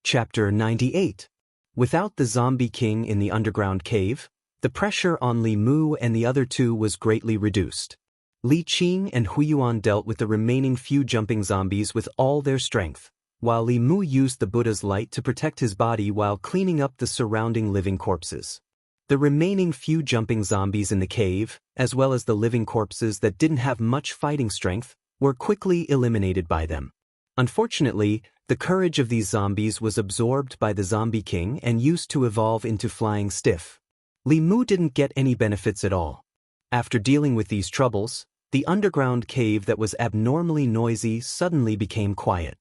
Chapter 98. Without the zombie king in the underground cave, the pressure on Li Mu and the other two was greatly reduced. Li Qing and Huiyuan dealt with the remaining few jumping zombies with all their strength, while Li Mu used the Buddha's light to protect his body while cleaning up the surrounding living corpses. The remaining few jumping zombies in the cave, as well as the living corpses that didn't have much fighting strength, were quickly eliminated by them. Unfortunately, the courage of these zombies was absorbed by the zombie king and used to evolve into flying stiff. Li Mu didn't get any benefits at all. After dealing with these troubles, the underground cave that was abnormally noisy suddenly became quiet.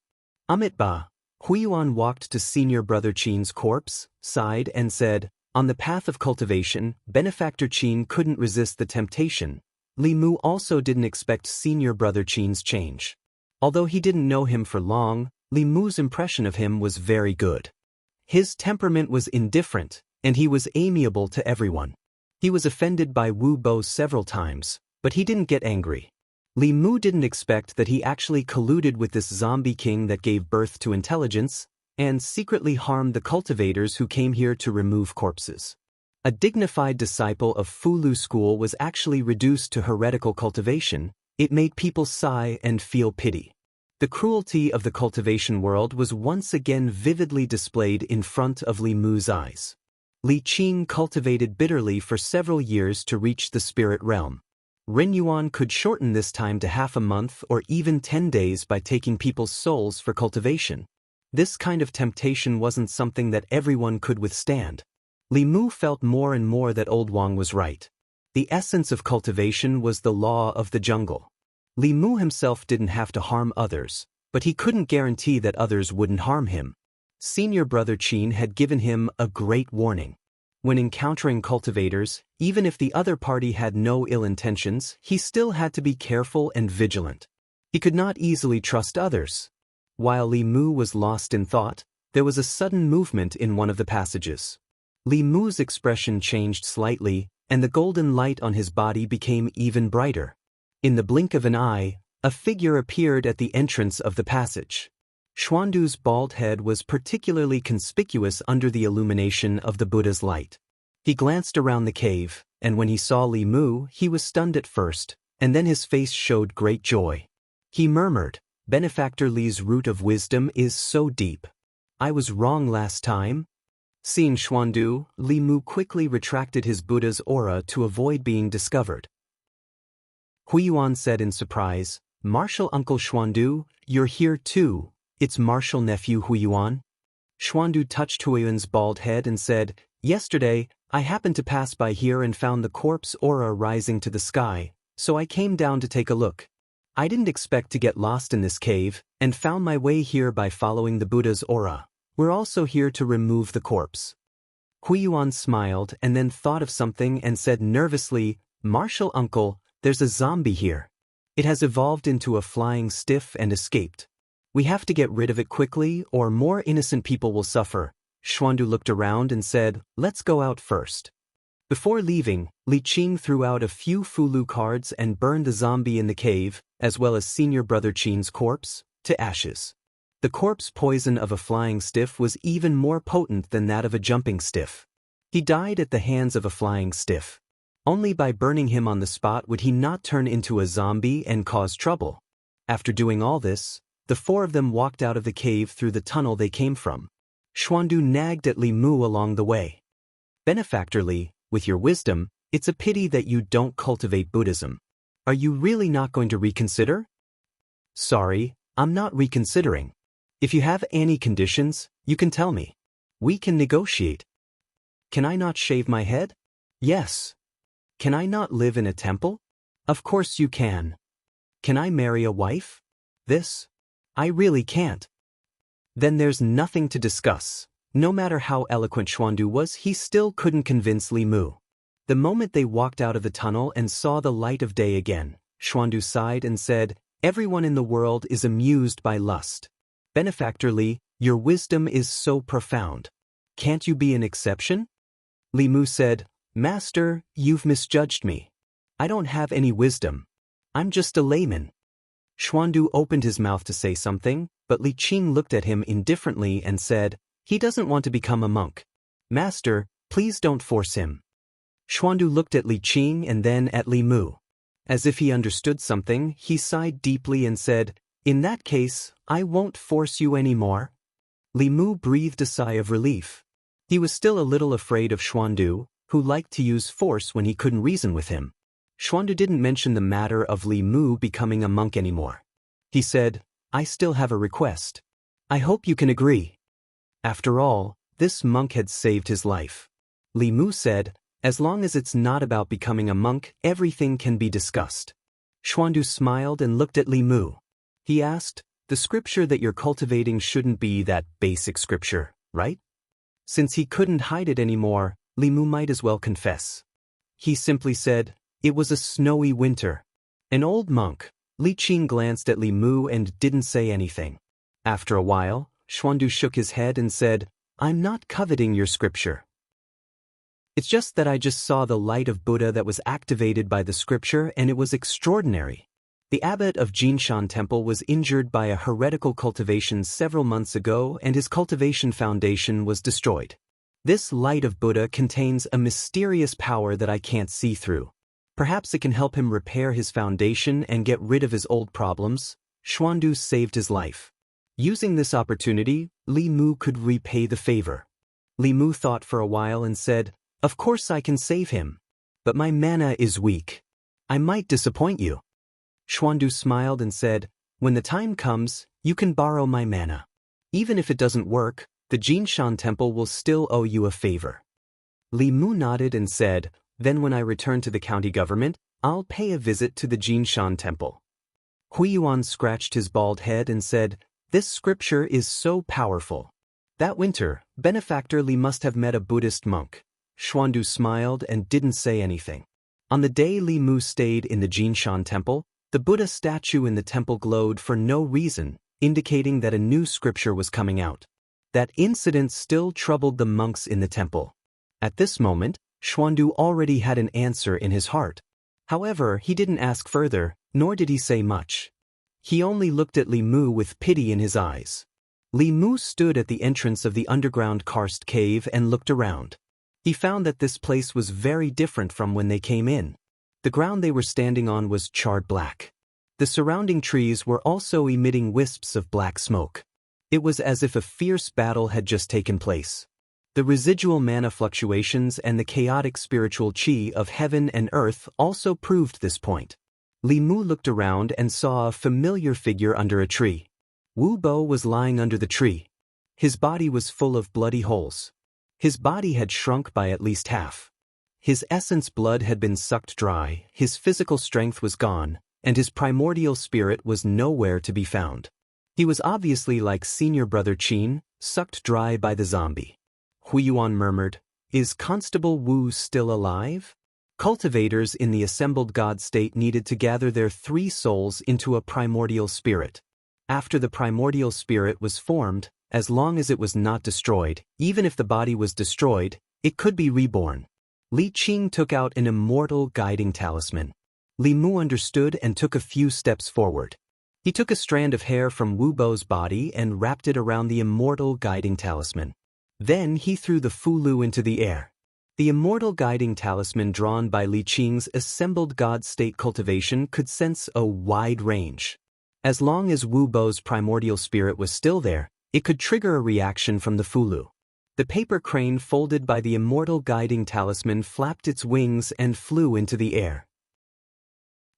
Amitabha, Huiyuan walked to senior brother Qin's corpse, sighed and said, "On the path of cultivation, benefactor Qin couldn't resist the temptation." Li Mu also didn't expect senior brother Qin's change. Although he didn't know him for long, Li Mu's impression of him was very good. His temperament was indifferent, and he was amiable to everyone. He was offended by Wu Bo several times, but he didn't get angry. Li Mu didn't expect that he actually colluded with this zombie king that gave birth to intelligence, and secretly harmed the cultivators who came here to remove corpses. A dignified disciple of Fulu school was actually reduced to heretical cultivation. It made people sigh and feel pity. The cruelty of the cultivation world was once again vividly displayed in front of Li Mu's eyes. Li Qing cultivated bitterly for several years to reach the spirit realm. Ren Yuan could shorten this time to half a month or even 10 days by taking people's souls for cultivation. This kind of temptation wasn't something that everyone could withstand. Li Mu felt more and more that Old Wang was right. The essence of cultivation was the law of the jungle. Li Mu himself didn't have to harm others, but he couldn't guarantee that others wouldn't harm him. Senior brother Qin had given him a great warning. When encountering cultivators, even if the other party had no ill intentions, he still had to be careful and vigilant. He could not easily trust others. While Li Mu was lost in thought, there was a sudden movement in one of the passages. Li Mu's expression changed slightly, and the golden light on his body became even brighter. In the blink of an eye, a figure appeared at the entrance of the passage. Xuandu's bald head was particularly conspicuous under the illumination of the Buddha's light. He glanced around the cave, and when he saw Li Mu, he was stunned at first, and then his face showed great joy. He murmured, "Benefactor Li's root of wisdom is so deep. I was wrong last time." Seeing Xuandu, Li Mu quickly retracted his Buddha's aura to avoid being discovered. Huiyuan said in surprise, "Martial Uncle Xuandu, you're here too. It's martial nephew Huiyuan." Xuandu touched Huiyuan's bald head and said, "Yesterday, I happened to pass by here and found the corpse aura rising to the sky, so I came down to take a look. I didn't expect to get lost in this cave, and found my way here by following the Buddha's aura. We're also here to remove the corpse." Huiyuan smiled and then thought of something and said nervously, "Martial Uncle, there's a zombie here. It has evolved into a flying stiff and escaped. We have to get rid of it quickly or more innocent people will suffer." Xuandu looked around and said, "Let's go out first." Before leaving, Li Qing threw out a few Fulu cards and burned the zombie in the cave, as well as senior brother Qin's corpse, to ashes. The corpse poison of a flying stiff was even more potent than that of a jumping stiff. He died at the hands of a flying stiff. Only by burning him on the spot would he not turn into a zombie and cause trouble. After doing all this, the four of them walked out of the cave through the tunnel they came from. Xuandu nagged at Li Mu along the way. "Benefactor Li, with your wisdom, it's a pity that you don't cultivate Buddhism. Are you really not going to reconsider?" "Sorry, I'm not reconsidering. If you have any conditions, you can tell me. We can negotiate." "Can I not shave my head?" "Yes." "Can I not live in a temple?" "Of course you can." "Can I marry a wife?" "This? I really can't." Then there's nothing to discuss. No matter how eloquent Xuandu was, he still couldn't convince Li Mu. The moment they walked out of the tunnel and saw the light of day again, Xuandu sighed and said, "Everyone in the world is amused by lust. Benefactor Li, your wisdom is so profound. Can't you be an exception?" Li Mu said, "Master, you've misjudged me. I don't have any wisdom. I'm just a layman." Xuandu opened his mouth to say something, but Li Qing looked at him indifferently and said, He doesn't want to become a monk. Master, please don't force him. Xuandu looked at Li Qing and then at Li Mu. As if he understood something, he sighed deeply and said, "In that case, I won't force you anymore." Li Mu breathed a sigh of relief. He was still a little afraid of Xuandu, who liked to use force when he couldn't reason with him. Xuandu didn't mention the matter of Li Mu becoming a monk anymore. He said, "I still have a request. I hope you can agree." After all, this monk had saved his life. Li Mu said, "As long as it's not about becoming a monk, everything can be discussed." Xuandu smiled and looked at Li Mu. He asked, "The scripture that you're cultivating shouldn't be that basic scripture, right?" Since he couldn't hide it anymore, Li Mu might as well confess. He simply said, "It was a snowy winter." An old monk. Li Qing glanced at Li Mu and didn't say anything. After a while, Xuandu shook his head and said, "I'm not coveting your scripture. It's just that I just saw the light of Buddha that was activated by the scripture and it was extraordinary. The abbot of Jinshan Temple was injured by a heretical cultivation several months ago and his cultivation foundation was destroyed. This light of Buddha contains a mysterious power that I can't see through. Perhaps it can help him repair his foundation and get rid of his old problems." Xuandu saved his life. Using this opportunity, Li Mu could repay the favor. Li Mu thought for a while and said, "Of course I can save him. But my mana is weak. I might disappoint you." Xuandu smiled and said, "When the time comes, you can borrow my mana. Even if it doesn't work, the Jinshan Temple will still owe you a favor." Li Mu nodded and said, "Then when I return to the county government, I'll pay a visit to the Jinshan Temple." Huiyuan scratched his bald head and said, "This scripture is so powerful." That winter, benefactor Li must have met a Buddhist monk. Xuandu smiled and didn't say anything. On the day Li Mu stayed in the Jinshan Temple, the Buddha statue in the temple glowed for no reason, indicating that a new scripture was coming out. That incident still troubled the monks in the temple. At this moment, Xuandu already had an answer in his heart. However, he didn't ask further, nor did he say much. He only looked at Li Mu with pity in his eyes. Li Mu stood at the entrance of the underground karst cave and looked around. He found that this place was very different from when they came in. The ground they were standing on was charred black. The surrounding trees were also emitting wisps of black smoke. It was as if a fierce battle had just taken place. The residual mana fluctuations and the chaotic spiritual qi of heaven and earth also proved this point. Li Mu looked around and saw a familiar figure under a tree. Wu Bo was lying under the tree. His body was full of bloody holes. His body had shrunk by at least half. His essence blood had been sucked dry, his physical strength was gone, and his primordial spirit was nowhere to be found. He was obviously like senior brother Qin, sucked dry by the zombie. Huiyuan murmured, "Is Constable Wu still alive?" Cultivators in the assembled God state needed to gather their 3 souls into a primordial spirit. After the primordial spirit was formed, as long as it was not destroyed, even if the body was destroyed, it could be reborn. Li Qing took out an immortal guiding talisman. Li Mu understood and took a few steps forward. He took a strand of hair from Wu Bo's body and wrapped it around the immortal guiding talisman. Then he threw the fulu into the air. The immortal guiding talisman drawn by Li Qing's assembled God state cultivation could sense a wide range. As long as Wu Bo's primordial spirit was still there, it could trigger a reaction from the fulu. The paper crane folded by the immortal guiding talisman flapped its wings and flew into the air.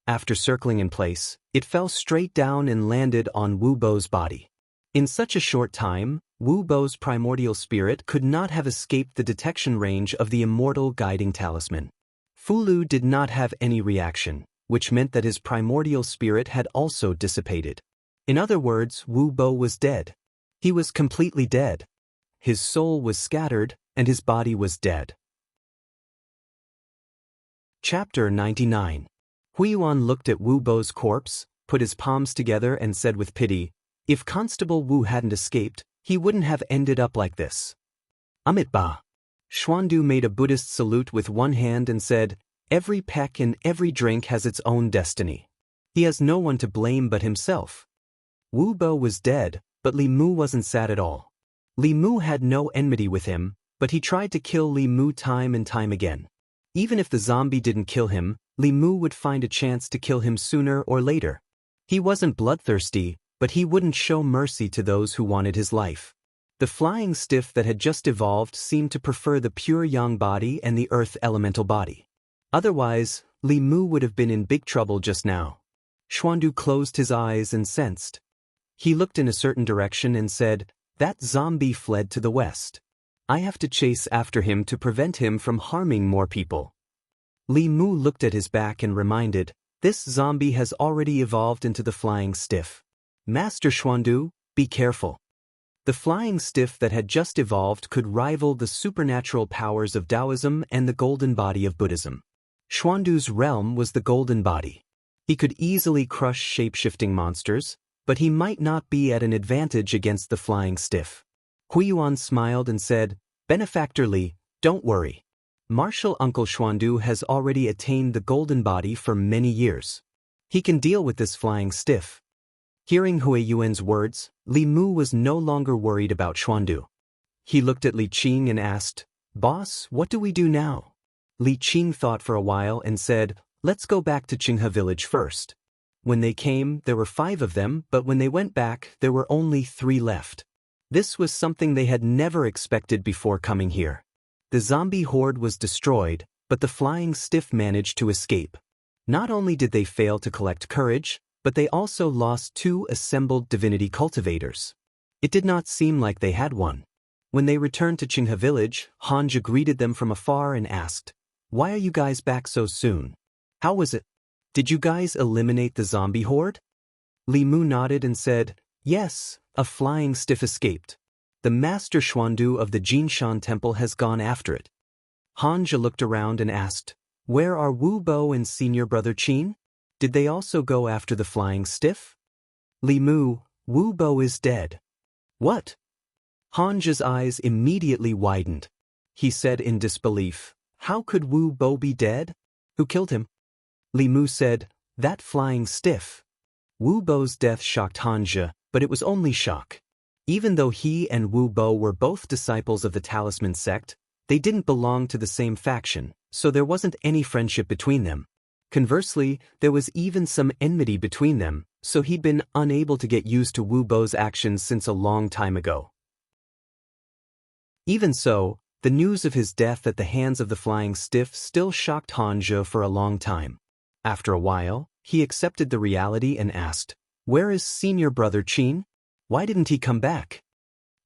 After circling in place, it fell straight down and landed on Wu Bo's body. In such a short time, Wu Bo's primordial spirit could not have escaped the detection range of the immortal guiding talisman. Fulu did not have any reaction, which meant that his primordial spirit had also dissipated. In other words, Wu Bo was dead. He was completely dead. His soul was scattered, and his body was dead. Chapter 99. Huiyuan looked at Wu Bo's corpse, put his palms together and said with pity, "If Constable Wu hadn't escaped, he wouldn't have ended up like this." Amit Ba. Xuandu made a Buddhist salute with one hand and said, "Every peck and every drink has its own destiny. He has no one to blame but himself." Wu Bo was dead, but Li Mu wasn't sad at all. Li Mu had no enmity with him, but he tried to kill Li Mu time and time again. Even if the zombie didn't kill him, Li Mu would find a chance to kill him sooner or later. He wasn't bloodthirsty, but he wouldn't show mercy to those who wanted his life. The flying stiff that had just evolved seemed to prefer the pure yang body and the earth elemental body. Otherwise, Li Mu would have been in big trouble just now. Xuandu closed his eyes and sensed. He looked in a certain direction and said, "That zombie fled to the west. I have to chase after him to prevent him from harming more people." Li Mu looked at his back and reminded, "This zombie has already evolved into the flying stiff. Master Xuandu, be careful." The flying stiff that had just evolved could rival the supernatural powers of Taoism and the golden body of Buddhism. Xuandu's realm was the golden body. He could easily crush shape-shifting monsters, but he might not be at an advantage against the flying stiff. Huiyuan smiled and said, "Benefactor Li, don't worry. Martial Uncle Xuandu has already attained the golden body for many years. He can deal with this flying stiff." Hearing Huiyuan's words, Li Mu was no longer worried about Xuandu. He looked at Li Qing and asked, "Boss, what do we do now?" Li Qing thought for a while and said, "Let's go back to Qinghe village first." When they came, there were 5 of them, but when they went back, there were only 3 left. This was something they had never expected before coming here. The zombie horde was destroyed, but the flying stiff managed to escape. Not only did they fail to collect courage, but they also lost 2 assembled divinity cultivators. It did not seem like they had one. When they returned to Qinghe village, Hanja greeted them from afar and asked, "Why are you guys back so soon? How was it? Did you guys eliminate the zombie horde?" Li Mu nodded and said, "Yes, a flying stiff escaped. The Master Xuandu of the Jinshan Temple has gone after it." Hanja looked around and asked, "Where are Wu Bo and Senior Brother Qin? Did they also go after the flying stiff?" Li Mu, "Wu Bo is dead." "What?" Hanja's eyes immediately widened. He said in disbelief, "How could Wu Bo be dead? Who killed him?" Li Mu said, "That flying stiff." Wu Bo's death shocked Hanja, but it was only shock. Even though he and Wu Bo were both disciples of the Talisman sect, they didn't belong to the same faction, so there wasn't any friendship between them. Conversely, there was even some enmity between them, so he'd been unable to get used to Wu Bo's actions since a long time ago. Even so, the news of his death at the hands of the flying stiff still shocked Hanja for a long time. After a while, he accepted the reality and asked, "Where is Senior Brother Qin? Why didn't he come back?"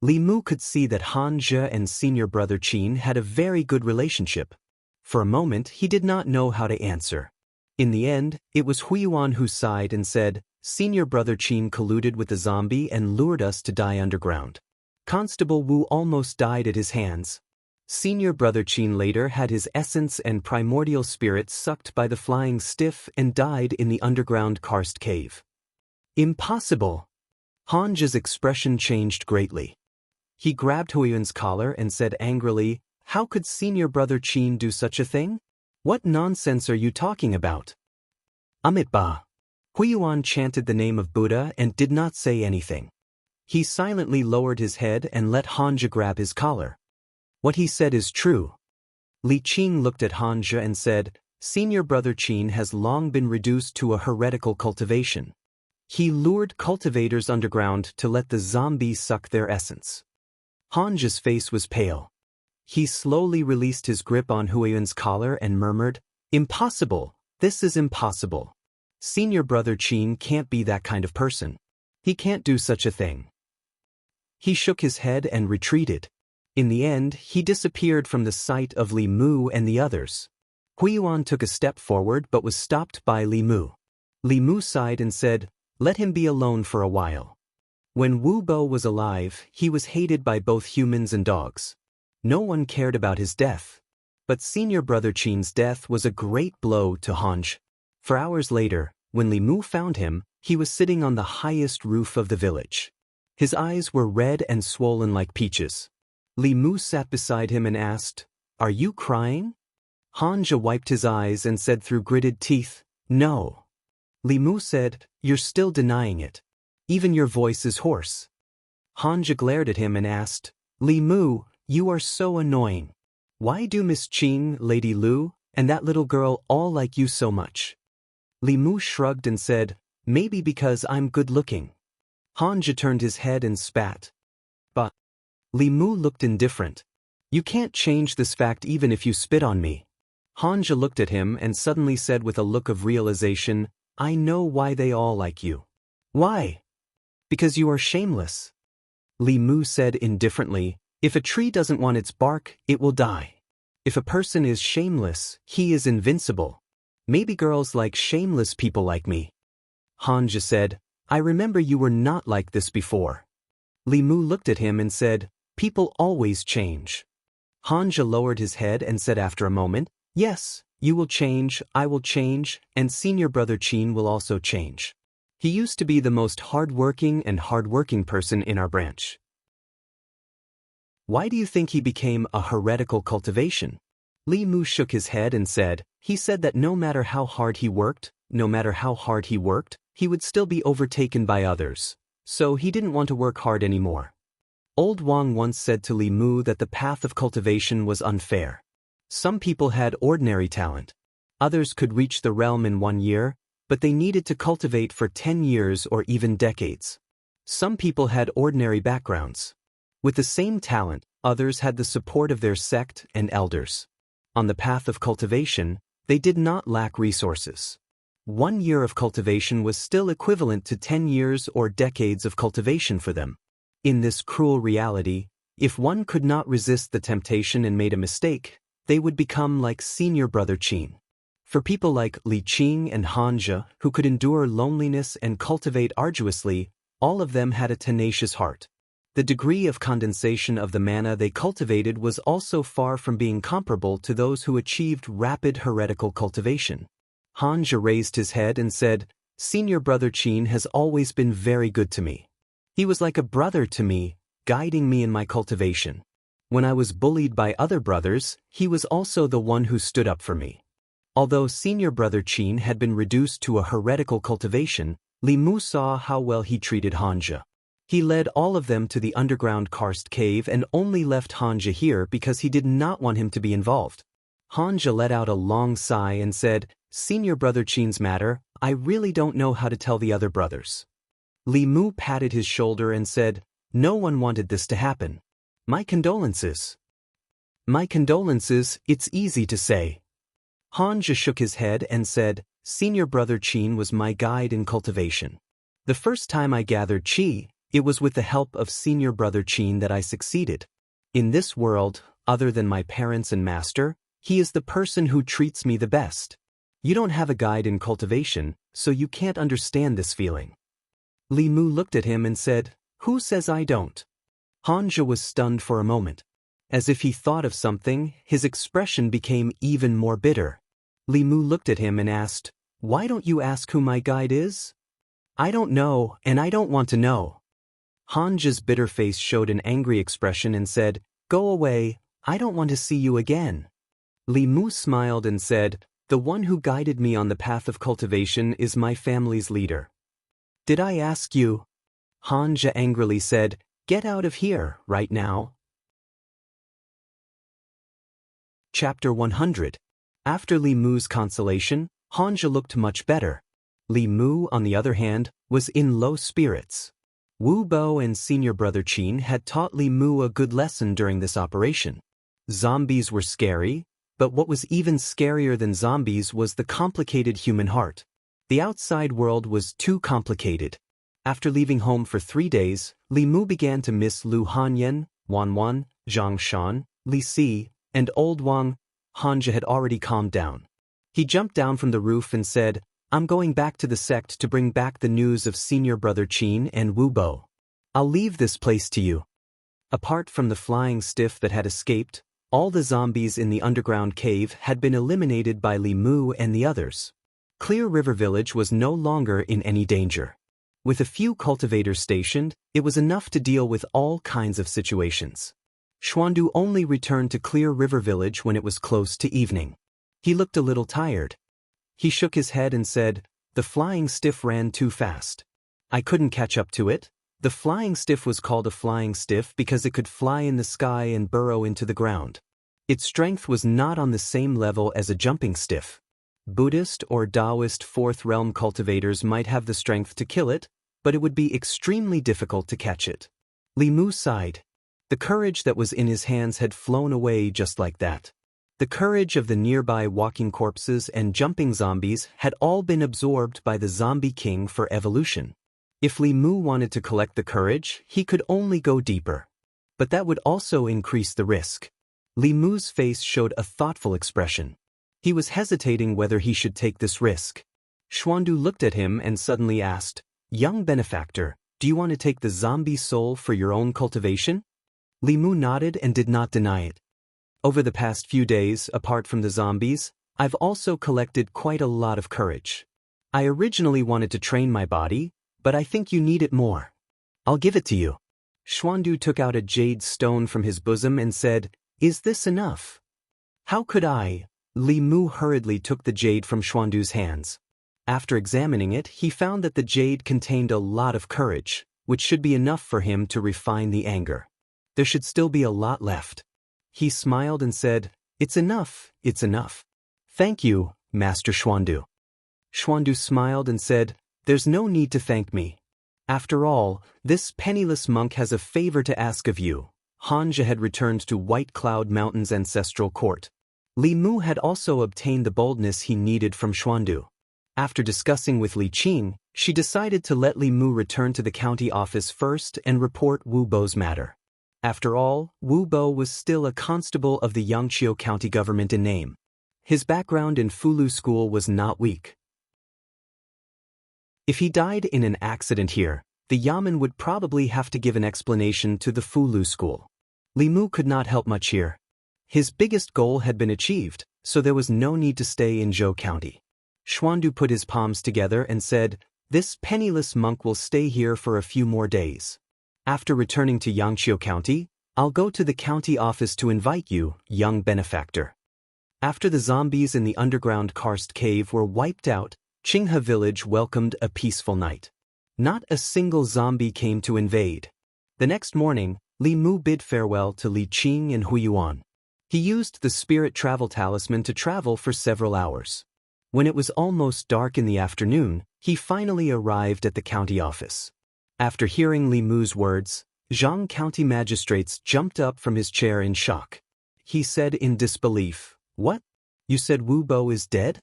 Li Mu could see that Hanja and Senior Brother Qin had a very good relationship. For a moment, he did not know how to answer. In the end, it was Huiyuan who sighed and said, "Senior Brother Qin colluded with the zombie and lured us to die underground. Constable Wu almost died at his hands. Senior Brother Qin later had his essence and primordial spirit sucked by the flying stiff and died in the underground karst cave." "Impossible!" Hanja's expression changed greatly. He grabbed Huiyuan's collar and said angrily, "How could Senior Brother Qin do such a thing? What nonsense are you talking about?" "Amitabha." Huiyuan chanted the name of Buddha and did not say anything. He silently lowered his head and let Hanja grab his collar. "What he said is true." Li Qing looked at Hanja and said, "Senior Brother Qin has long been reduced to a heretical cultivation. He lured cultivators underground to let the zombies suck their essence." Hanja's face was pale. He slowly released his grip on Huiyuan's collar and murmured, "Impossible! This is impossible. Senior Brother Qin can't be that kind of person. He can't do such a thing." He shook his head and retreated. In the end, he disappeared from the sight of Li Mu and the others. Huiyuan took a step forward but was stopped by Li Mu. Li Mu sighed and said, "Let him be alone for a while." When Wu Bo was alive, he was hated by both humans and dogs. No one cared about his death. But Senior Brother Qin's death was a great blow to Hanja. For hours later, when Li Mu found him, he was sitting on the highest roof of the village. His eyes were red and swollen like peaches. Li Mu sat beside him and asked, "Are you crying?" Hanja wiped his eyes and said through gritted teeth, "No." Li Mu said, "You're still denying it. Even your voice is hoarse." Hanja glared at him and asked, Li Mu, you are so annoying. Why do Miss Qing, Lady Lu, and that little girl all like you so much? Li Mu shrugged and said, maybe because I'm good-looking. Hanja turned his head and spat. But Li Mu looked indifferent. You can't change this fact even if you spit on me. Hanja looked at him and suddenly said with a look of realization, I know why they all like you. Why? Because you are shameless. Li Mu said indifferently, if a tree doesn't want its bark, it will die. If a person is shameless, he is invincible. Maybe girls like shameless people like me. Hanja said, I remember you were not like this before. Li Mu looked at him and said, people always change. Hanja lowered his head and said after a moment, yes, you will change, I will change, and senior brother Qin will also change. He used to be the most hard-working person in our branch. Why do you think he became a heretical cultivation? Li Mu shook his head and said, he said that no matter how hard he worked, he would still be overtaken by others. So he didn't want to work hard anymore. Old Wang once said to Li Mu that the path of cultivation was unfair. Some people had ordinary talent. Others could reach the realm in 1 year, but they needed to cultivate for 10 years or even decades. Some people had ordinary backgrounds. With the same talent, others had the support of their sect and elders. On the path of cultivation, they did not lack resources. 1 year of cultivation was still equivalent to 10 years or decades of cultivation for them. In this cruel reality, if one could not resist the temptation and made a mistake, they would become like senior brother Qin. For people like Li Qing and Hanja, who could endure loneliness and cultivate arduously, all of them had a tenacious heart. The degree of condensation of the mana they cultivated was also far from being comparable to those who achieved rapid heretical cultivation. Hanja raised his head and said, senior brother Qin has always been very good to me. He was like a brother to me, guiding me in my cultivation. When I was bullied by other brothers, he was also the one who stood up for me. Although senior brother Qin had been reduced to a heretical cultivation, Li Mu saw how well he treated Hanja. He led all of them to the underground karst cave and only left Hanja here because he did not want him to be involved. Hanja let out a long sigh and said, senior brother Qin's matter, I really don't know how to tell the other brothers. Li Mu patted his shoulder and said, no one wanted this to happen. My condolences. My condolences, it's easy to say. Hanja shook his head and said, senior brother Qin was my guide in cultivation. The first time I gathered qi, it was with the help of senior brother Qin that I succeeded. In this world, other than my parents and master, he is the person who treats me the best. You don't have a guide in cultivation, so you can't understand this feeling. Li Mu looked at him and said, who says I don't? Hanja was stunned for a moment. As if he thought of something, his expression became even more bitter. Li Mu looked at him and asked, why don't you ask who my guide is? I don't know, and I don't want to know. Hanja's bitter face showed an angry expression and said, go away, I don't want to see you again. Li Mu smiled and said, the one who guided me on the path of cultivation is my family's leader. Did I ask you? Hanja angrily said, get out of here, right now. Chapter 100. After Li Mu's consolation, Hanja looked much better. Li Mu, on the other hand, was in low spirits. Wu Bo and senior brother Qin had taught Li Mu a good lesson during this operation. Zombies were scary, but what was even scarier than zombies was the complicated human heart. The outside world was too complicated. After leaving home for 3 days, Li Mu began to miss Lu Hanyan, Wan Wan, Zhang Shan, Li Si, and Old Wang. Hanja had already calmed down. He jumped down from the roof and said, I'm going back to the sect to bring back the news of senior brother Qin and Wu Bo. I'll leave this place to you. Apart from the flying stiff that had escaped, all the zombies in the underground cave had been eliminated by Li Mu and the others. Clear River Village was no longer in any danger. With a few cultivators stationed, it was enough to deal with all kinds of situations. Xuandu only returned to Clear River Village when it was close to evening. He looked a little tired. He shook his head and said, the flying stiff ran too fast. I couldn't catch up to it, The flying stiff was called a flying stiff because it could fly in the sky and burrow into the ground. Its strength was not on the same level as a jumping stiff. Buddhist or Taoist fourth realm cultivators might have the strength to kill it, but it would be extremely difficult to catch it. Li Mu sighed. The courage that was in his hands had flown away just like that. The courage of the nearby walking corpses and jumping zombies had all been absorbed by the zombie king for evolution. If Li Mu wanted to collect the courage, he could only go deeper. But that would also increase the risk. Li Mu's face showed a thoughtful expression. He was hesitating whether he should take this risk. Xuandu looked at him and suddenly asked, "Young benefactor, do you want to take the zombie soul for your own cultivation?" Li Mu nodded and did not deny it. "Over the past few days, apart from the zombies, I've also collected quite a lot of courage. I originally wanted to train my body, but I think you need it more. I'll give it to you." Xuandu took out a jade stone from his bosom and said, "Is this enough?" "How could I?" Li Mu hurriedly took the jade from Xuandu's hands. After examining it, he found that the jade contained a lot of courage, which should be enough for him to refine the anger. There should still be a lot left. He smiled and said, "It's enough, it's enough. Thank you, Master Xuandu." Xuandu smiled and said, "There's no need to thank me. After all, this penniless monk has a favor to ask of you." Xianxia had returned to White Cloud Mountain's ancestral court. Li Mu had also obtained the boldness he needed from Xuandu. After discussing with Li Qing, she decided to let Li Mu return to the county office first and report Wu Bo's matter. After all, Wu Bo was still a constable of the Xianxia county government in name. His background in Fulu school was not weak. If he died in an accident here, the Yamen would probably have to give an explanation to the Fulu school. Li Mu could not help much here. His biggest goal had been achieved, so there was no need to stay in Zhou County. Xuandu put his palms together and said, "This penniless monk will stay here for a few more days. After returning to Xianxia County, I'll go to the county office to invite you, young benefactor." After the zombies in the underground karst cave were wiped out, Qinghe village welcomed a peaceful night. Not a single zombie came to invade. The next morning, Li Mu bid farewell to Li Qing and Huiyuan. He used the spirit travel talisman to travel for several hours. When it was almost dark in the afternoon, he finally arrived at the county office. After hearing Li Mu's words, Zhang County magistrates jumped up from his chair in shock. He said in disbelief, "What? You said Wu Bo is dead?"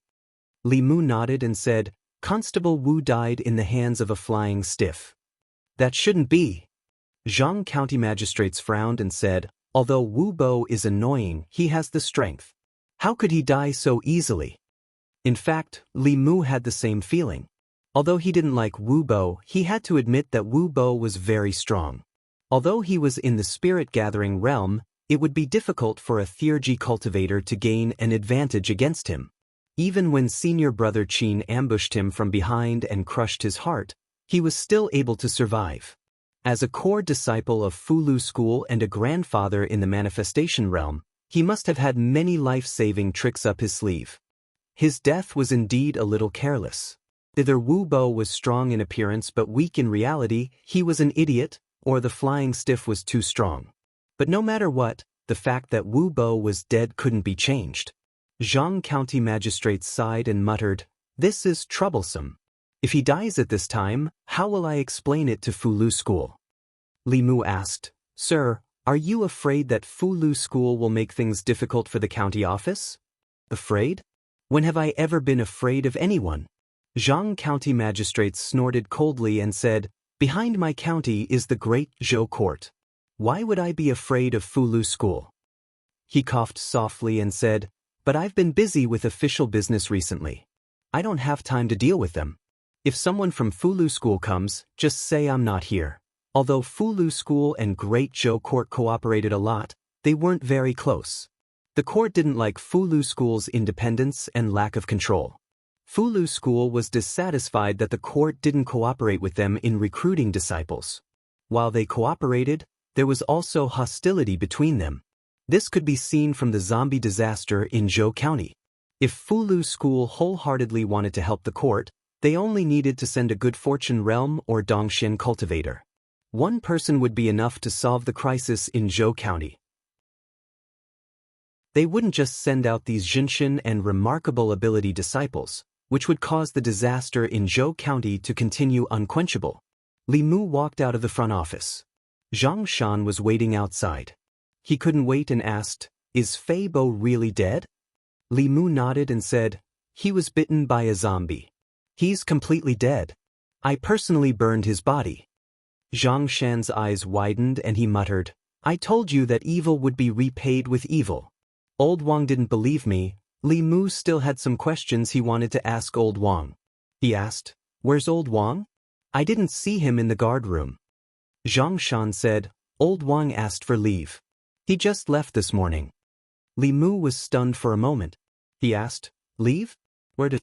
Li Mu nodded and said, "Constable Wu died in the hands of a flying stiff." "That shouldn't be." Zhang County magistrates frowned and said, "Although Wu Bo is annoying, he has the strength. How could he die so easily?" In fact, Li Mu had the same feeling. Although he didn't like Wu Bo, he had to admit that Wu Bo was very strong. Although he was in the spirit-gathering realm, it would be difficult for a theurgy cultivator to gain an advantage against him. Even when senior brother Qin ambushed him from behind and crushed his heart, he was still able to survive. As a core disciple of Fulu school and a grandfather in the manifestation realm, he must have had many life-saving tricks up his sleeve. His death was indeed a little careless. Either Wu Bo was strong in appearance but weak in reality, he was an idiot, or the flying stiff was too strong. But no matter what, the fact that Wu Bo was dead couldn't be changed. Zhang County magistrates sighed and muttered, "This is troublesome. If he dies at this time, how will I explain it to Fulu school?" Li Mu asked, "Sir, are you afraid that Fulu school will make things difficult for the county office?" "Afraid? When have I ever been afraid of anyone?" Zhang County magistrates snorted coldly and said, "Behind my county is the great Zhou court. Why would I be afraid of Fulu school?" He coughed softly and said, "But I've been busy with official business recently. I don't have time to deal with them. If someone from Fulu school comes, just say I'm not here." Although Fulu school and Great Zhou court cooperated a lot, they weren't very close. The court didn't like Fulu school's independence and lack of control. Fulu school was dissatisfied that the court didn't cooperate with them in recruiting disciples. While they cooperated, there was also hostility between them. This could be seen from the zombie disaster in Zhou County. If Fulu school wholeheartedly wanted to help the court, they only needed to send a good fortune realm or Dongxian cultivator. One person would be enough to solve the crisis in Zhou County. They wouldn't just send out these Xianxia and remarkable ability disciples, which would cause the disaster in Zhou County to continue unquenchable. Li Mu walked out of the front office. Zhang Shan was waiting outside. He couldn't wait and asked, "Is Fei Bo really dead?" Li Mu nodded and said, "He was bitten by a zombie. He's completely dead. I personally burned his body." Zhang Shan's eyes widened and he muttered, "I told you that evil would be repaid with evil." Old Wang didn't believe me. Li Mu still had some questions he wanted to ask Old Wang. He asked, "Where's Old Wang? I didn't see him in the guard room." Zhang Shan said, "Old Wang asked for leave. He just left this morning." Li Mu was stunned for a moment. He asked, "Leave? Where did—"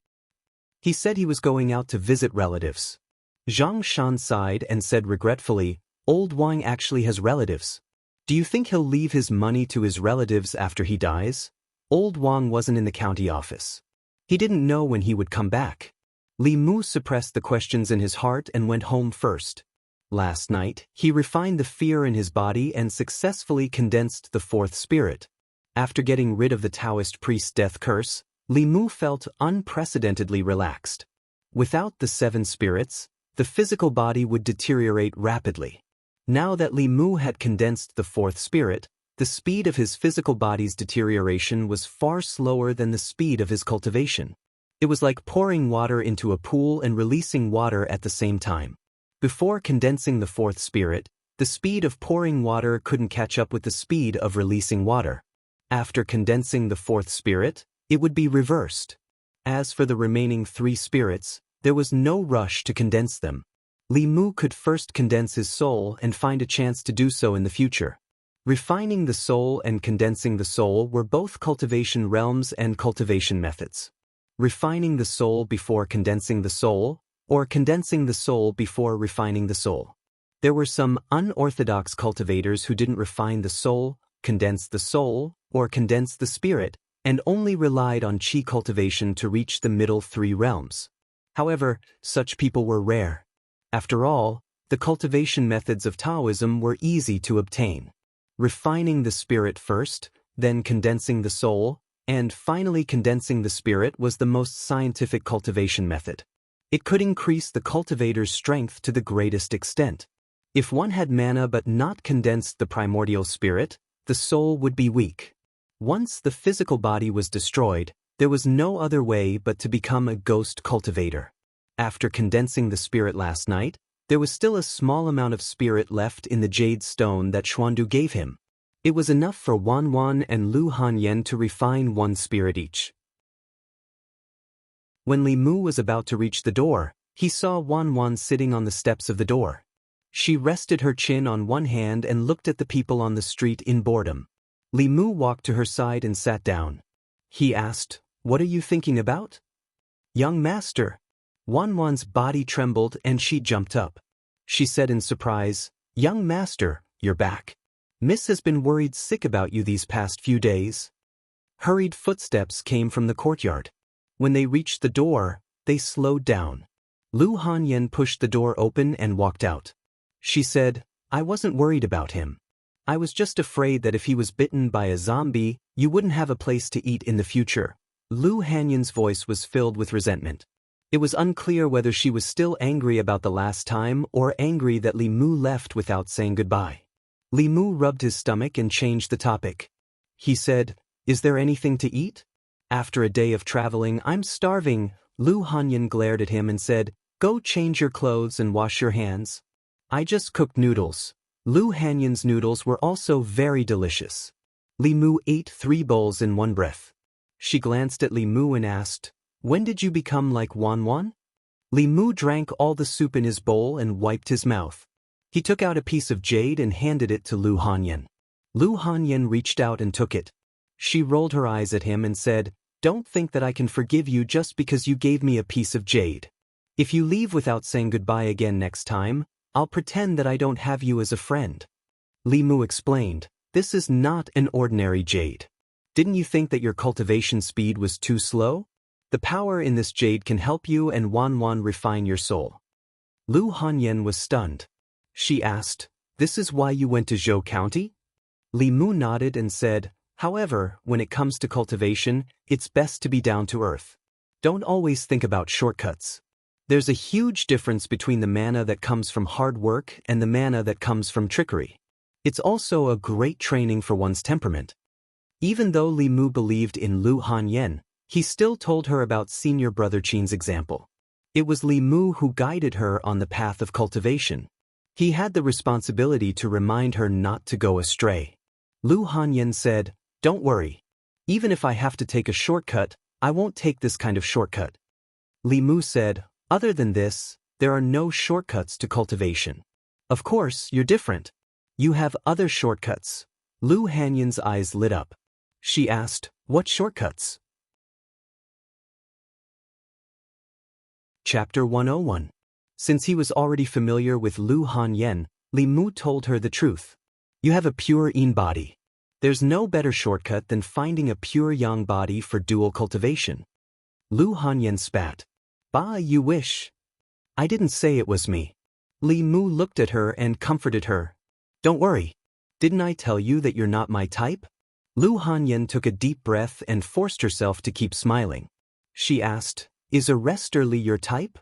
He said he was going out to visit relatives. Zhang Shan sighed and said regretfully, "Old Wang actually has relatives. Do you think he'll leave his money to his relatives after he dies?" Old Wang wasn't in the county office. He didn't know when he would come back. Li Mu suppressed the questions in his heart and went home first. Last night, he refined the fear in his body and successfully condensed the fourth spirit. After getting rid of the Taoist priest's death curse, Li Mu felt unprecedentedly relaxed. Without the seven spirits, the physical body would deteriorate rapidly. Now that Li Mu had condensed the fourth spirit, the speed of his physical body's deterioration was far slower than the speed of his cultivation. It was like pouring water into a pool and releasing water at the same time. Before condensing the fourth spirit, the speed of pouring water couldn't catch up with the speed of releasing water. After condensing the fourth spirit, it would be reversed. As for the remaining three spirits, there was no rush to condense them. Li Mu could first condense his soul and find a chance to do so in the future. Refining the soul and condensing the soul were both cultivation realms and cultivation methods. Refining the soul before condensing the soul, or condensing the soul before refining the soul. There were some unorthodox cultivators who didn't refine the soul, condense the soul, or condense the spirit, and only relied on qi cultivation to reach the middle three realms. However, such people were rare. After all, the cultivation methods of Taoism were easy to obtain. Refining the spirit first, then condensing the soul, and finally condensing the spirit was the most scientific cultivation method. It could increase the cultivator's strength to the greatest extent. If one had mana but not condensed the primordial spirit, the soul would be weak. Once the physical body was destroyed, there was no other way but to become a ghost cultivator. After condensing the spirit last night, there was still a small amount of spirit left in the jade stone that Xuandu gave him. It was enough for Wan Wan and Lu Hanyan to refine one spirit each. When Li Mu was about to reach the door, he saw Wan Wan sitting on the steps of the door. She rested her chin on one hand and looked at the people on the street in boredom. Li Mu walked to her side and sat down. He asked, "What are you thinking about?" "Young master." Wan Wan's body trembled and she jumped up. She said in surprise, "Young master, you're back. Miss has been worried sick about you these past few days." Hurried footsteps came from the courtyard. When they reached the door, they slowed down. Lu Hanyan pushed the door open and walked out. She said, "I wasn't worried about him. I was just afraid that if he was bitten by a zombie, you wouldn't have a place to eat in the future." Lu Hanyan's voice was filled with resentment. It was unclear whether she was still angry about the last time or angry that Li Mu left without saying goodbye. Li Mu rubbed his stomach and changed the topic. He said, "Is there anything to eat? After a day of traveling, I'm starving." Lu Hanyan glared at him and said, "Go change your clothes and wash your hands." "I just cooked noodles." Lu Hanyan's noodles were also very delicious. Li Mu ate 3 bowls in one breath. She glanced at Li Mu and asked, "When did you become like Wan Wan?" Li Mu drank all the soup in his bowl and wiped his mouth. He took out a piece of jade and handed it to Lu Hanyan. Lu Hanyan reached out and took it. She rolled her eyes at him and said, "Don't think that I can forgive you just because you gave me a piece of jade. If you leave without saying goodbye again next time, I'll pretend that I don't have you as a friend." Li Mu explained, "This is not an ordinary jade. Didn't you think that your cultivation speed was too slow? The power in this jade can help you and Wan Wan refine your soul." Lu Hanyan was stunned. She asked, "This is why you went to Zhou County?" Li Mu nodded and said, "However, when it comes to cultivation, it's best to be down to earth. Don't always think about shortcuts. There's a huge difference between the mana that comes from hard work and the mana that comes from trickery. It's also a great training for one's temperament." Even though Li Mu believed in Lu Hanyan, he still told her about senior brother Qin's example. It was Li Mu who guided her on the path of cultivation. He had the responsibility to remind her not to go astray. Lu Hanyan said, "Don't worry. Even if I have to take a shortcut, I won't take this kind of shortcut." Li Mu said, "Other than this, there are no shortcuts to cultivation. Of course, you're different. You have other shortcuts." Lu Hanyan's eyes lit up. She asked, "What shortcuts?" Chapter 101. Since he was already familiar with Lu Hanyan, Li Mu told her the truth. "You have a pure yin body. There's no better shortcut than finding a pure yang body for dual cultivation." Lu Hanyan spat. "Bah, you wish. I didn't say it was me." Li Mu looked at her and comforted her. "Don't worry. Didn't I tell you that you're not my type?" Lu Hanyan took a deep breath and forced herself to keep smiling. She asked, "Is a Resterly your type?"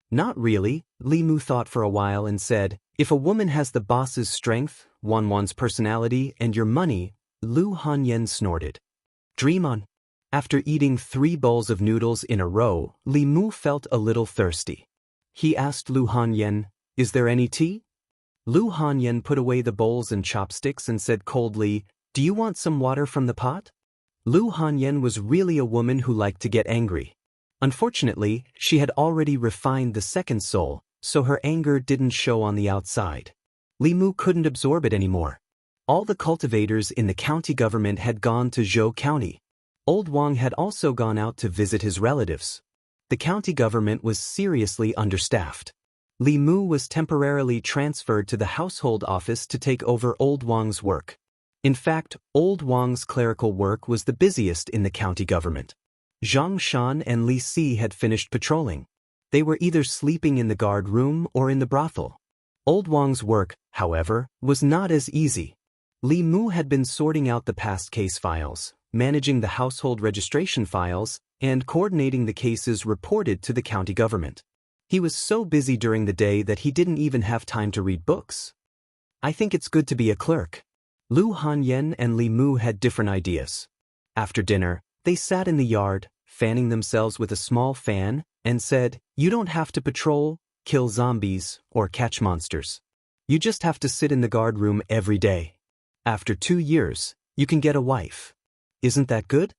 "Not really," Li Mu thought for a while and said, "If a woman has the boss's strength, one's personality, and your money." Lu Hanyan snorted. "Dream on." After eating 3 bowls of noodles in a row, Li Mu felt a little thirsty. He asked Lu Hanyan, "Is there any tea?" Lu Hanyan put away the bowls and chopsticks and said coldly, "Do you want some water from the pot?" Lu Hanyan was really a woman who liked to get angry. Unfortunately, she had already refined the second soul, so her anger didn't show on the outside. Li Mu couldn't absorb it anymore. All the cultivators in the county government had gone to Zhou County. Old Wang had also gone out to visit his relatives. The county government was seriously understaffed. Li Mu was temporarily transferred to the household office to take over Old Wang's work. In fact, Old Wang's clerical work was the busiest in the county government. Zhang Shan and Li Si had finished patrolling. They were either sleeping in the guard room or in the brothel. Old Wang's work, however, was not as easy. Li Mu had been sorting out the past case files, managing the household registration files, and coordinating the cases reported to the county government. He was so busy during the day that he didn't even have time to read books. "I think it's good to be a clerk." Lu Hanyan and Li Mu had different ideas. After dinner, they sat in the yard, fanning themselves with a small fan, and said, "You don't have to patrol, kill zombies, or catch monsters. You just have to sit in the guard room every day. After 2 years, you can get a wife. Isn't that good?"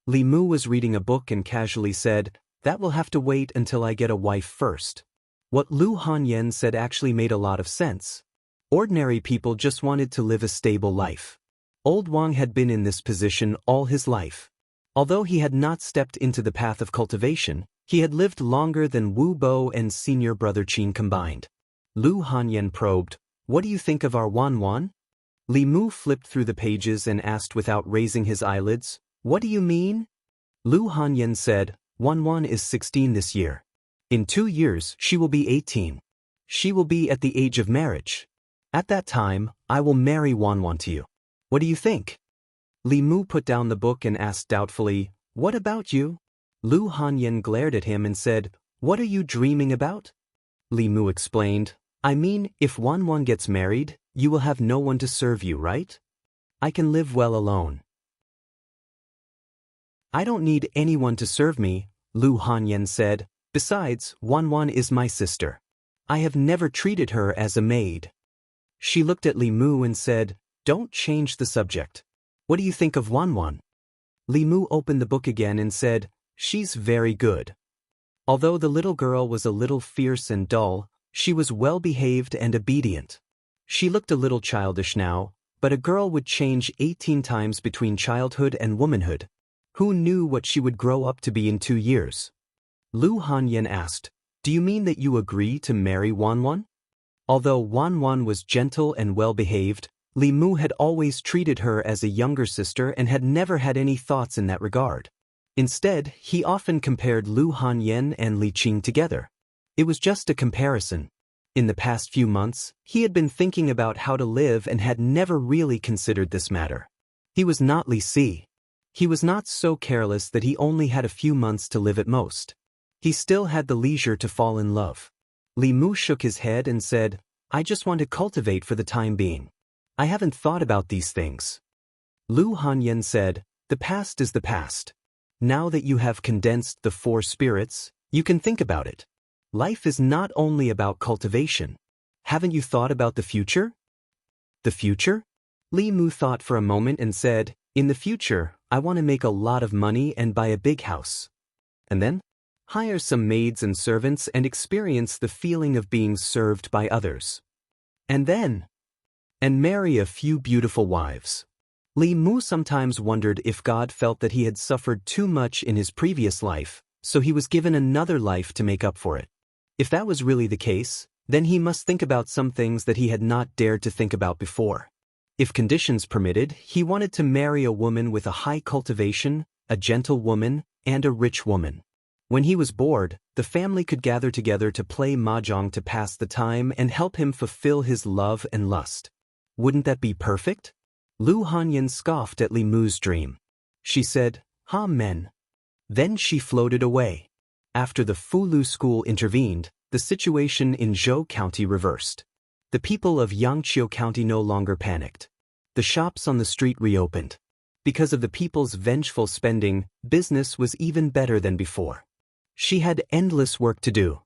Li Mu was reading a book and casually said, "That will have to wait until I get a wife first." What Lu Hanyan said actually made a lot of sense. Ordinary people just wanted to live a stable life. Old Wang had been in this position all his life. Although he had not stepped into the path of cultivation, he had lived longer than Wu Bo and senior brother Qin combined. Lu Hanyan probed, "What do you think of our Wan Wan?" Li Mu flipped through the pages and asked without raising his eyelids, "What do you mean?" Lu Hanyan said, "Wan Wan is 16 this year. In 2 years, she will be 18. She will be at the age of marriage. At that time, I will marry Wan Wan to you. What do you think?" Li Mu put down the book and asked doubtfully, "What about you?" Lu Hanyan glared at him and said, "What are you dreaming about?" Li Mu explained, "I mean, if Wan Wan gets married, you will have no one to serve you, right? I can live well alone." "I don't need anyone to serve me," Lu Hanyan said. "Besides, Wan Wan is my sister. I have never treated her as a maid." She looked at Li Mu and said, "Don't change the subject. What do you think of Wan Wan?" Li Mu opened the book again and said, "She's very good." Although the little girl was a little fierce and dull, she was well-behaved and obedient. She looked a little childish now, but a girl would change 18 times between childhood and womanhood. Who knew what she would grow up to be in 2 years? Lu Hanyan asked, "Do you mean that you agree to marry Wan Wan?" Although Wan Wan was gentle and well-behaved, Li Mu had always treated her as a younger sister and had never had any thoughts in that regard. Instead, he often compared Lu Hanyan and Li Qing together. It was just a comparison. In the past few months, he had been thinking about how to live and had never really considered this matter. He was not Li Si. He was not so careless that he only had a few months to live at most. He still had the leisure to fall in love. Li Mu shook his head and said, "I just want to cultivate for the time being. I haven't thought about these things." Lu Hanyan said, "The past is the past. Now that you have condensed the 4 spirits, you can think about it. Life is not only about cultivation. Haven't you thought about the future?" "The future?" Li Mu thought for a moment and said, "In the future, I want to make a lot of money and buy a big house. And then? Hire some maids and servants and experience the feeling of being served by others. And then? And marry a few beautiful wives." Li Mu sometimes wondered if God felt that he had suffered too much in his previous life, so he was given another life to make up for it. If that was really the case, then he must think about some things that he had not dared to think about before. If conditions permitted, he wanted to marry a woman with a high cultivation, a gentle woman, and a rich woman. When he was bored, the family could gather together to play mahjong to pass the time and help him fulfill his love and lust. Wouldn't that be perfect? Lu Hanyan scoffed at Li Mu's dream. She said, "Amen." Then she floated away. After the Fulu school intervened, the situation in Zhou County reversed. The people of Xianxia County no longer panicked. The shops on the street reopened. Because of the people's vengeful spending, business was even better than before. She had endless work to do.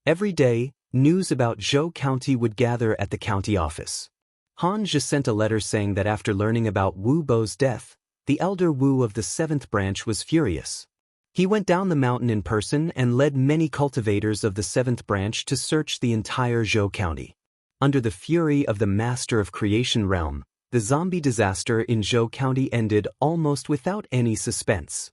Every day, news about Zhou County would gather at the county office. Han Zhi sent a letter saying that after learning about Wu Bo's death, the elder Wu of the 7th branch was furious. He went down the mountain in person and led many cultivators of the 7th branch to search the entire Zhou County. Under the fury of the Master of Creation realm, the zombie disaster in Zhou County ended almost without any suspense.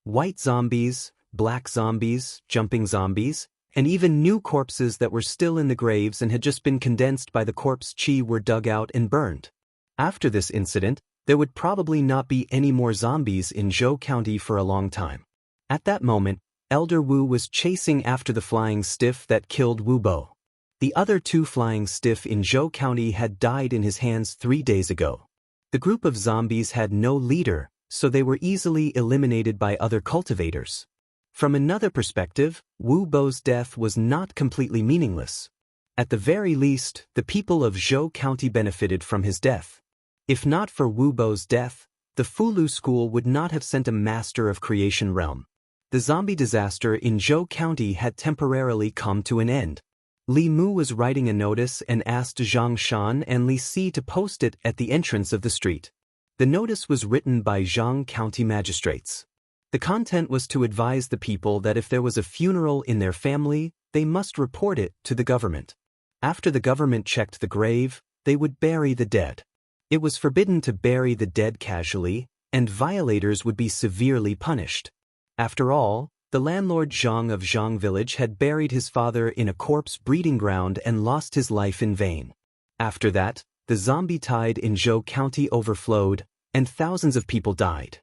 White zombies, black zombies, jumping zombies, and even new corpses that were still in the graves and had just been condensed by the corpse chi were dug out and burned. After this incident, there would probably not be any more zombies in Zhou County for a long time. At that moment, Elder Wu was chasing after the flying stiff that killed Wu Bo. The other 2 flying stiff in Zhou County had died in his hands 3 days ago. The group of zombies had no leader, so they were easily eliminated by other cultivators. From another perspective, Wu Bo's death was not completely meaningless. At the very least, the people of Zhou County benefited from his death. If not for Wu Bo's death, the Fulu school would not have sent a Master of Creation realm. The zombie disaster in Zhou County had temporarily come to an end. Li Mu was writing a notice and asked Zhang Shan and Li Si to post it at the entrance of the street. The notice was written by Zhang County magistrates. The content was to advise the people that if there was a funeral in their family, they must report it to the government. After the government checked the grave, they would bury the dead. It was forbidden to bury the dead casually, and violators would be severely punished. After all, the landlord Zhang of Zhang village had buried his father in a corpse breeding ground and lost his life in vain. After that, the zombie tide in Zhou County overflowed, and thousands of people died.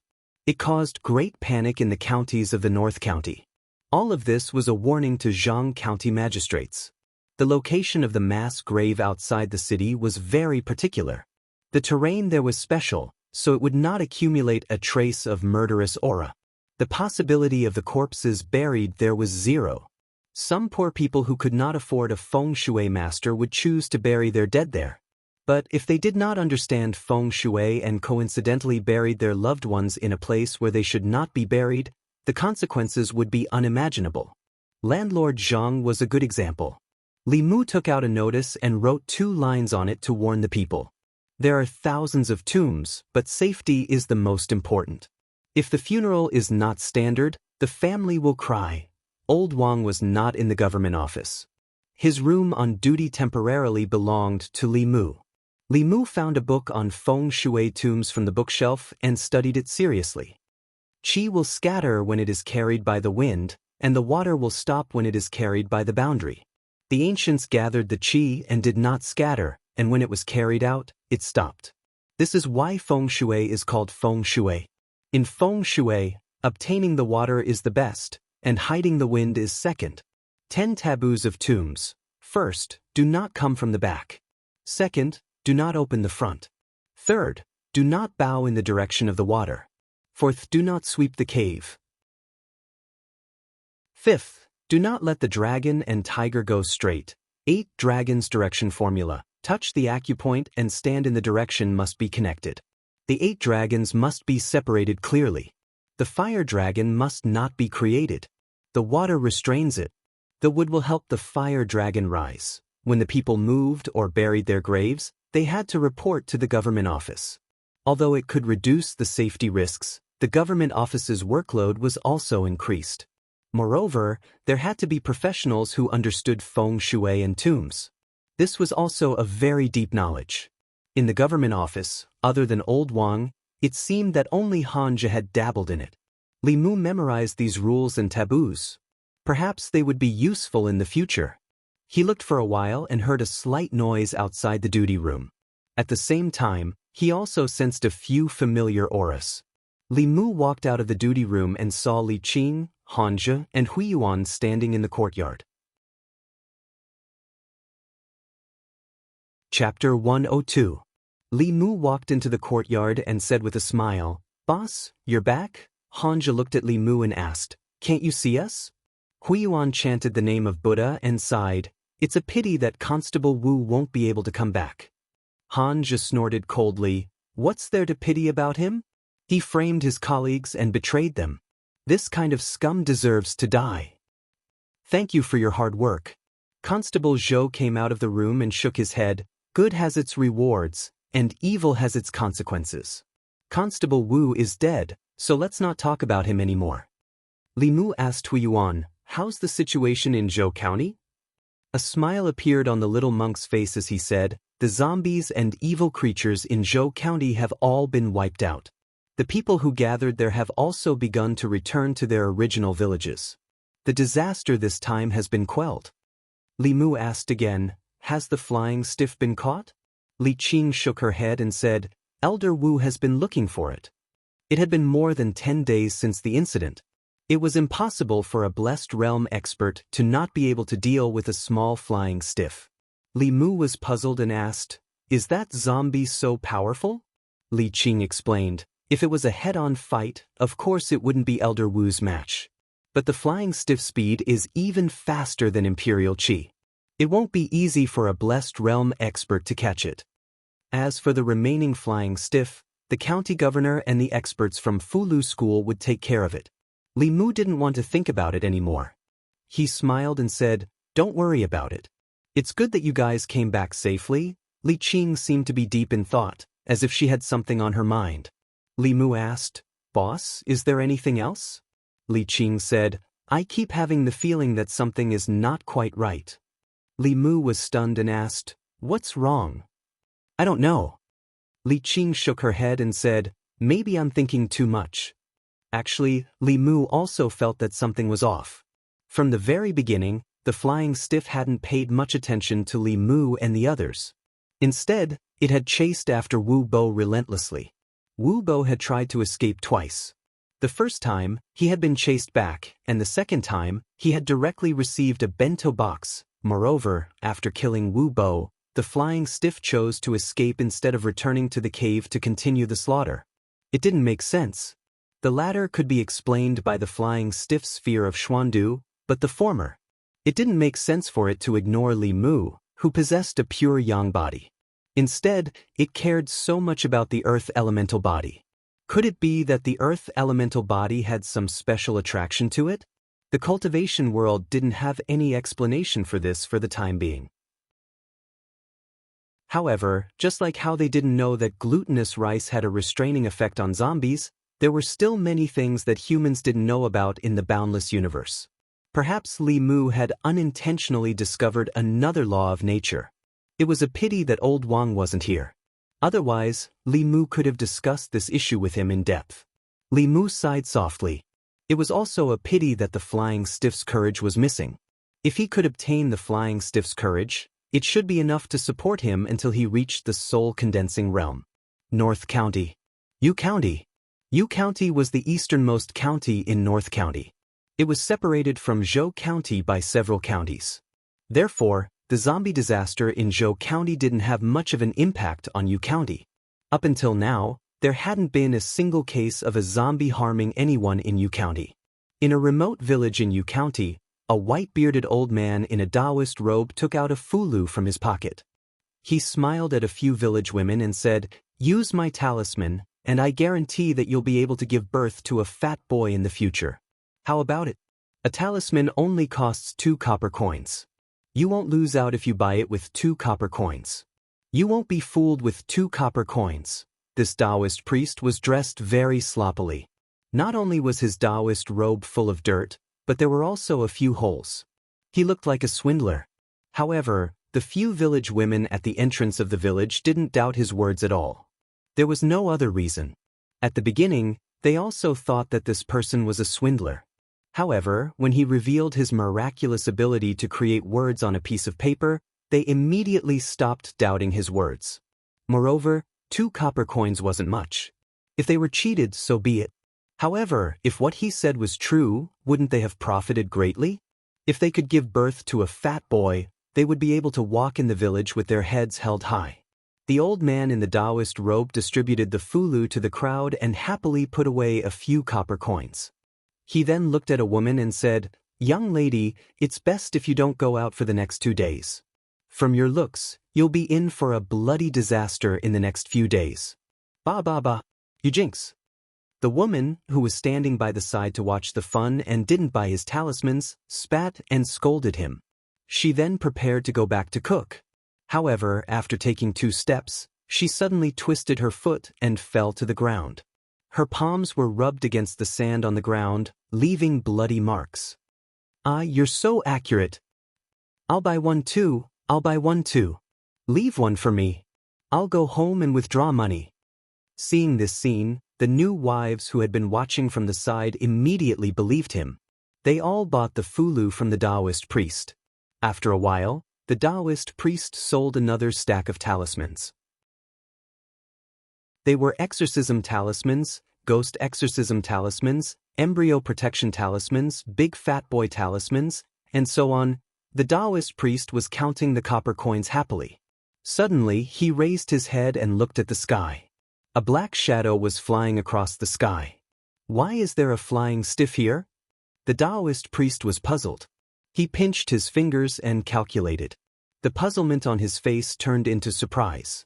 It caused great panic in the counties of the North County. All of this was a warning to Zhang County magistrates. The location of the mass grave outside the city was very particular. The terrain there was special, so it would not accumulate a trace of murderous aura. The possibility of the corpses buried there was zero. Some poor people who could not afford a feng shui master would choose to bury their dead there. But if they did not understand feng shui and coincidentally buried their loved ones in a place where they should not be buried, the consequences would be unimaginable. Landlord Zhang was a good example. Li Mu took out a notice and wrote 2 lines on it to warn the people. There are thousands of tombs, but safety is the most important. If the funeral is not standard, the family will cry. Old Wang was not in the government office. His room on duty temporarily belonged to Li Mu. Li Mu found a book on feng shui tombs from the bookshelf and studied it seriously. Qi will scatter when it is carried by the wind, and the water will stop when it is carried by the boundary. The ancients gathered the qi and did not scatter, and when it was carried out, it stopped. This is why feng shui is called feng shui. In feng shui, obtaining the water is the best, and hiding the wind is second. 10 taboos of tombs. First, do not come from the back. Second, do not open the front. Third, do not bow in the direction of the water. Fourth, do not sweep the cave. Fifth, do not let the dragon and tiger go straight. 8 Dragon's direction formula. Touch the acupoint and stand in the direction must be connected. The 8 dragons must be separated clearly. The fire dragon must not be created. The water restrains it. The wood will help the fire dragon rise. When the people moved or buried their graves, they had to report to the government office. Although it could reduce the safety risks, the government office's workload was also increased. Moreover, there had to be professionals who understood feng shui and tombs. This was also a very deep knowledge. In the government office, other than Old Wang, it seemed that only Xianxia had dabbled in it. Li Mu memorized these rules and taboos. Perhaps they would be useful in the future. He looked for a while and heard a slight noise outside the duty room. At the same time, he also sensed a few familiar auras. Li Mu walked out of the duty room and saw Li Qing, Xianxia, and Huiyuan standing in the courtyard. Chapter 102. Li Mu walked into the courtyard and said with a smile, "Boss, you're back?" Xianxia looked at Li Mu and asked, "Can't you see us?" Huiyuan chanted the name of Buddha and sighed, "It's a pity that Constable Wu won't be able to come back." Xianxia snorted coldly, "What's there to pity about him? He framed his colleagues and betrayed them. This kind of scum deserves to die." "Thank you for your hard work." Constable Zhou came out of the room and shook his head. "Good has its rewards, and evil has its consequences. Constable Wu is dead, so let's not talk about him anymore." Li Mu asked Huiyuan, "How's the situation in Zhou County?" A smile appeared on the little monk's face as he said, "The zombies and evil creatures in Zhou County have all been wiped out. The people who gathered there have also begun to return to their original villages. The disaster this time has been quelled." Li Mu asked again, "Has the flying stiff been caught?" Li Qing shook her head and said, "Elder Wu has been looking for it." It had been more than 10 days since the incident. It was impossible for a blessed realm expert to not be able to deal with a small flying stiff. Li Mu was puzzled and asked, "Is that zombie so powerful?" Li Qing explained, "If it was a head-on fight, of course it wouldn't be Elder Wu's match. But the flying stiff speed is even faster than Imperial Qi. It won't be easy for a blessed realm expert to catch it. As for the remaining flying stiff, the county governor and the experts from Fulu School would take care of it." Li Mu didn't want to think about it anymore. He smiled and said, "Don't worry about it. It's good that you guys came back safely." Li Qing seemed to be deep in thought, as if she had something on her mind. Li Mu asked, "Boss, is there anything else?" Li Qing said, "I keep having the feeling that something is not quite right." Li Mu was stunned and asked, "What's wrong?" "I don't know." Li Qing shook her head and said, "Maybe I'm thinking too much." Actually, Li Mu also felt that something was off. From the very beginning, the flying stiff hadn't paid much attention to Li Mu and the others. Instead, it had chased after Wu Bo relentlessly. Wu Bo had tried to escape twice. The first time, he had been chased back, and the second time, he had directly received a bento box. Moreover, after killing Wu Bo, the flying stiff chose to escape instead of returning to the cave to continue the slaughter. It didn't make sense. The latter could be explained by the flying stiff's fear of Xuandu, but the former. It didn't make sense for it to ignore Li Mu, who possessed a pure yang body. Instead, it cared so much about the earth elemental body. Could it be that the earth elemental body had some special attraction to it? The cultivation world didn't have any explanation for this for the time being. However, just like how they didn't know that glutinous rice had a restraining effect on zombies, there were still many things that humans didn't know about in the boundless universe. Perhaps Li Mu had unintentionally discovered another law of nature. It was a pity that Old Wang wasn't here. Otherwise, Li Mu could have discussed this issue with him in depth. Li Mu sighed softly. It was also a pity that the flying stiff's courage was missing. If he could obtain the flying stiff's courage, it should be enough to support him until he reached the soul-condensing realm. North County. Yu County. Yu County was the easternmost county in North County. It was separated from Zhou County by several counties. Therefore, the zombie disaster in Zhou County didn't have much of an impact on Yu County. Up until now, there hadn't been a single case of a zombie harming anyone in Yu County. In a remote village in Yu County, a white-bearded old man in a Taoist robe took out a fulu from his pocket. He smiled at a few village women and said, "Use my talisman, and I guarantee that you'll be able to give birth to a fat boy in the future. How about it? A talisman only costs 2 copper coins. You won't lose out if you buy it with 2 copper coins. You won't be fooled with 2 copper coins." This Taoist priest was dressed very sloppily. Not only was his Taoist robe full of dirt, but there were also a few holes. He looked like a swindler. However, the few village women at the entrance of the village didn't doubt his words at all. There was no other reason. At the beginning, they also thought that this person was a swindler. However, when he revealed his miraculous ability to create words on a piece of paper, they immediately stopped doubting his words. Moreover, 2 copper coins wasn't much. If they were cheated, so be it. However, if what he said was true, wouldn't they have profited greatly? If they could give birth to a fat boy, they would be able to walk in the village with their heads held high. The old man in the Taoist robe distributed the fulu to the crowd and happily put away a few copper coins. He then looked at a woman and said, "Young lady, it's best if you don't go out for the next 2 days. From your looks, you'll be in for a bloody disaster in the next few days. Ba, you jinx." The woman, who was standing by the side to watch the fun and didn't buy his talismans, spat and scolded him. She then prepared to go back to cook. However, after taking 2 steps, she suddenly twisted her foot and fell to the ground. Her palms were rubbed against the sand on the ground, leaving bloody marks. "Ah, you're so accurate. I'll buy one too, I'll buy one too. Leave one for me. I'll go home and withdraw money." Seeing this scene, the new wives who had been watching from the side immediately believed him. They all bought the fulu from the Taoist priest. After a while, the Taoist priest sold another stack of talismans. They were exorcism talismans, ghost exorcism talismans, embryo protection talismans, big fat boy talismans, and so on. The Taoist priest was counting the copper coins happily. Suddenly, he raised his head and looked at the sky. A black shadow was flying across the sky. "Why is there a flying stiff here?" The Taoist priest was puzzled. He pinched his fingers and calculated. The puzzlement on his face turned into surprise.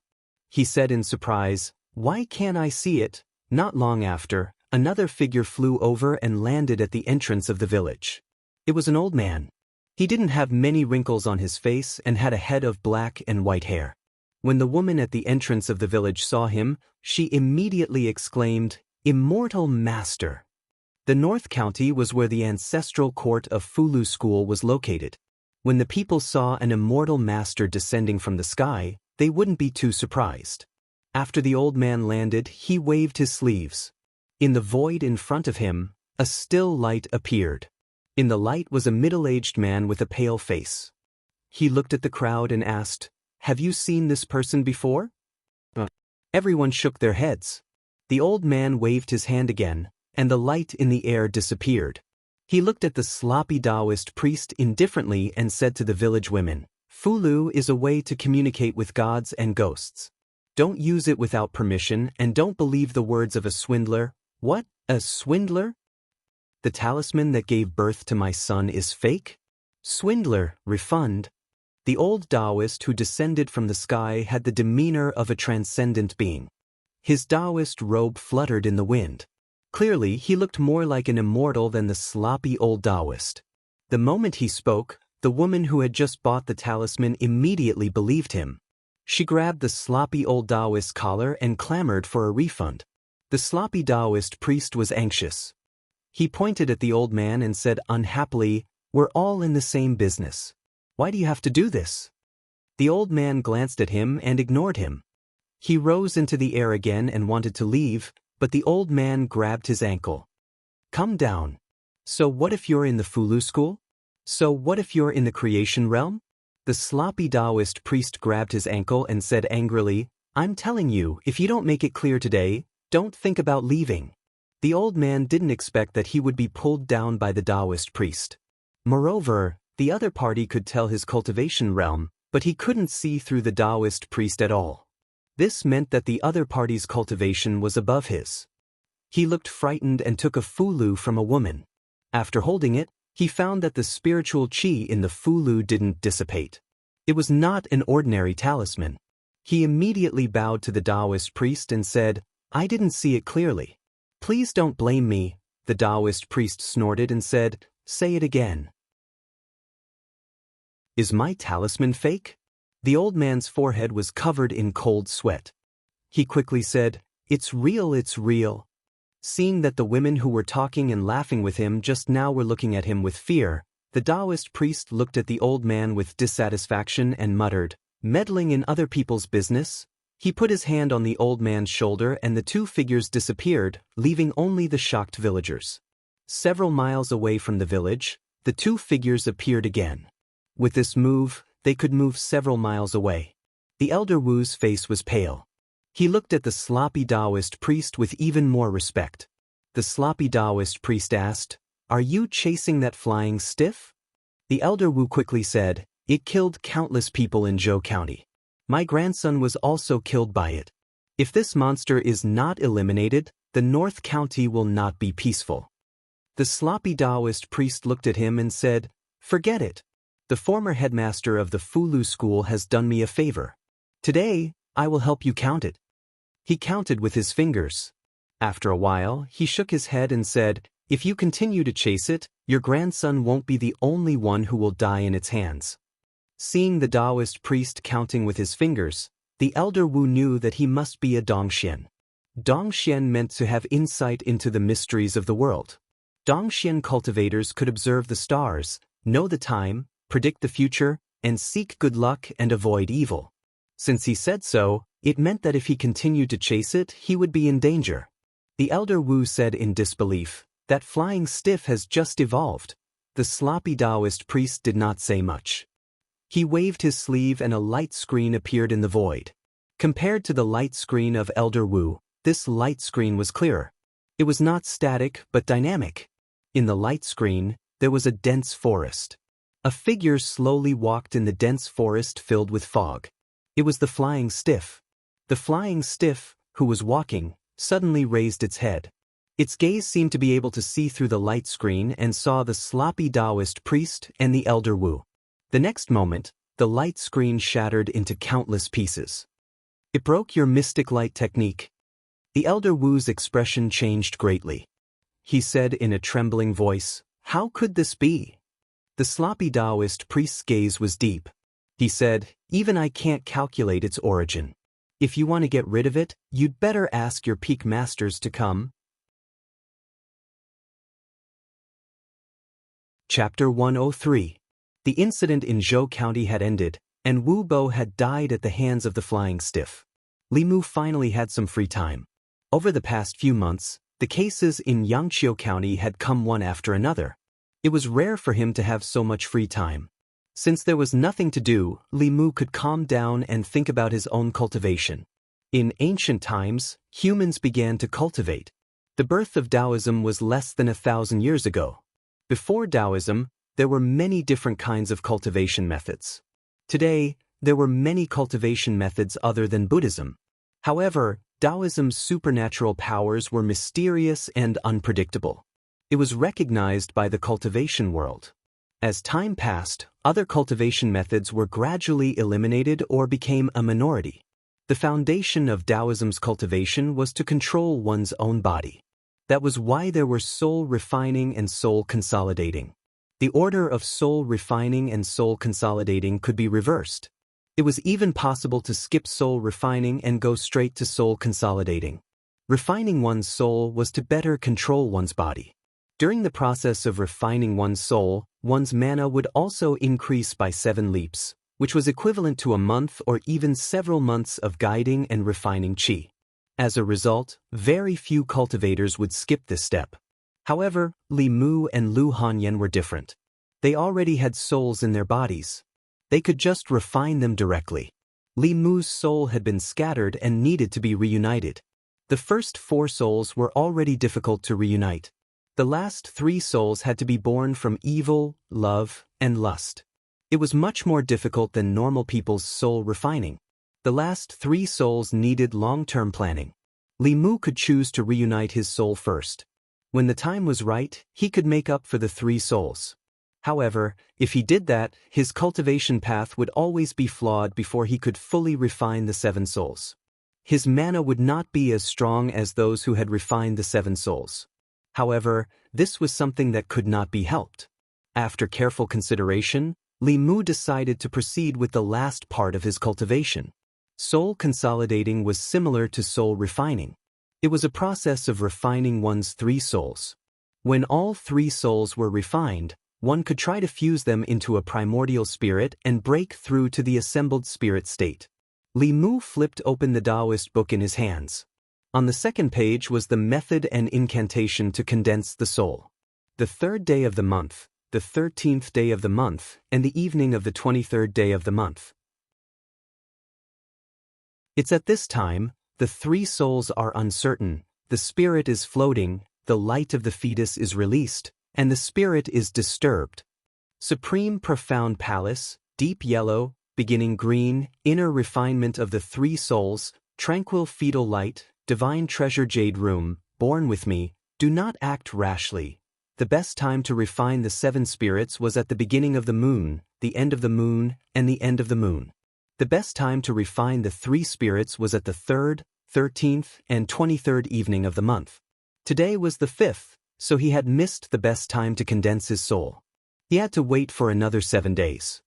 He said in surprise, "Why can't I see it?" Not long after, another figure flew over and landed at the entrance of the village. It was an old man. He didn't have many wrinkles on his face and had a head of black and white hair. When the woman at the entrance of the village saw him, she immediately exclaimed, "Immortal Master!" The North County was where the ancestral court of Fulu School was located. When the people saw an immortal master descending from the sky, they wouldn't be too surprised. After the old man landed, he waved his sleeves. In the void in front of him, a still light appeared. In the light was a middle-aged man with a pale face. He looked at the crowd and asked, "Have you seen this person before?" Everyone shook their heads. The old man waved his hand again, and the light in the air disappeared. He looked at the sloppy Taoist priest indifferently and said to the village women, "Fulu is a way to communicate with gods and ghosts. Don't use it without permission and don't believe the words of a swindler." "What? A swindler? The talisman that gave birth to my son is fake?" "Swindler, refund." The old Taoist who descended from the sky had the demeanor of a transcendent being. His Taoist robe fluttered in the wind. Clearly, he looked more like an immortal than the sloppy old Taoist. The moment he spoke, the woman who had just bought the talisman immediately believed him. She grabbed the sloppy old Taoist collar and clamored for a refund. The sloppy Taoist priest was anxious. He pointed at the old man and said unhappily, "We're all in the same business. Why do you have to do this?" The old man glanced at him and ignored him. He rose into the air again and wanted to leave, but the old man grabbed his ankle. "Come down. So what if you're in the Fulu school? So what if you're in the creation realm?" The sloppy Taoist priest grabbed his ankle and said angrily, "I'm telling you, if you don't make it clear today, don't think about leaving." The old man didn't expect that he would be pulled down by the Taoist priest. Moreover, the other party could tell his cultivation realm, but he couldn't see through the Taoist priest at all. This meant that the other party's cultivation was above his. He looked frightened and took a fulu from a woman. After holding it, he found that the spiritual qi in the fulu didn't dissipate. It was not an ordinary talisman. He immediately bowed to the Taoist priest and said, "I didn't see it clearly." "Please don't blame me," the Taoist priest snorted and said, "Say it again." "Is my talisman fake?" The old man's forehead was covered in cold sweat. He quickly said, "It's real, it's real." Seeing that the women who were talking and laughing with him just now were looking at him with fear, the Taoist priest looked at the old man with dissatisfaction and muttered, "Meddling in other people's business?" He put his hand on the old man's shoulder and the two figures disappeared, leaving only the shocked villagers. Several miles away from the village, the two figures appeared again. With this move, they could move several miles away. The elder Wu's face was pale. He looked at the sloppy Taoist priest with even more respect. The sloppy Taoist priest asked, "Are you chasing that flying stiff?" The elder Wu quickly said, "It killed countless people in Zhou County. My grandson was also killed by it. If this monster is not eliminated, the North County will not be peaceful." The sloppy Taoist priest looked at him and said, "Forget it. The former headmaster of the Fulu school has done me a favor. Today, I will help you count it." He counted with his fingers. After a while, he shook his head and said, "If you continue to chase it, your grandson won't be the only one who will die in its hands." Seeing the Taoist priest counting with his fingers, the elder Wu knew that he must be a Dongxian. Dongxian meant to have insight into the mysteries of the world. Dongxian cultivators could observe the stars, know the time, predict the future, and seek good luck and avoid evil. Since he said so, it meant that if he continued to chase it, he would be in danger. The elder Wu said in disbelief, "That flying stiff has just evolved." The sloppy Taoist priest did not say much. He waved his sleeve and a light screen appeared in the void. Compared to the light screen of elder Wu, this light screen was clearer. It was not static but dynamic. In the light screen, there was a dense forest. A figure slowly walked in the dense forest filled with fog. It was the flying stiff. The flying stiff, who was walking, suddenly raised its head. Its gaze seemed to be able to see through the light screen and saw the sloppy Taoist priest and the elder Wu. The next moment, the light screen shattered into countless pieces. "It broke your mystic light technique." The elder Wu's expression changed greatly. He said in a trembling voice, "How could this be?" The sloppy Taoist priest's gaze was deep. He said, "Even I can't calculate its origin. If you want to get rid of it, you'd better ask your peak masters to come." Chapter 103. The incident in Zhou County had ended, and Wu Bo had died at the hands of the flying stiff. Li Mu finally had some free time. Over the past few months, the cases in Xianxia County had come one after another. It was rare for him to have so much free time. Since there was nothing to do, Li Mu could calm down and think about his own cultivation. In ancient times, humans began to cultivate. The birth of Taoism was less than 1,000 years ago. Before Taoism, there were many different kinds of cultivation methods. Today, there were many cultivation methods other than Buddhism. However, Taoism's supernatural powers were mysterious and unpredictable. It was recognized by the cultivation world. As time passed, other cultivation methods were gradually eliminated or became a minority. The foundation of Taoism's cultivation was to control one's own body. That was why there were soul refining and soul consolidating. The order of soul refining and soul consolidating could be reversed. It was even possible to skip soul refining and go straight to soul consolidating. Refining one's soul was to better control one's body. During the process of refining one's soul, one's mana would also increase by 7 leaps, which was equivalent to a month or even several months of guiding and refining qi. As a result, very few cultivators would skip this step. However, Li Mu and Lu Hanyan were different. They already had souls in their bodies. They could just refine them directly. Li Mu's soul had been scattered and needed to be reunited. The first 4 souls were already difficult to reunite. The last 3 souls had to be born from evil, love, and lust. It was much more difficult than normal people's soul refining. The last 3 souls needed long-term planning. Li Mu could choose to reunite his soul first. When the time was right, he could make up for the 3 souls. However, if he did that, his cultivation path would always be flawed before he could fully refine the 7 souls. His mana would not be as strong as those who had refined the 7 souls. However, this was something that could not be helped. After careful consideration, Li Mu decided to proceed with the last part of his cultivation. Soul consolidating was similar to soul refining. It was a process of refining one's 3 souls. When all 3 souls were refined, one could try to fuse them into a primordial spirit and break through to the assembled spirit state. Li Mu flipped open the Taoist book in his hands. On the second page was the method and incantation to condense the soul. The 3rd day of the month, the 13th day of the month, and the evening of the 23rd day of the month. It's at this time, the 3 souls are uncertain, the spirit is floating, the light of the fetus is released, and the spirit is disturbed. Supreme profound palace, deep yellow, beginning green, inner refinement of the 3 souls, tranquil fetal light, divine treasure jade room, born with me, do not act rashly. The best time to refine the 7 spirits was at the beginning of the moon, the end of the moon, and the end of the moon. The best time to refine the 3 spirits was at the 3rd, 13th, and 23rd evening of the month. Today was the 5th, so he had missed the best time to condense his soul. He had to wait for another 7 days.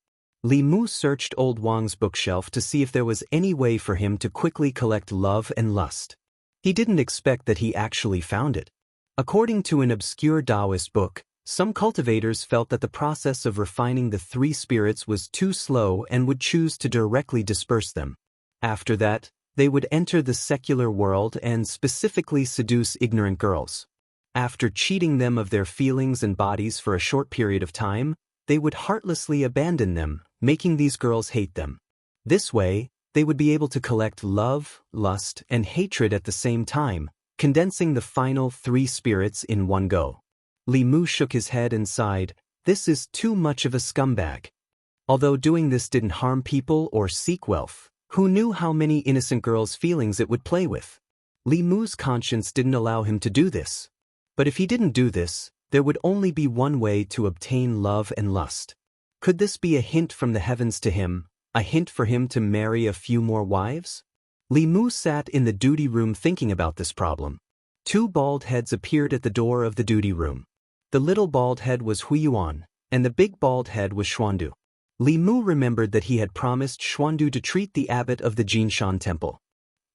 Li Mu searched Old Wang's bookshelf to see if there was any way for him to quickly collect love and lust. He didn't expect that he actually found it. According to an obscure Taoist book, some cultivators felt that the process of refining the 3 spirits was too slow and would choose to directly disperse them. After that, they would enter the secular world and specifically seduce ignorant girls. After cheating them of their feelings and bodies for a short period of time, they would heartlessly abandon them, making these girls hate them. This way, they would be able to collect love, lust, and hatred at the same time, condensing the final 3 spirits in one go. Li Mu shook his head and sighed, "This is too much of a scumbag." Although doing this didn't harm people or seek wealth, who knew how many innocent girls' feelings it would play with? Li Mu's conscience didn't allow him to do this. But if he didn't do this, there would only be one way to obtain love and lust. Could this be a hint from the heavens to him, a hint for him to marry a few more wives? Li Mu sat in the duty room thinking about this problem. 2 bald heads appeared at the door of the duty room. The little bald head was Huiyuan, and the big bald head was Xuandu. Li Mu remembered that he had promised Xuandu to treat the abbot of the Jinshan temple.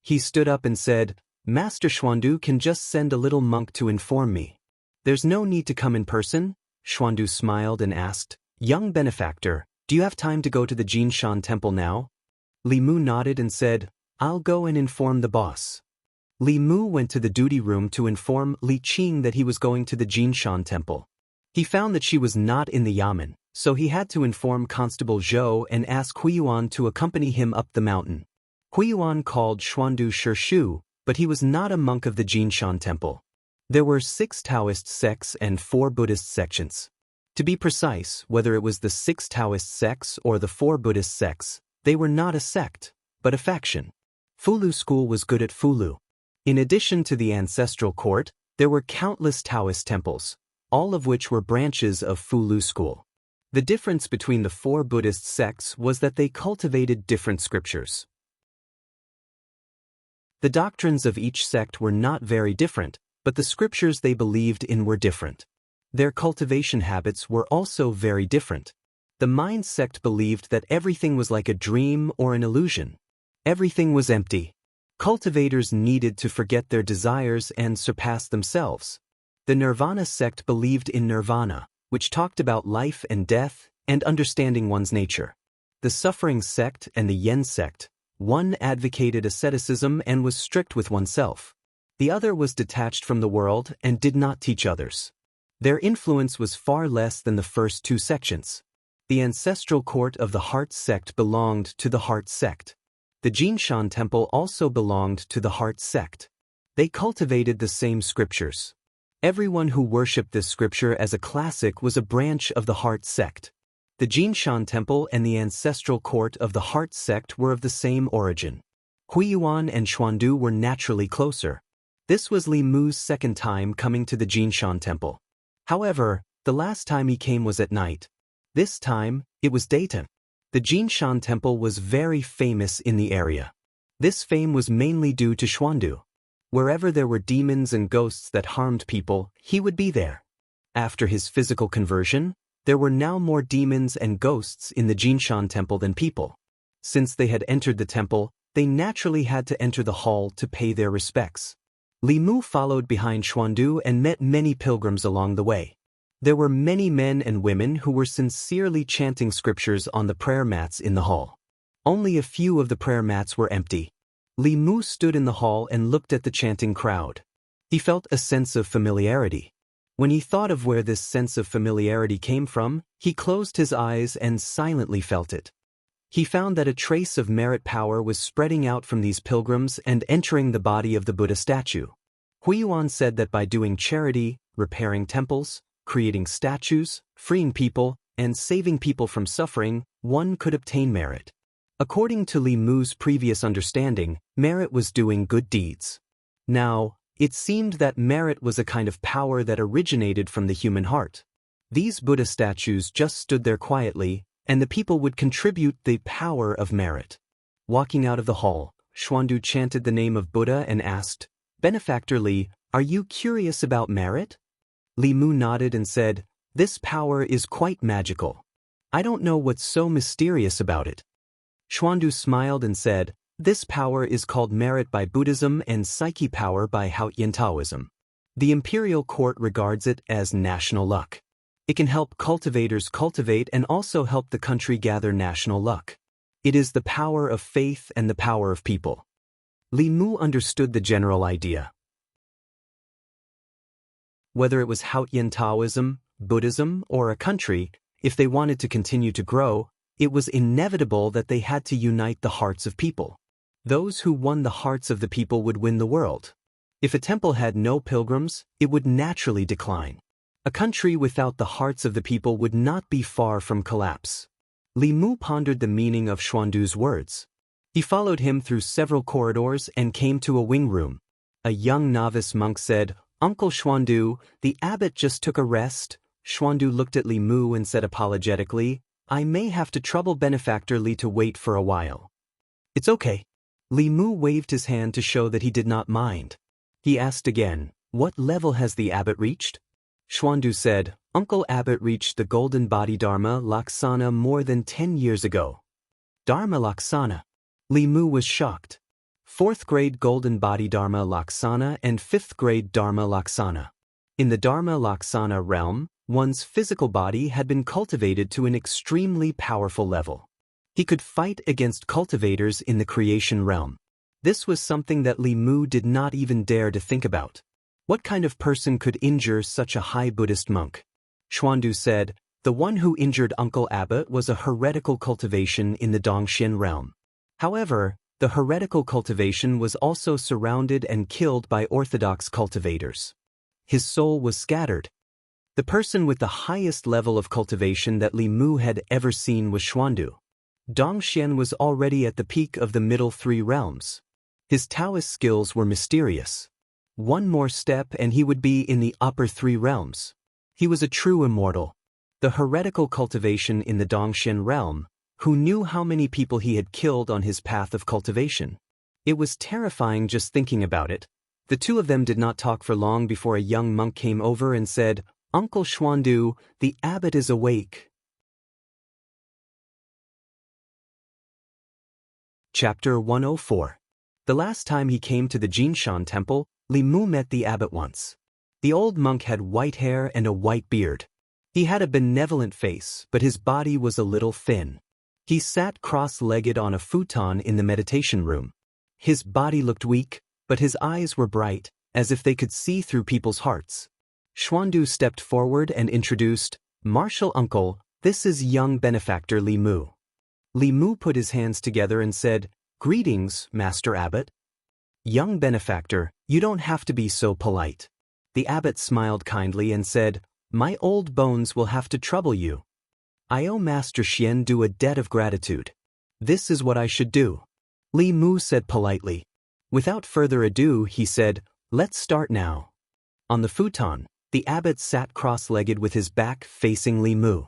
He stood up and said, "Master Xuandu can just send a little monk to inform me. There's no need to come in person?" Xuandu smiled and asked, "Young benefactor, do you have time to go to the Jinshan temple now?" Li Mu nodded and said, "I'll go and inform the boss." Li Mu went to the duty room to inform Li Qing that he was going to the Jinshan temple. He found that she was not in the yamen, so he had to inform Constable Zhou and ask Huiyuan to accompany him up the mountain. Huiyuan called Xuandu Shishu, but he was not a monk of the Jinshan temple. There were 6 Taoist sects and 4 Buddhist sections. To be precise, whether it was the 6 Taoist sects or the 4 Buddhist sects, they were not a sect, but a faction. Fulu school was good at Fulu. In addition to the ancestral court, there were countless Taoist temples, all of which were branches of Fulu school. The difference between the 4 Buddhist sects was that they cultivated different scriptures. The doctrines of each sect were not very different, but the scriptures they believed in were different. Their cultivation habits were also very different. The Mind sect believed that everything was like a dream or an illusion. Everything was empty. Cultivators needed to forget their desires and surpass themselves. The Nirvana sect believed in nirvana, which talked about life and death and understanding one's nature. The Suffering sect and the Yen sect, one advocated asceticism and was strict with oneself. The other was detached from the world and did not teach others. Their influence was far less than the first 2 sections. The ancestral court of the Heart sect belonged to the Heart sect. The Jinshan temple also belonged to the Heart sect. They cultivated the same scriptures. Everyone who worshipped this scripture as a classic was a branch of the Heart sect. The Jinshan Temple and the ancestral court of the Heart sect were of the same origin. Huiyuan and Xuandu were naturally closer. This was Li Mu's second time coming to the Jinshan Temple. However, the last time he came was at night. This time, it was daytime. The Jinshan Temple was very famous in the area. This fame was mainly due to Xuandu. Wherever there were demons and ghosts that harmed people, he would be there. After his physical conversion, there were now more demons and ghosts in the Jinshan Temple than people. Since they had entered the temple, they naturally had to enter the hall to pay their respects. Li Mu followed behind Xuandu and met many pilgrims along the way. There were many men and women who were sincerely chanting scriptures on the prayer mats in the hall. Only a few of the prayer mats were empty. Li Mu stood in the hall and looked at the chanting crowd. He felt a sense of familiarity. When he thought of where this sense of familiarity came from, he closed his eyes and silently felt it. He found that a trace of merit power was spreading out from these pilgrims and entering the body of the Buddha statue. Huiyuan said that by doing charity, repairing temples, creating statues, freeing people, and saving people from suffering, one could obtain merit. According to Li Mu's previous understanding, merit was doing good deeds. Now, it seemed that merit was a kind of power that originated from the human heart. These Buddha statues just stood there quietly, and the people would contribute the power of merit. Walking out of the hall, Xuandu chanted the name of Buddha and asked, "Benefactor Li, are you curious about merit?" Li Mu nodded and said, "This power is quite magical. I don't know what's so mysterious about it." Xuandu smiled and said, "This power is called merit by Buddhism and psyche power by Haotian Taoism. The imperial court regards it as national luck. It can help cultivators cultivate and also help the country gather national luck. It is the power of faith and the power of people." Li Mu understood the general idea. Whether it was Haotian Taoism, Buddhism, or a country, if they wanted to continue to grow, it was inevitable that they had to unite the hearts of people. Those who won the hearts of the people would win the world. If a temple had no pilgrims, it would naturally decline. A country without the hearts of the people would not be far from collapse. Li Mu pondered the meaning of Xuandu's words. He followed him through several corridors and came to a wing room. A young novice monk said, "Uncle Xuandu, the abbot just took a rest." Xuandu looked at Li Mu and said apologetically, "I may have to trouble Benefactor Li to wait for a while." "It's okay." Li Mu waved his hand to show that he did not mind. He asked again, "What level has the abbot reached?" Xuandu said, "Uncle Abbot reached the Golden Body Dharma Laksana more than 10 years ago." Dharma Laksana? Li Mu was shocked. 4th grade Golden Body Dharma Laksana and 5th grade Dharma Laksana. In the Dharma Laksana realm, one's physical body had been cultivated to an extremely powerful level. He could fight against cultivators in the creation realm. This was something that Li Mu did not even dare to think about. What kind of person could injure such a high Buddhist monk? Xuandu said, "The one who injured Uncle Abbot was a heretical cultivation in the Dongxian realm. However, the heretical cultivation was also surrounded and killed by orthodox cultivators. His soul was scattered." The person with the highest level of cultivation that Li Mu had ever seen was Xuandu. Dongxian was already at the peak of the middle 3 realms. His Taoist skills were mysterious. One more step and he would be in the upper 3 realms. He was a true immortal. The heretical cultivation in the Dongxian realm, who knew how many people he had killed on his path of cultivation. It was terrifying just thinking about it. The two of them did not talk for long before a young monk came over and said, "Uncle Xuandu, the abbot is awake." Chapter 104. The last time he came to the Jinshan Temple, Li Mu met the abbot once. The old monk had white hair and a white beard. He had a benevolent face, but his body was a little thin. He sat cross-legged on a futon in the meditation room. His body looked weak, but his eyes were bright, as if they could see through people's hearts. Xuandu stepped forward and introduced, "Martial uncle, this is young benefactor Li Mu." Li Mu put his hands together and said, "Greetings, Master Abbot." "Young benefactor, You don't have to be so polite. The abbot smiled kindly and said, My old bones will have to trouble you. I owe Master Xiandu a debt of gratitude. This is what I should do. Li Mu said politely. Without further ado, he said, Let's start now. On the futon, the abbot sat cross-legged with his back facing Li Mu.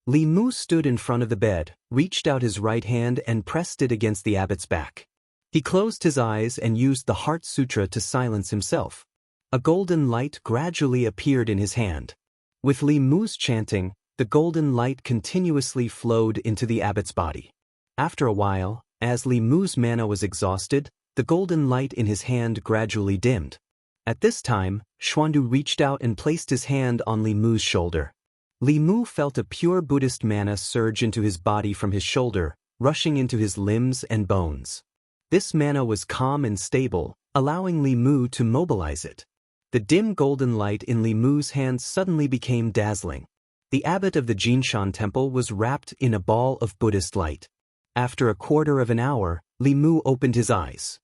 Li Mu stood in front of the bed, reached out his right hand and pressed it against the abbot's back. He closed his eyes and used the Heart Sutra to silence himself. A golden light gradually appeared in his hand. With Li Mu's chanting, the golden light continuously flowed into the abbot's body. After a while, as Li Mu's mana was exhausted, the golden light in his hand gradually dimmed. At this time, Xuandu reached out and placed his hand on Li Mu's shoulder. Li Mu felt a pure Buddhist mana surge into his body from his shoulder, rushing into his limbs and bones. This mana was calm and stable, allowing Li Mu to mobilize it. The dim golden light in Li Mu's hand suddenly became dazzling. The abbot of the Jinshan temple was wrapped in a ball of Buddhist light. After a quarter of an hour, Li Mu opened his eyes.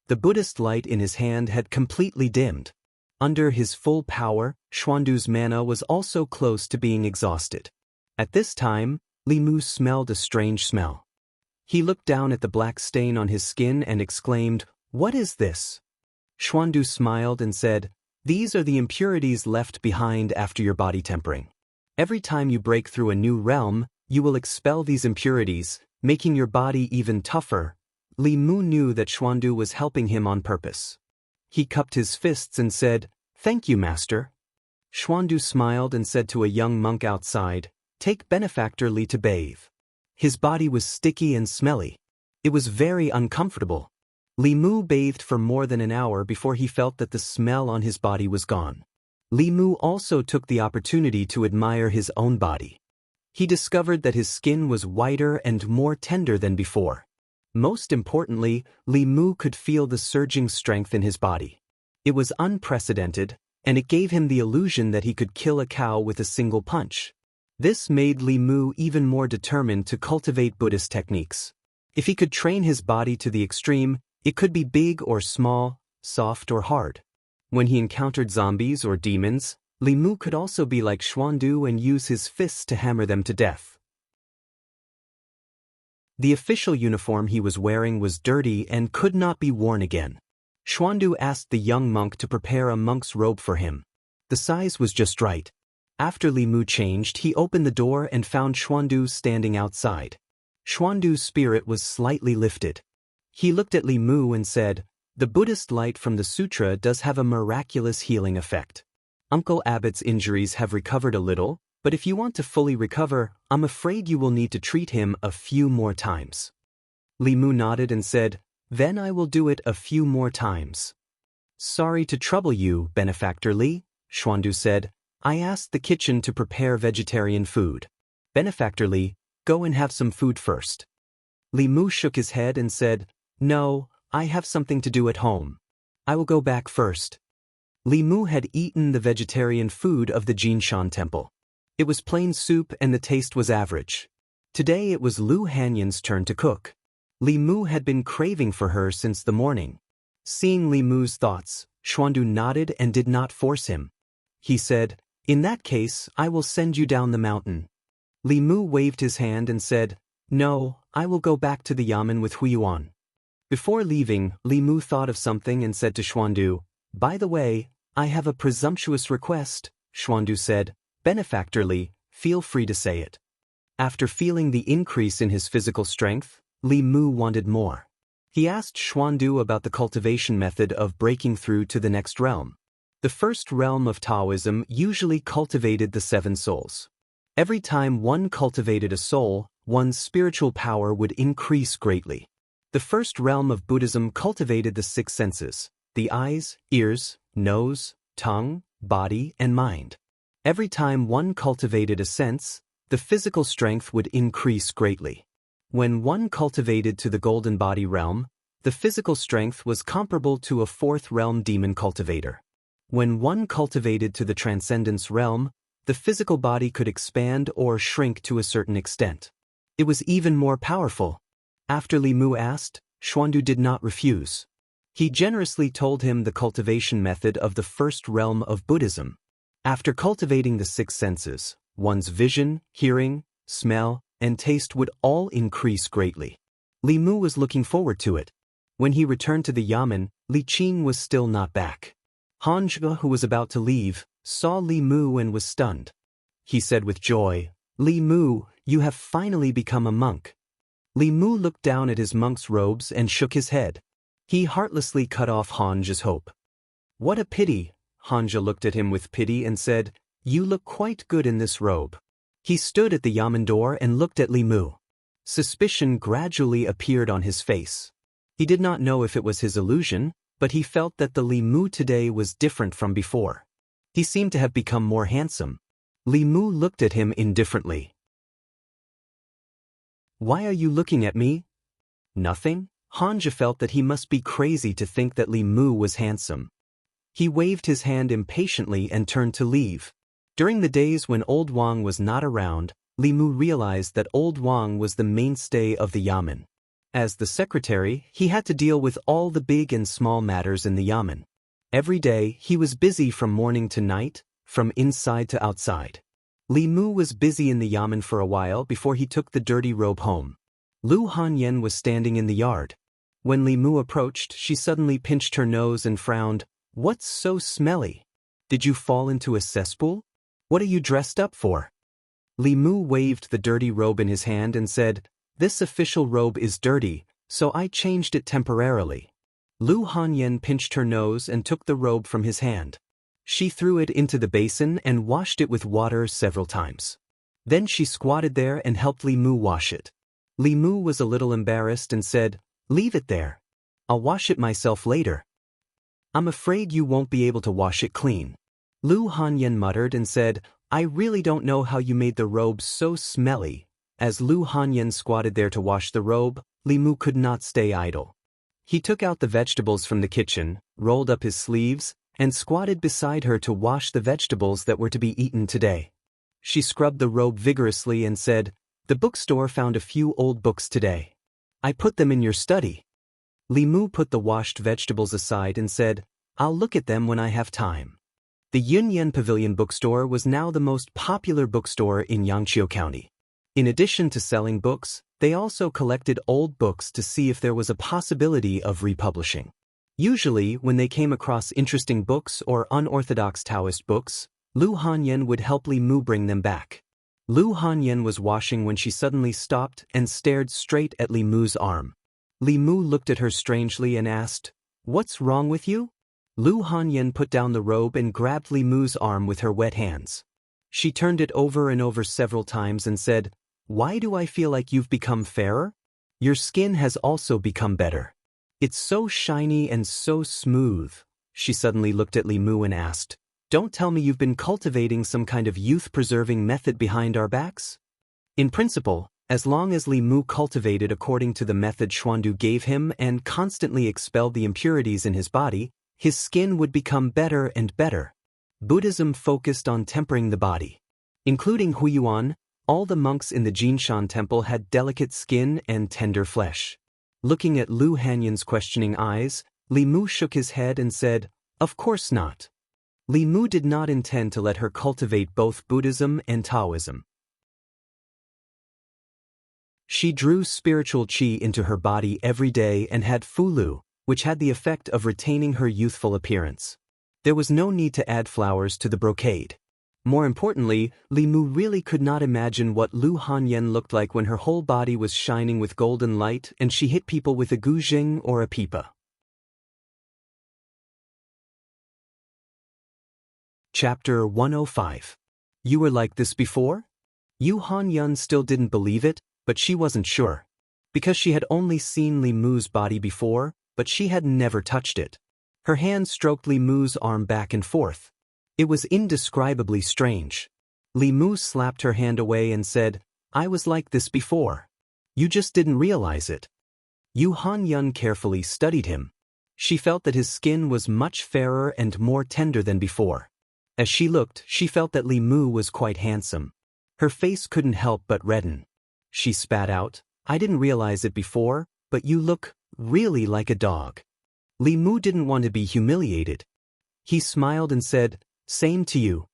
The Buddhist light in his hand had completely dimmed. Under his full power, Xuandu's mana was also close to being exhausted. At this time, Li Mu smelled a strange smell. He looked down at the black stain on his skin and exclaimed, What is this? Xuandu smiled and said, These are the impurities left behind after your body tempering. Every time you break through a new realm, you will expel these impurities, making your body even tougher. Li Mu knew that Xuandu was helping him on purpose. He cupped his fists and said, Thank you, Master. Xuandu smiled and said to a young monk outside, Take Benefactor Li to bathe. His body was sticky and smelly. It was very uncomfortable. Li Mu bathed for more than an hour before he felt that the smell on his body was gone. Li Mu also took the opportunity to admire his own body. He discovered that his skin was whiter and more tender than before. Most importantly, Li Mu could feel the surging strength in his body. It was unprecedented, and it gave him the illusion that he could kill a cow with a single punch. This made Li Mu even more determined to cultivate Buddhist techniques. If he could train his body to the extreme, it could be big or small, soft or hard. When he encountered zombies or demons, Li Mu could also be like Xuandu and use his fists to hammer them to death. The official uniform he was wearing was dirty and could not be worn again. Xuandu asked the young monk to prepare a monk's robe for him. The size was just right. After Li Mu changed, he opened the door and found Xuandu standing outside. Xuandu's spirit was slightly lifted. He looked at Li Mu and said, The Buddhist light from the sutra does have a miraculous healing effect. Uncle Abbot's injuries have recovered a little, but if you want to fully recover, I'm afraid you will need to treat him a few more times. Li Mu nodded and said, Then I will do it a few more times. Sorry to trouble you, Benefactor Li, Xuandu said. I asked the kitchen to prepare vegetarian food. Benefactor Li, go and have some food first. Li Mu shook his head and said, No, I have something to do at home. I will go back first. Li Mu had eaten the vegetarian food of the Jinshan temple. It was plain soup and the taste was average. Today it was Lu Hanyan's turn to cook. Li Mu had been craving for her since the morning. Seeing Li Mu's thoughts, Xuandu nodded and did not force him. He said, In that case, I will send you down the mountain. Li Mu waved his hand and said, No, I will go back to the yamen with Huiyuan. Before leaving, Li Mu thought of something and said to Xuandu, By the way, I have a presumptuous request. Xuandu said, Benefactor Li, feel free to say it. After feeling the increase in his physical strength, Li Mu wanted more. He asked Xuandu about the cultivation method of breaking through to the next realm. The first realm of Taoism usually cultivated the 7 souls. Every time one cultivated a soul, one's spiritual power would increase greatly. The first realm of Buddhism cultivated the 6 senses: the eyes, ears, nose, tongue, body, and mind. Every time one cultivated a sense, the physical strength would increase greatly. When one cultivated to the golden body realm, the physical strength was comparable to a 4th realm demon cultivator. When one cultivated to the transcendence realm, the physical body could expand or shrink to a certain extent. It was even more powerful. After Li Mu asked, Xuandu did not refuse. He generously told him the cultivation method of the first realm of Buddhism. After cultivating the six senses, one's vision, hearing, smell, and taste would all increase greatly. Li Mu was looking forward to it. When he returned to the yamen, Li Qing was still not back. Xianxia, who was about to leave, saw Li Mu and was stunned. He said with joy, "Li Mu, you have finally become a monk." Li Mu looked down at his monk's robes and shook his head. He heartlessly cut off Xianxia's hope. "What a pity." Xianxia looked at him with pity and said, "You look quite good in this robe." He stood at the yamen door and looked at Li Mu. Suspicion gradually appeared on his face. He did not know if it was his illusion, but he felt that the Li Mu today was different from before. He seemed to have become more handsome. Li Mu looked at him indifferently. "Why are you looking at me?" "Nothing." Xianxia felt that he must be crazy to think that Li Mu was handsome. He waved his hand impatiently and turned to leave. During the days when Old Wang was not around, Li Mu realized that Old Wang was the mainstay of the yamen. As the secretary, he had to deal with all the big and small matters in the yamen. Every day, he was busy from morning to night, from inside to outside. Li Mu was busy in the yamen for a while before he took the dirty robe home. Lu Hanyan was standing in the yard. When Li Mu approached, she suddenly pinched her nose and frowned. "What's so smelly? Did you fall into a cesspool? What are you dressed up for?" Li Mu waved the dirty robe in his hand and said, "This official robe is dirty, so I changed it temporarily." Lu Hanyan pinched her nose and took the robe from his hand. She threw it into the basin and washed it with water several times. Then she squatted there and helped Li Mu wash it. Li Mu was a little embarrassed and said, "Leave it there. I'll wash it myself later." "I'm afraid you won't be able to wash it clean." Lu Hanyan muttered and said, "I really don't know how you made the robe so smelly." As Lu Hanyan squatted there to wash the robe, Li Mu could not stay idle. He took out the vegetables from the kitchen, rolled up his sleeves, and squatted beside her to wash the vegetables that were to be eaten today. She scrubbed the robe vigorously and said, "The bookstore found a few old books today. I put them in your study." Li Mu put the washed vegetables aside and said, "I'll look at them when I have time." The Yunyan Pavilion bookstore was now the most popular bookstore in Xianxia County. In addition to selling books, they also collected old books to see if there was a possibility of republishing. Usually, when they came across interesting books or unorthodox Taoist books, Lu Hanyan would help Li Mu bring them back. Lu Hanyan was washing when she suddenly stopped and stared straight at Li Mu's arm. Li Mu looked at her strangely and asked, "What's wrong with you?" Lu Hanyan put down the robe and grabbed Li Mu's arm with her wet hands. She turned it over and over several times and said, "Why do I feel like you've become fairer? Your skin has also become better. It's so shiny and so smooth." She suddenly looked at Li Mu and asked, "Don't tell me you've been cultivating some kind of youth-preserving method behind our backs?" In principle, as long as Li Mu cultivated according to the method Xuandu gave him and constantly expelled the impurities in his body, his skin would become better and better. Buddhism focused on tempering the body. Including Huiyuan, all the monks in the Jinshan temple had delicate skin and tender flesh. Looking at Lu Hanyan's questioning eyes, Li Mu shook his head and said, "Of course not." Li Mu did not intend to let her cultivate both Buddhism and Taoism. She drew spiritual qi into her body every day and had fulu, which had the effect of retaining her youthful appearance. There was no need to add flowers to the brocade. More importantly, Li Mu really could not imagine what Lu Hanyan looked like when her whole body was shining with golden light and she hit people with a guzheng or a pipa. Chapter 105. You were like this before? Yu Hanyan still didn't believe it, but she wasn't sure. Because she had only seen Li Mu's body before, but she had never touched it. Her hand stroked Li Mu's arm back and forth. It was indescribably strange. Li Mu slapped her hand away and said, "I was like this before. You just didn't realize it." Yu Hanyan carefully studied him. She felt that his skin was much fairer and more tender than before. As she looked, she felt that Li Mu was quite handsome. Her face couldn't help but redden. She spat out, "I didn't realize it before, but you look really like a dog." Li Mu didn't want to be humiliated. He smiled and said, "Same to you."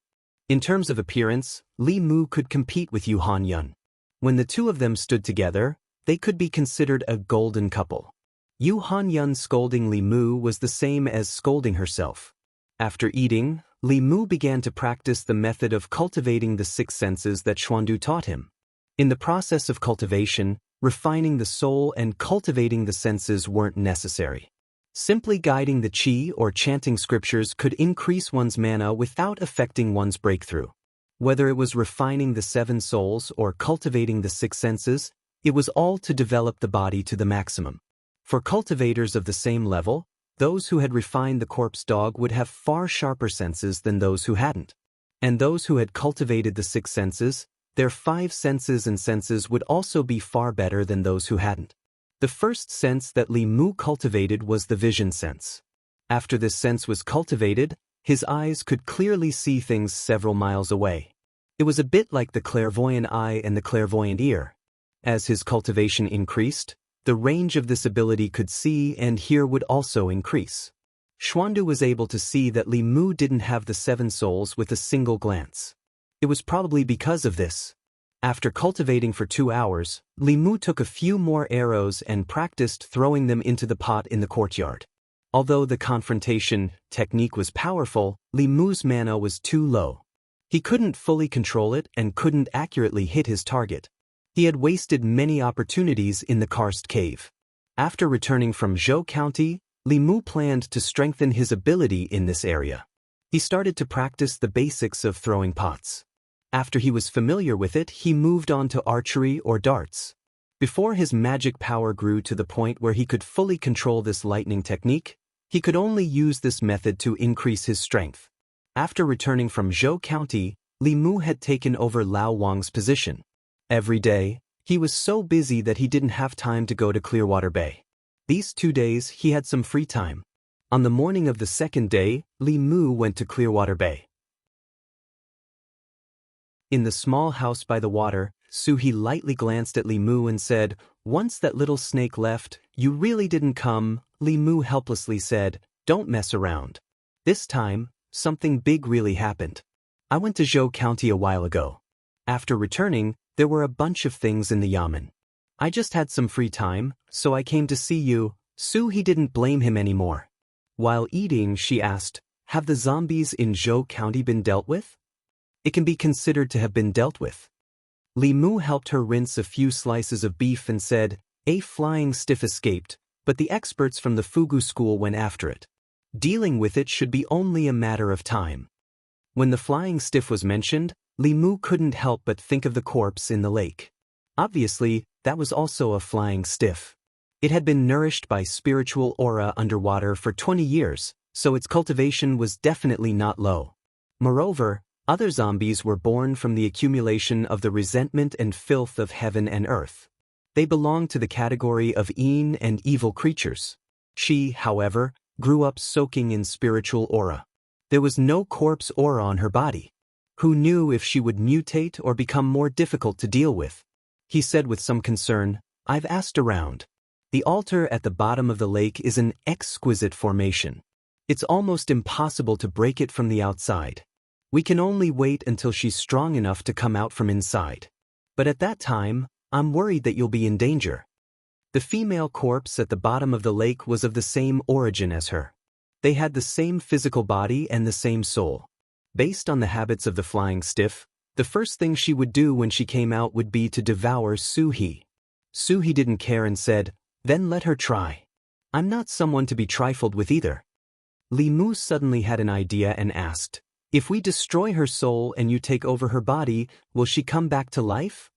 In terms of appearance, Li Mu could compete with Yu Hanyun. When the two of them stood together, they could be considered a golden couple. Yu Hanyun scolding Li Mu was the same as scolding herself. After eating, Li Mu began to practice the method of cultivating the six senses that Xuandu taught him. In the process of cultivation, refining the soul and cultivating the senses weren't necessary. Simply guiding the qi or chanting scriptures could increase one's mana without affecting one's breakthrough. Whether it was refining the seven souls or cultivating the six senses, it was all to develop the body to the maximum. For cultivators of the same level, those who had refined the corpse dog would have far sharper senses than those who hadn't. And those who had cultivated the six senses, their five senses and senses would also be far better than those who hadn't. The first sense that Li Mu cultivated was the vision sense. After this sense was cultivated, his eyes could clearly see things several miles away. It was a bit like the clairvoyant eye and the clairvoyant ear. As his cultivation increased, the range of this ability could see and hear would also increase. Xuandu was able to see that Li Mu didn't have the seven souls with a single glance. It was probably because of this. After cultivating for 2 hours, Li Mu took a few more arrows and practiced throwing them into the pot in the courtyard. Although the confrontation technique was powerful, Li Mu's mana was too low. He couldn't fully control it and couldn't accurately hit his target. He had wasted many opportunities in the karst cave. After returning from Zhou County, Li Mu planned to strengthen his ability in this area. He started to practice the basics of throwing pots. After he was familiar with it, he moved on to archery or darts. Before his magic power grew to the point where he could fully control this lightning technique, he could only use this method to increase his strength. After returning from Zhou County, Li Mu had taken over Lao Wang's position. Every day, he was so busy that he didn't have time to go to Clearwater Bay. These 2 days, he had some free time. On the morning of the second day, Li Mu went to Clearwater Bay. In the small house by the water, Suhi lightly glanced at Li Mu and said, "Once that little snake left, you really didn't come." Li Mu helplessly said, "Don't mess around. This time, something big really happened. I went to Zhou County a while ago. After returning, there were a bunch of things in the yamen. I just had some free time, so I came to see you." Suhi didn't blame him anymore. While eating, she asked, "Have the zombies in Zhou County been dealt with?" "It can be considered to have been dealt with." Li Mu helped her rinse a few slices of beef and said, "A flying stiff escaped, but the experts from the Fugu school went after it. Dealing with it should be only a matter of time." When the flying stiff was mentioned, Li Mu couldn't help but think of the corpse in the lake. Obviously, that was also a flying stiff. It had been nourished by spiritual aura underwater for 20 years, so its cultivation was definitely not low. Moreover, other zombies were born from the accumulation of the resentment and filth of heaven and earth. They belonged to the category of Yin and evil creatures. She, however, grew up soaking in spiritual aura. There was no corpse aura on her body. Who knew if she would mutate or become more difficult to deal with? He said with some concern, "I've asked around. The altar at the bottom of the lake is an exquisite formation. It's almost impossible to break it from the outside. We can only wait until she's strong enough to come out from inside. But at that time, I'm worried that you'll be in danger." The female corpse at the bottom of the lake was of the same origin as her. They had the same physical body and the same soul. Based on the habits of the flying stiff, the first thing she would do when she came out would be to devour Suhi. Suhi didn't care and said, "Then let her try. I'm not someone to be trifled with either." Li Mu suddenly had an idea and asked, "If we destroy her soul and you take over her body, will she come back to life?"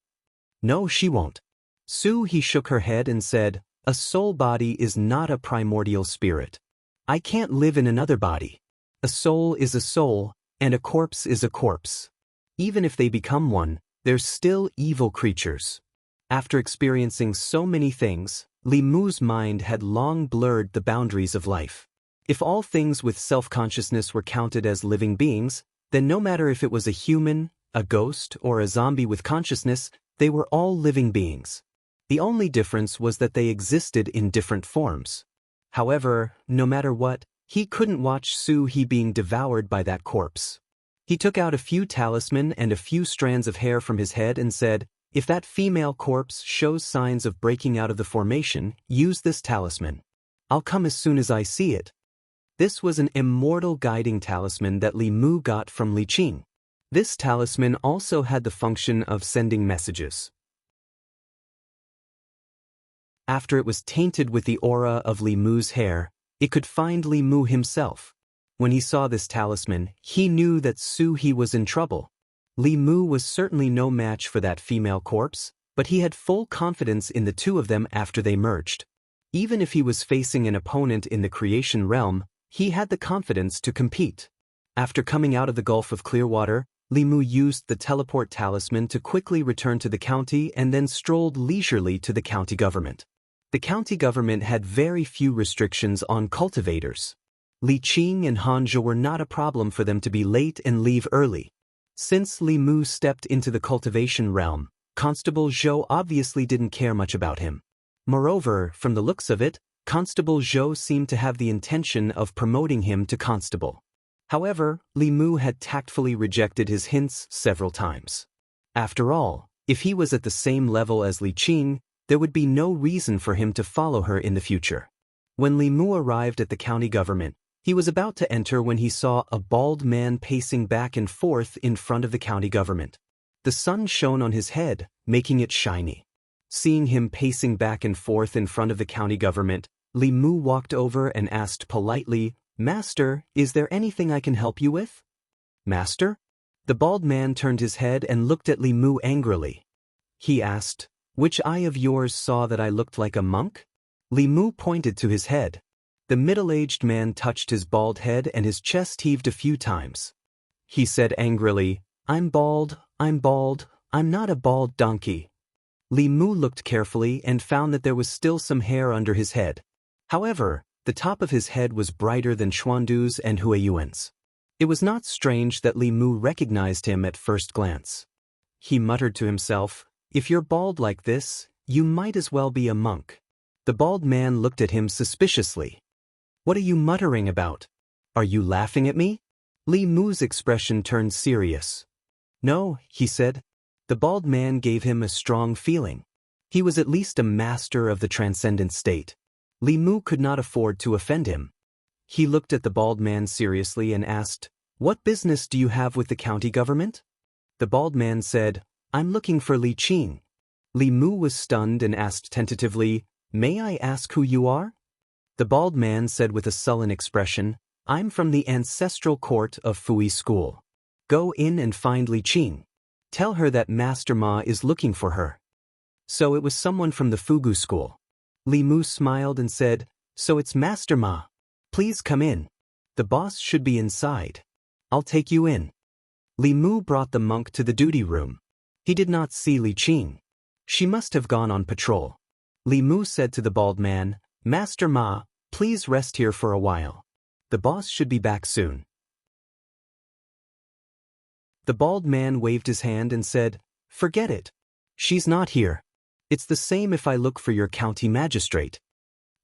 "No, she won't." Suhi shook her head and said, "A soul body is not a primordial spirit. I can't live in another body. A soul is a soul, and a corpse is a corpse. Even if they become one, they're still evil creatures." After experiencing so many things, Li Mu's mind had long blurred the boundaries of life. If all things with self-consciousness were counted as living beings, then no matter if it was a human, a ghost, or a zombie with consciousness, they were all living beings. The only difference was that they existed in different forms. However, no matter what, he couldn't watch Su He being devoured by that corpse. He took out a few talisman and a few strands of hair from his head and said, "If that female corpse shows signs of breaking out of the formation, use this talisman. I'll come as soon as I see it." This was an immortal guiding talisman that Li Mu got from Li Qing. This talisman also had the function of sending messages. After it was tainted with the aura of Li Mu's hair, it could find Li Mu himself. When he saw this talisman, he knew that Su He was in trouble. Li Mu was certainly no match for that female corpse, but he had full confidence in the two of them after they merged. Even if he was facing an opponent in the creation realm, he had the confidence to compete. After coming out of the Gulf of Clearwater, Li Mu used the teleport talisman to quickly return to the county and then strolled leisurely to the county government. The county government had very few restrictions on cultivators. Li Qing and Hanzhe were not a problem for them to be late and leave early. Since Li Mu stepped into the cultivation realm, Constable Zhou obviously didn't care much about him. Moreover, from the looks of it, Constable Zhou seemed to have the intention of promoting him to constable. However, Li Mu had tactfully rejected his hints several times. After all, if he was at the same level as Li Qing, there would be no reason for him to follow her in the future. When Li Mu arrived at the county government, he was about to enter when he saw a bald man pacing back and forth in front of the county government. The sun shone on his head, making it shiny. Seeing him pacing back and forth in front of the county government, Li Mu walked over and asked politely, "Master, is there anything I can help you with?" "Master?" The bald man turned his head and looked at Li Mu angrily. He asked, "Which eye of yours saw that I looked like a monk?" Li Mu pointed to his head. The middle-aged man touched his bald head and his chest heaved a few times. He said angrily, I'm bald, I'm not a bald donkey." Li Mu looked carefully and found that there was still some hair under his head. However, the top of his head was brighter than Xuandu's and Huiyuan's. It was not strange that Li Mu recognized him at first glance. He muttered to himself, "If you're bald like this, you might as well be a monk." The bald man looked at him suspiciously. "What are you muttering about? Are you laughing at me?" Li Mu's expression turned serious. "No," he said. The bald man gave him a strong feeling. He was at least a master of the transcendent state. Li Mu could not afford to offend him. He looked at the bald man seriously and asked, "What business do you have with the county government?" The bald man said, "I'm looking for Li Qing." Li Mu was stunned and asked tentatively, "May I ask who you are?" The bald man said with a sullen expression, "I'm from the ancestral court of Fui School. Go in and find Li Qing. Tell her that Master Ma is looking for her." So it was someone from the Fugu school. Li Mu smiled and said, "So it's Master Ma. Please come in. The boss should be inside. I'll take you in." Li Mu brought the monk to the duty room. He did not see Li Qing. She must have gone on patrol. Li Mu said to the bald man, "Master Ma, please rest here for a while. The boss should be back soon." The bald man waved his hand and said, "Forget it. She's not here. It's the same if I look for your county magistrate."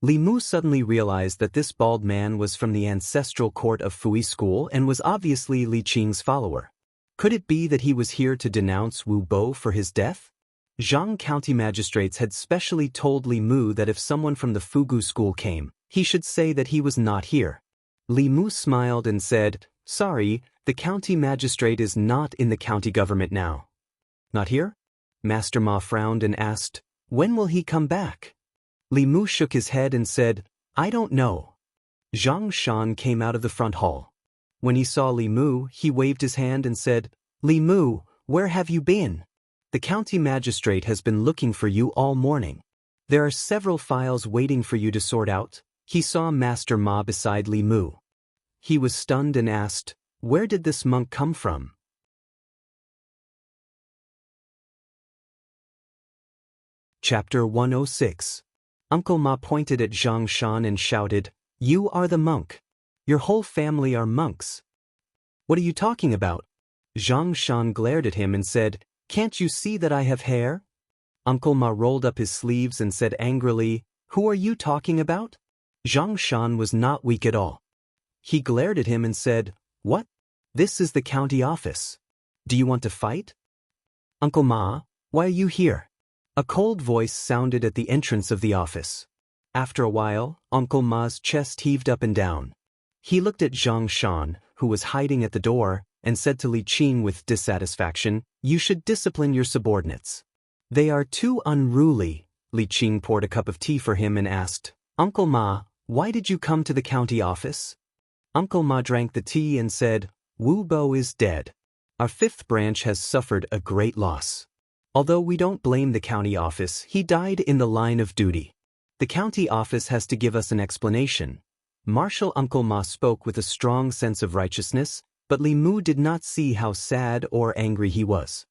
Li Mu suddenly realized that this bald man was from the ancestral court of Fui School and was obviously Li Qing's follower. Could it be that he was here to denounce Wu Bo for his death? Zhang county magistrates had specially told Li Mu that if someone from the Fugu school came, he should say that he was not here. Li Mu smiled and said, "Sorry, the county magistrate is not in the county government now." "Not here?" Master Ma frowned and asked, "When will he come back?" Li Mu shook his head and said, "I don't know." Zhang Shan came out of the front hall. When he saw Li Mu, he waved his hand and said, "Li Mu, where have you been? The county magistrate has been looking for you all morning. There are several files waiting for you to sort out." He saw Master Ma beside Li Mu. He was stunned and asked, "Where did this monk come from?" Chapter 106. Uncle Ma pointed at Zhang Shan and shouted, "You are the monk. Your whole family are monks." "What are you talking about?" Zhang Shan glared at him and said, "Can't you see that I have hair?" Uncle Ma rolled up his sleeves and said angrily, "Who are you talking about?" Xianxia was not weak at all. He glared at him and said, "What? This is the county office. Do you want to fight?" "Uncle Ma, why are you here?" A cold voice sounded at the entrance of the office. After a while, Uncle Ma's chest heaved up and down. He looked at Xianxia, who was hiding at the door, and said to Li Qing with dissatisfaction, "You should discipline your subordinates. They are too unruly." Li Qing poured a cup of tea for him and asked, "Uncle Ma, why did you come to the county office?" Uncle Ma drank the tea and said, "Wu Bo is dead. Our fifth branch has suffered a great loss. Although we don't blame the county office, he died in the line of duty. The county office has to give us an explanation." Martial Uncle Ma spoke with a strong sense of righteousness, but Li Mu did not see how sad or angry he was.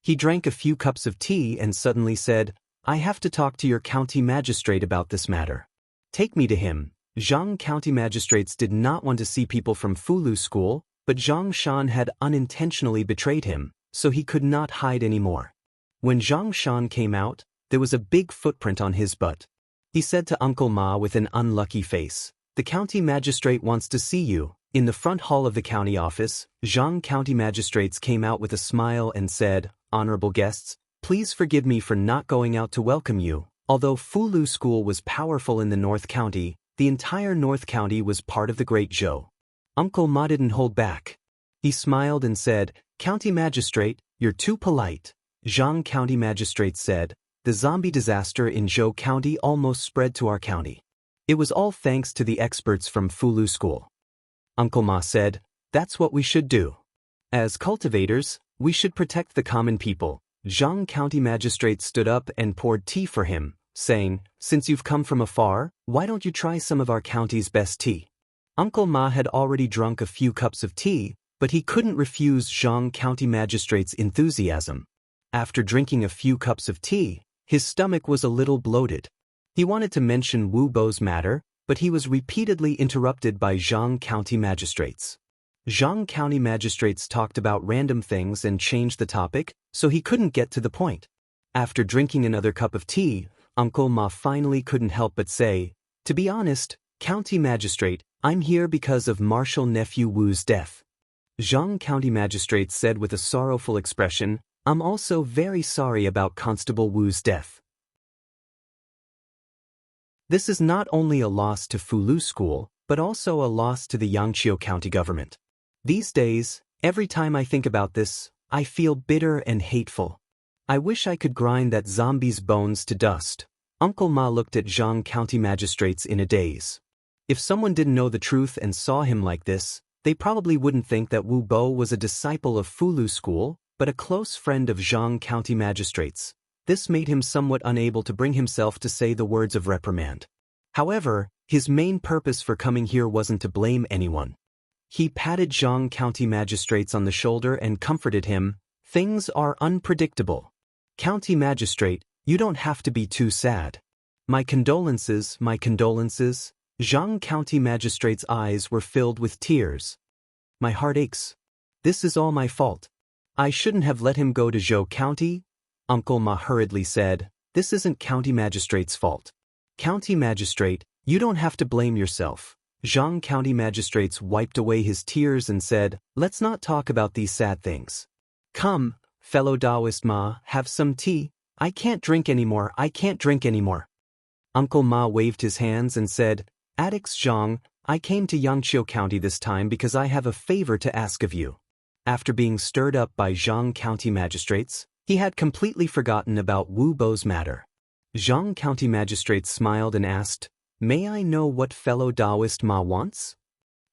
He drank a few cups of tea and suddenly said, "I have to talk to your county magistrate about this matter. Take me to him." Zhang county magistrates did not want to see people from Fulu school, but Zhang Shan had unintentionally betrayed him, so he could not hide anymore. When Zhang Shan came out, there was a big footprint on his butt. He said to Uncle Ma with an unlucky face, "The county magistrate wants to see you." In the front hall of the county office, Zhang county magistrates came out with a smile and said, "Honorable guests, please forgive me for not going out to welcome you." Although Fulu school was powerful in the North County, the entire North County was part of the Great Zhou. Uncle Ma didn't hold back. He smiled and said, "County magistrate, you're too polite." Zhang county magistrate said, "The zombie disaster in Zhou County almost spread to our county. It was all thanks to the experts from Fulu school." Uncle Ma said, "That's what we should do. As cultivators, we should protect the common people." Zhang county magistrate stood up and poured tea for him, saying, "Since you've come from afar, why don't you try some of our county's best tea?" Uncle Ma had already drunk a few cups of tea, but he couldn't refuse Zhang county magistrate's enthusiasm. After drinking a few cups of tea, his stomach was a little bloated. He wanted to mention Wu Bo's matter, but he was repeatedly interrupted by Zhang county magistrates. Zhang county magistrates talked about random things and changed the topic, so he couldn't get to the point. After drinking another cup of tea, Uncle Ma finally couldn't help but say, "To be honest, county magistrate, I'm here because of Martial Nephew Wu's death." Zhang county magistrate said with a sorrowful expression, "I'm also very sorry about Constable Wu's death. This is not only a loss to Fulu School, but also a loss to the Yangqiu County government. These days, every time I think about this, I feel bitter and hateful. I wish I could grind that zombie's bones to dust." Uncle Ma looked at Zhang County magistrates in a daze. If someone didn't know the truth and saw him like this, they probably wouldn't think that Wu Bo was a disciple of Fulu School, but a close friend of Zhang County magistrates. This made him somewhat unable to bring himself to say the words of reprimand. However, his main purpose for coming here wasn't to blame anyone. He patted Zhang County magistrates on the shoulder and comforted him, "Things are unpredictable. County magistrate, you don't have to be too sad. My condolences, my condolences." Zhang County magistrate's eyes were filled with tears. "My heart aches. This is all my fault. I shouldn't have let him go to Zhou County." Uncle Ma hurriedly said, "This isn't county magistrate's fault. County magistrate, you don't have to blame yourself." Zhang county magistrates wiped away his tears and said, "Let's not talk about these sad things. Come, fellow Taoist Ma, have some tea. I can't drink anymore, I can't drink anymore." Uncle Ma waved his hands and said, "Addicts Zhang, I came to Yangqiu County this time because I have a favor to ask of you." After being stirred up by Zhang county magistrates, he had completely forgotten about Wu Bo's matter. Zhang county magistrates smiled and asked, "May I know what fellow Taoist Ma wants?"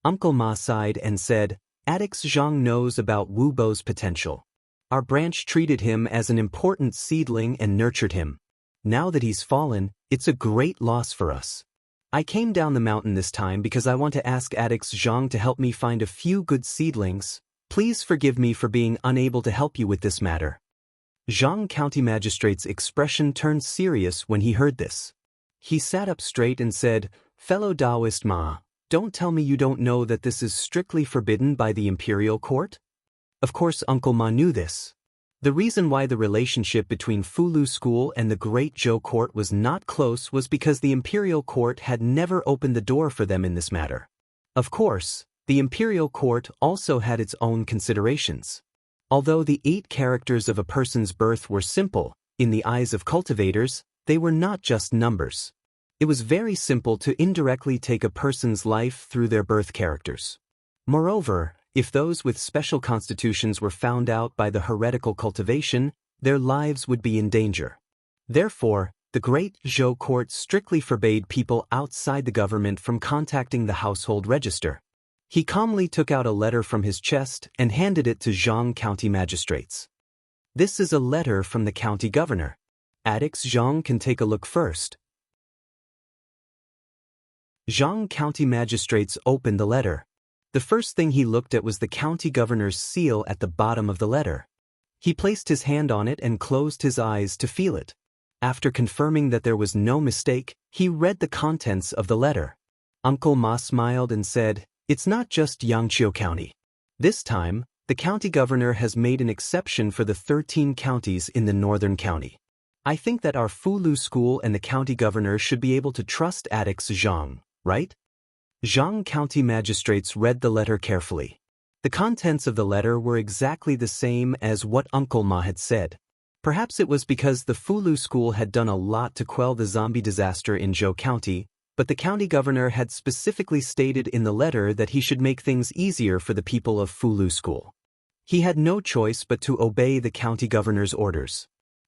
Uncle Ma sighed and said, "Addicts Zhang knows about Wu Bo's potential. Our branch treated him as an important seedling and nurtured him. Now that he's fallen, it's a great loss for us. I came down the mountain this time because I want to ask Addicts Zhang to help me find a few good seedlings. Please forgive me for being unable to help you with this matter." Zhang county magistrate's expression turned serious when he heard this. He sat up straight and said, "Fellow Taoist Ma, don't tell me you don't know that this is strictly forbidden by the imperial court?" Of course Uncle Ma knew this. The reason why the relationship between Fulu School and the Great Zhou Court was not close was because the Imperial Court had never opened the door for them in this matter. Of course, the Imperial Court also had its own considerations. Although the 8 characters of a person's birth were simple, in the eyes of cultivators, they were not just numbers. It was very simple to indirectly take a person's life through their birth characters. Moreover, if those with special constitutions were found out by the heretical cultivation, their lives would be in danger. Therefore, the Great Zhou Court strictly forbade people outside the government from contacting the household register. He calmly took out a letter from his chest and handed it to Zhang County magistrates. This is a letter from the county governor. Addicts Zhang can take a look first. Zhang County magistrates opened the letter. The first thing he looked at was the county governor's seal at the bottom of the letter. He placed his hand on it and closed his eyes to feel it. After confirming that there was no mistake, he read the contents of the letter. Uncle Ma smiled and said, "It's not just Xianxia County. This time, the county governor has made an exception for the 13 counties in the northern county. I think that our Fulu School and the county governor should be able to trust addicts Zhang, right?" Zhang County magistrates read the letter carefully. The contents of the letter were exactly the same as what Uncle Ma had said. Perhaps it was because the Fulu School had done a lot to quell the zombie disaster in Zhou County, but the county governor had specifically stated in the letter that he should make things easier for the people of Fulu School. He had no choice but to obey the county governor's orders.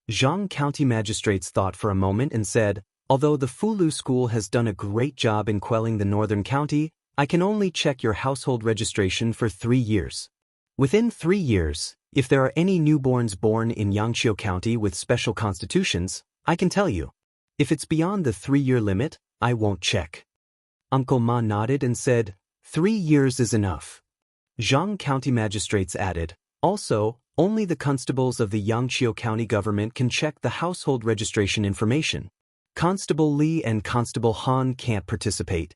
Zhang County magistrates thought for a moment and said, "Although the Fulu School has done a great job in quelling the northern county, I can only check your household registration for 3 years. Within 3 years, if there are any newborns born in Xianxia County with special constitutions, I can tell you. If it's beyond the 3-year limit, I won't check." Uncle Ma nodded and said, 3 years is enough. Zhang County magistrates added, "Also, only the constables of the Xianxia County government can check the household registration information. Constable Li and Constable Han can't participate.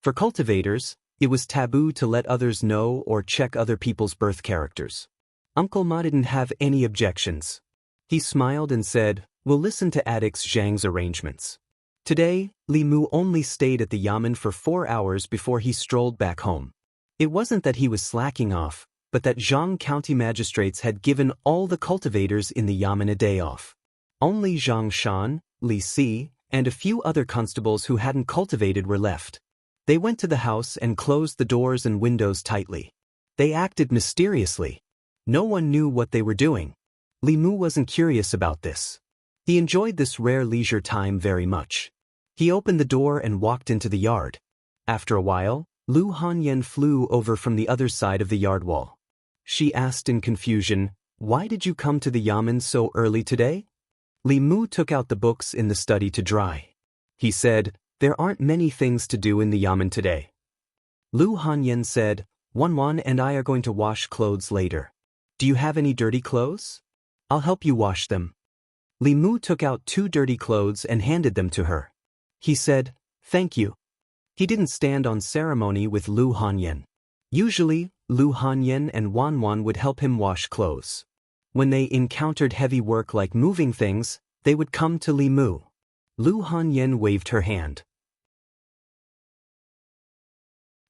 For cultivators, it was taboo to let others know or check other people's birth characters." Uncle Ma didn't have any objections. He smiled and said, "We'll listen to Addicts Zhang's arrangements." Today, Li Mu only stayed at the yamen for 4 hours before he strolled back home. It wasn't that he was slacking off, but that Zhang County magistrates had given all the cultivators in the yamen a day off. Only Zhang Shan, Li Si, and a few other constables who hadn't cultivated were left. They went to the house and closed the doors and windows tightly. They acted mysteriously. No one knew what they were doing. Li Mu wasn't curious about this. He enjoyed this rare leisure time very much. He opened the door and walked into the yard. After a while, Lu Hanyan flew over from the other side of the yard wall. She asked in confusion, "Why did you come to the yamen so early today?" Li Mu took out the books in the study to dry. He said, "There aren't many things to do in the yamen today." Lu Hanyan said, "Wanwan and I are going to wash clothes later. Do you have any dirty clothes? I'll help you wash them." Li Mu took out 2 dirty clothes and handed them to her. He said, "Thank you." He didn't stand on ceremony with Lu Hanyan. Usually, Lu Hanyan and Wanwan would help him wash clothes. When they encountered heavy work like moving things, they would come to Li Mu. Lu Hanyan waved her hand.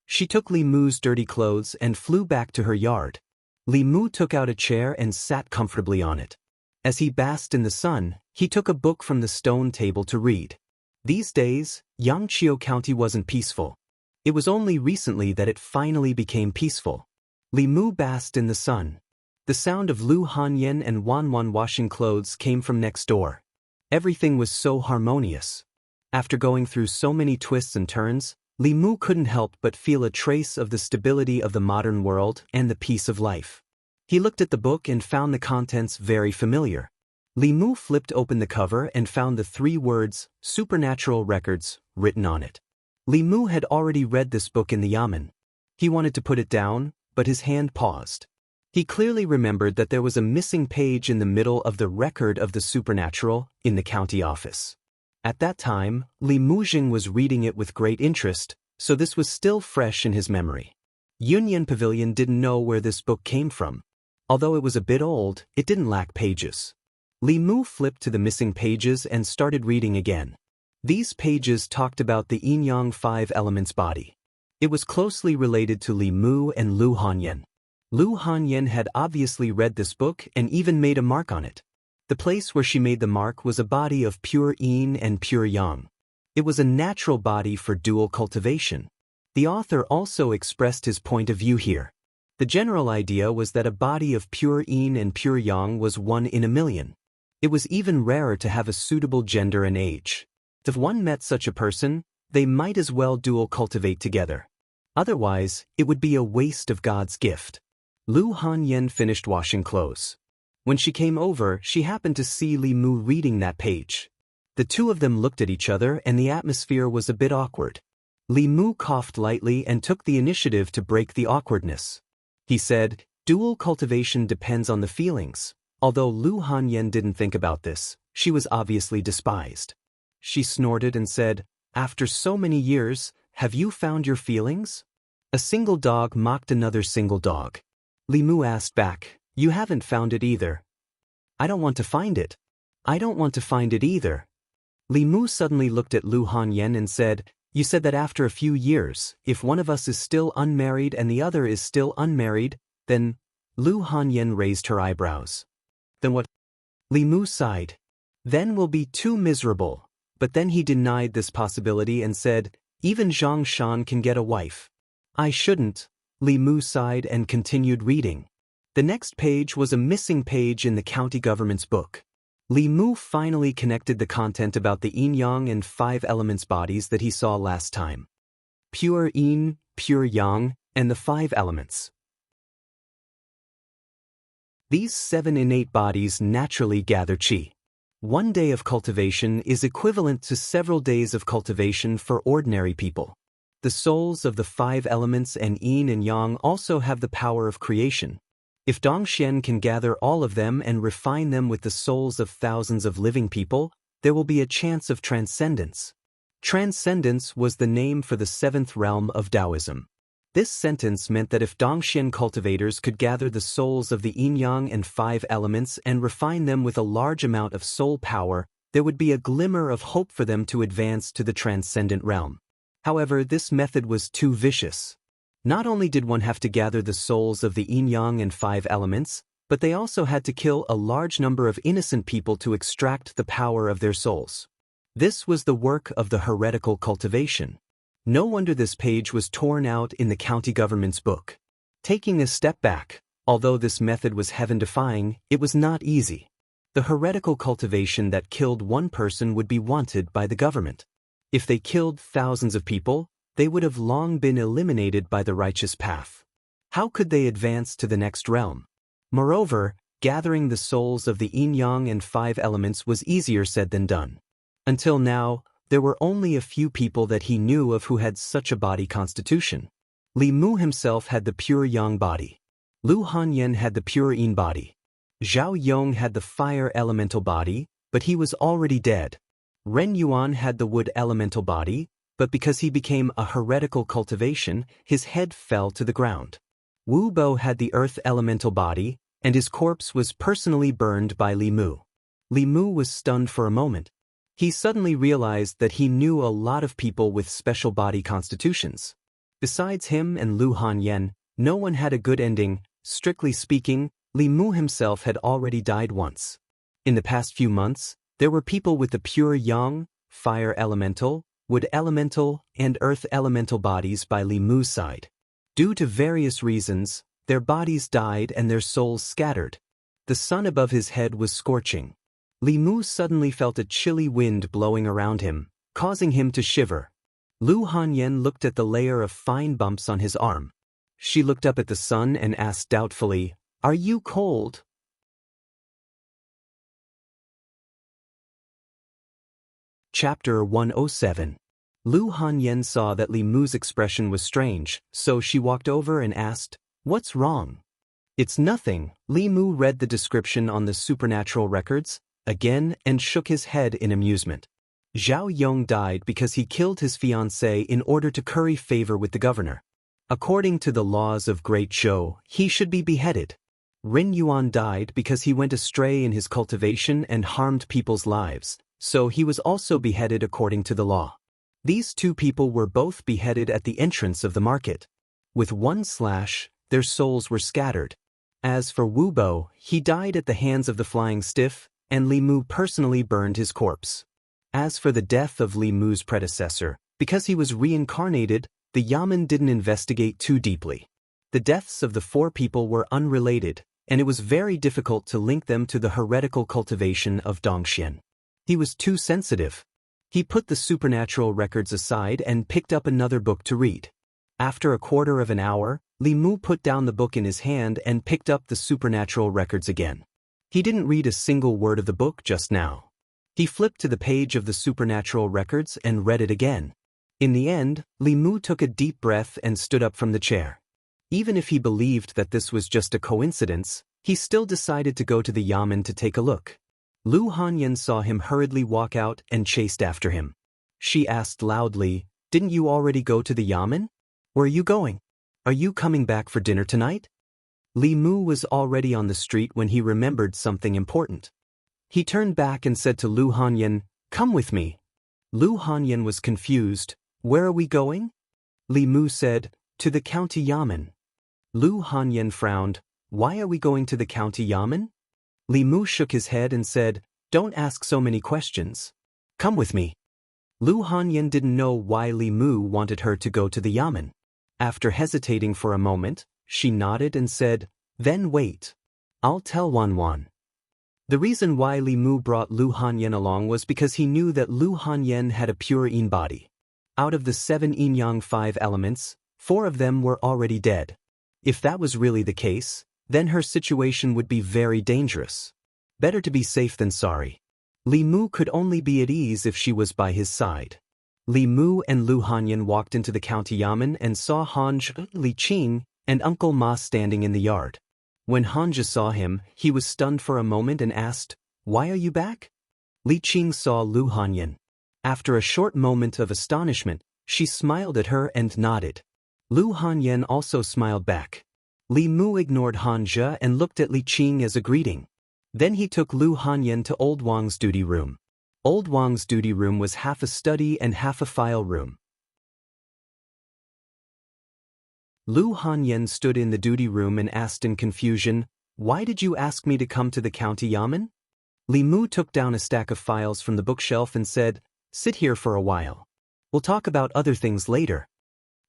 She took Li Mu's dirty clothes and flew back to her yard. Li Mu took out a chair and sat comfortably on it. As he basked in the sun, he took a book from the stone table to read. These days, Xianxia County wasn't peaceful. It was only recently that it finally became peaceful. Li Mu basked in the sun. The sound of Lu Hanyan and Wanwan washing clothes came from next door. Everything was so harmonious. After going through so many twists and turns, Li Mu couldn't help but feel a trace of the stability of the modern world and the peace of life. He looked at the book and found the contents very familiar. Li Mu flipped open the cover and found the 3 words, "Supernatural Records," written on it. Li Mu had already read this book in the yamen. He wanted to put it down, but his hand paused. He clearly remembered that there was a missing page in the middle of the record of the supernatural in the county office. At that time, Li Mujing was reading it with great interest, so this was still fresh in his memory. Yunyan Pavilion didn't know where this book came from. Although it was a bit old, it didn't lack pages. Li Mu flipped to the missing pages and started reading again. These pages talked about the yin-yang 5 elements body. It was closely related to Li Mu and Lu Hanyan. Lu Hanyan had obviously read this book and even made a mark on it. The place where she made the mark was a body of pure yin and pure yang. It was a natural body for dual cultivation. The author also expressed his point of view here. The general idea was that a body of pure yin and pure yang was 1 in a million. It was even rarer to have a suitable gender and age. If one met such a person, they might as well dual cultivate together. Otherwise, it would be a waste of God's gift. Lu Hanyan finished washing clothes. When she came over, she happened to see Li Mu reading that page. The two of them looked at each other and the atmosphere was a bit awkward. Li Mu coughed lightly and took the initiative to break the awkwardness. He said, "Dual cultivation depends on the feelings." Although Lu Hanyan didn't think about this, she was obviously despised. She snorted and said, "After so many years, have you found your feelings?" A single dog mocked another single dog. Li Mu asked back, "You haven't found it either." "I don't want to find it." "I don't want to find it either." Li Mu suddenly looked at Lu Hanyan and said, "You said that after a few years, if one of us is still unmarried and the other is still unmarried, then—" Lu Hanyan raised her eyebrows. "Then what?" Li Mu sighed. "Then we'll be too miserable." But then he denied this possibility and said, "Even Xianxia can get a wife." "I shouldn't." Li Mu sighed and continued reading. The next page was a missing page in the county government's book. Li Mu finally connected the content about the yin-yang and 5 elements bodies that he saw last time. Pure yin, pure yang, and the 5 elements. These 7 innate bodies naturally gather qi. One day of cultivation is equivalent to several days of cultivation for ordinary people. The souls of the 5 elements and yin and yang also have the power of creation. If Dongxian can gather all of them and refine them with the souls of thousands of living people, there will be a chance of transcendence. Transcendence was the name for the 7th realm of Taoism. This sentence meant that if Dongxian cultivators could gather the souls of the yin-yang and 5 elements and refine them with a large amount of soul power, there would be a glimmer of hope for them to advance to the transcendent realm. However, this method was too vicious. Not only did one have to gather the souls of the yin-yang and 5 elements, but they also had to kill a large number of innocent people to extract the power of their souls. This was the work of the heretical cultivation. No wonder this page was torn out in the county government's book. Taking a step back, although this method was heaven-defying, it was not easy. The heretical cultivation that killed one person would be wanted by the government. If they killed thousands of people, they would have long been eliminated by the righteous path. How could they advance to the next realm? Moreover, gathering the souls of the yin-yang and 5 elements was easier said than done. Until now, there were only a few people that he knew of who had such a body constitution. Li Mu himself had the pure yang body. Lu Hanyan had the pure yin body. Zhao Yong had the fire elemental body, but he was already dead. Ren Yuan had the wood elemental body, but because he became a heretical cultivation, his head fell to the ground. Wu Bo had the earth elemental body, and his corpse was personally burned by Li Mu. Li Mu was stunned for a moment. He suddenly realized that he knew a lot of people with special body constitutions. Besides him and Lu Hanyan, no one had a good ending. Strictly speaking, Li Mu himself had already died once. In the past few months, there were people with the pure yang, fire elemental, wood elemental, and earth elemental bodies by Li Mu's side. Due to various reasons, their bodies died and their souls scattered. The sun above his head was scorching. Li Mu suddenly felt a chilly wind blowing around him, causing him to shiver. Lu Hanyan looked at the layer of fine bumps on his arm. She looked up at the sun and asked doubtfully, "Are you cold?" Chapter 107. Lu Hanyan saw that Li Mu's expression was strange, so she walked over and asked, "What's wrong?" "It's nothing." Li Mu read the description on the supernatural records again and shook his head in amusement. Zhao Yong died because he killed his fiancée in order to curry favor with the governor. According to the laws of Great Zhou, he should be beheaded. Rin Yuan died because he went astray in his cultivation and harmed people's lives, so he was also beheaded according to the law. These two people were both beheaded at the entrance of the market. With one slash, their souls were scattered. As for Wu Bo, he died at the hands of the Flying Stiff, and Li Mu personally burned his corpse. As for the death of Li Mu's predecessor, because he was reincarnated, the Yamen didn't investigate too deeply. The deaths of the four people were unrelated, and it was very difficult to link them to the heretical cultivation of Dongxian. He was too sensitive. He put the supernatural records aside and picked up another book to read. After a quarter of an hour, Li Mu put down the book in his hand and picked up the supernatural records again. He didn't read a single word of the book just now. He flipped to the page of the supernatural records and read it again. In the end, Li Mu took a deep breath and stood up from the chair. Even if he believed that this was just a coincidence, he still decided to go to the Yamen to take a look. Lu Hanyan saw him hurriedly walk out and chased after him. She asked loudly, "Didn't you already go to the Yamen? Where are you going? Are you coming back for dinner tonight?" Li Mu was already on the street when he remembered something important. He turned back and said to Lu Hanyan, "Come with me." Lu Hanyan was confused. "Where are we going?" Li Mu said, "To the county Yamen." Lu Hanyan frowned. "Why are we going to the county Yamen?" Li Mu shook his head and said, "Don't ask so many questions. Come with me." Lu Hanyan didn't know why Li Mu wanted her to go to the Yamen. After hesitating for a moment, she nodded and said, "Then wait. I'll tell Wan Wan." The reason why Li Mu brought Lu Hanyan along was because he knew that Lu Hanyan had a pure yin body. Out of the 7 yin-yang 5 elements, 4 of them were already dead. If that was really the case, then her situation would be very dangerous. Better to be safe than sorry. Li Mu could only be at ease if she was by his side. Li Mu and Lu Hanyan walked into the county Yamen and saw Hanja, Li Qing, and Uncle Ma standing in the yard. When Hanja saw him, he was stunned for a moment and asked, "Why are you back?" Li Qing saw Lu Hanyan. After a short moment of astonishment, she smiled at her and nodded. Lu Hanyan also smiled back. Li Mu ignored Hanja and looked at Li Qing as a greeting. Then he took Lu Hanyan to Old Wang's duty room. Old Wang's duty room was half a study and half a file room. Lu Hanyan stood in the duty room and asked in confusion, "Why did you ask me to come to the county Yamen?" Li Mu took down a stack of files from the bookshelf and said, "Sit here for a while. We'll talk about other things later."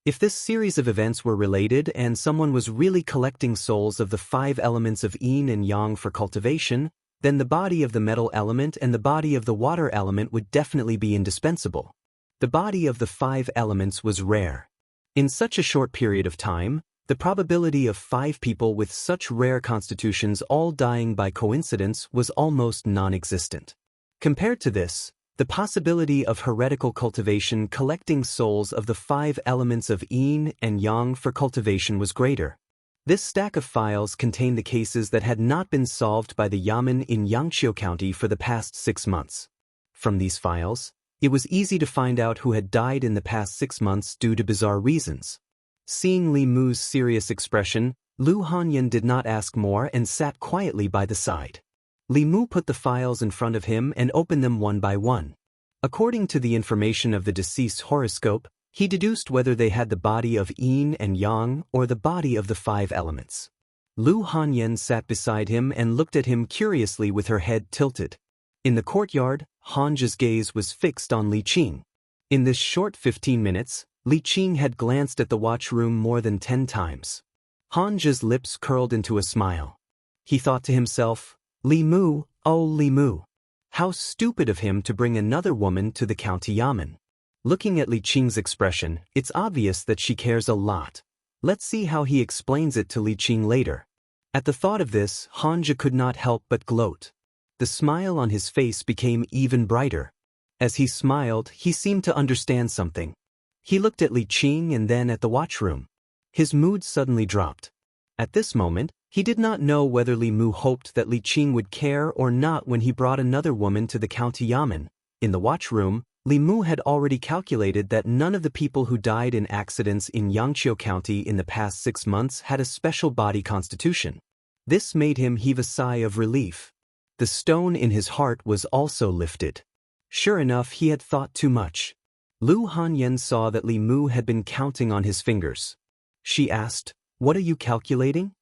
If this series of events were related and someone was really collecting souls of the 5 elements of yin and yang for cultivation, then the body of the metal element and the body of the water element would definitely be indispensable. The body of the 5 elements was rare. In such a short period of time, the probability of 5 people with such rare constitutions all dying by coincidence was almost non-existent. Compared to this, the possibility of heretical cultivation collecting souls of the 5 elements of yin and yang for cultivation was greater. This stack of files contained the cases that had not been solved by the Yamen in Xianxia County for the past 6 months. From these files, it was easy to find out who had died in the past 6 months due to bizarre reasons. Seeing Li Mu's serious expression, Lu Hanyan did not ask more and sat quietly by the side. Li Mu put the files in front of him and opened them one by one. According to the information of the deceased's horoscope, he deduced whether they had the body of yin and yang or the body of the 5 elements. Lu Hanyan sat beside him and looked at him curiously with her head tilted. In the courtyard, Hanja's gaze was fixed on Li Qing. In this short 15 minutes, Li Qing had glanced at the watchroom more than 10 times. Hanja's lips curled into a smile. He thought to himself, "Li Mu, oh Li Mu. How stupid of him to bring another woman to the county Yamen." Looking at Li Qing's expression, it's obvious that she cares a lot. Let's see how he explains it to Li Qing later. At the thought of this, Hanja could not help but gloat. The smile on his face became even brighter. As he smiled, he seemed to understand something. He looked at Li Qing and then at the watchroom. His mood suddenly dropped. At this moment, he did not know whether Li Mu hoped that Li Qing would care or not when he brought another woman to the county Yamen. In the watchroom, Li Mu had already calculated that none of the people who died in accidents in Xianxia County in the past 6 months had a special body constitution. This made him heave a sigh of relief. The stone in his heart was also lifted. Sure enough, he had thought too much. Lu Hanyan saw that Li Mu had been counting on his fingers. She asked, "What are you calculating?"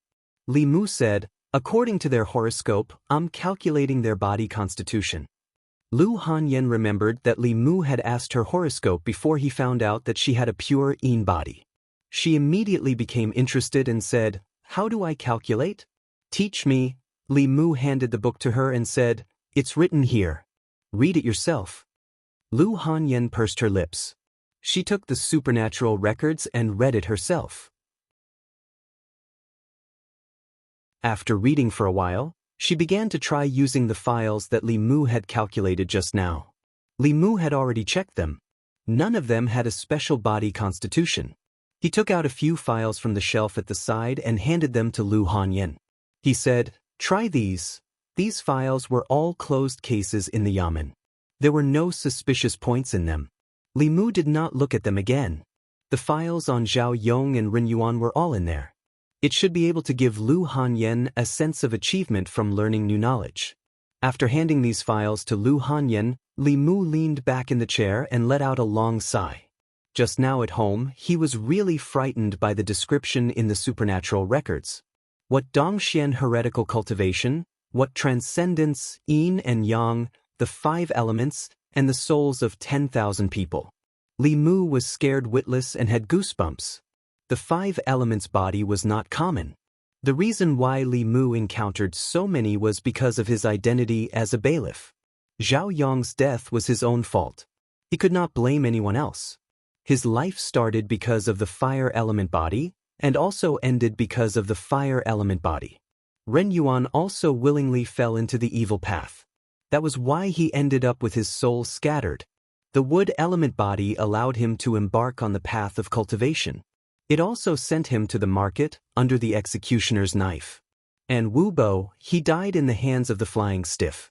Li Mu said, "According to their horoscope, I'm calculating their body constitution." Lu Hanyan remembered that Li Mu had asked her horoscope before he found out that she had a pure yin body. She immediately became interested and said, "How do I calculate?" "Teach me." Li Mu handed the book to her and said, "It's written here. Read it yourself." Lu Hanyan pursed her lips. She took the supernatural records and read it herself. After reading for a while, she began to try using the files that Li Mu had calculated just now. Li Mu had already checked them. None of them had a special body constitution. He took out a few files from the shelf at the side and handed them to Lu Hanyan. He said, "Try these." These files were all closed cases in the yamen. There were no suspicious points in them. Li Mu did not look at them again. The files on Zhao Yong and Ren Yuan were all in there. It should be able to give Lu Hanyan a sense of achievement from learning new knowledge. After handing these files to Lu Hanyan, Li Mu leaned back in the chair and let out a long sigh. Just now at home, he was really frightened by the description in the supernatural records. What Dongxian heretical cultivation, what transcendence, yin and yang, the 5 elements, and the souls of 10,000 people. Li Mu was scared witless and had goosebumps. The 5 elements body was not common. The reason why Li Mu encountered so many was because of his identity as a bailiff. Zhao Yong's death was his own fault. He could not blame anyone else. His life started because of the fire element body, and also ended because of the fire element body. Ren Yuan also willingly fell into the evil path. That was why he ended up with his soul scattered. The wood element body allowed him to embark on the path of cultivation. It also sent him to the market, under the executioner's knife. And Wu Bo, he died in the hands of the flying stiff.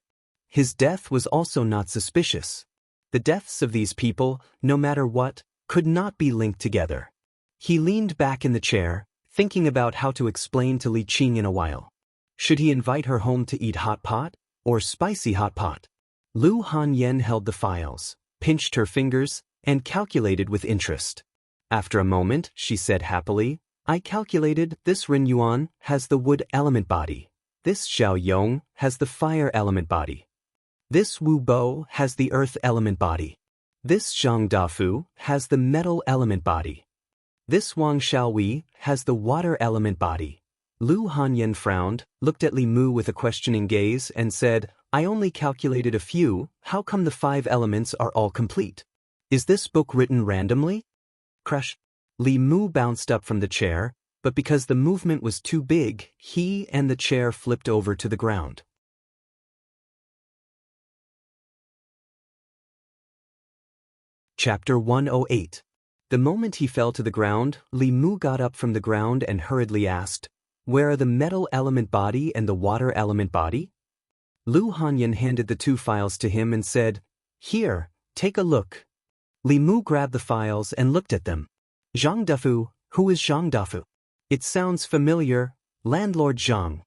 His death was also not suspicious. The deaths of these people, no matter what, could not be linked together. He leaned back in the chair, thinking about how to explain to Li Qing in a while. Should he invite her home to eat hot pot, or spicy hot pot? Lu Hanyan held the files, pinched her fingers, and calculated with interest. After a moment, she said happily, "I calculated this Ren Yuan has the wood element body. This Xiao Yong has the fire element body. This Wu Bo has the earth element body. This Zhang Dafu has the metal element body. This Wang Xiaowei has the water element body." Lu Hanyan frowned, looked at Li Mu with a questioning gaze, and said, "I only calculated a few. How come the 5 elements are all complete? Is this book written randomly?" Crush. Li Mu bounced up from the chair, but because the movement was too big, he and the chair flipped over to the ground. Chapter 108. The moment he fell to the ground, Li Mu got up from the ground and hurriedly asked, "Where are the metal element body and the water element body?" Lu Hanyan handed the 2 files to him and said, "Here, take a look." Li Mu grabbed the files and looked at them. "Zhang Dafu, who is Zhang Dafu? It sounds familiar, Landlord Zhang."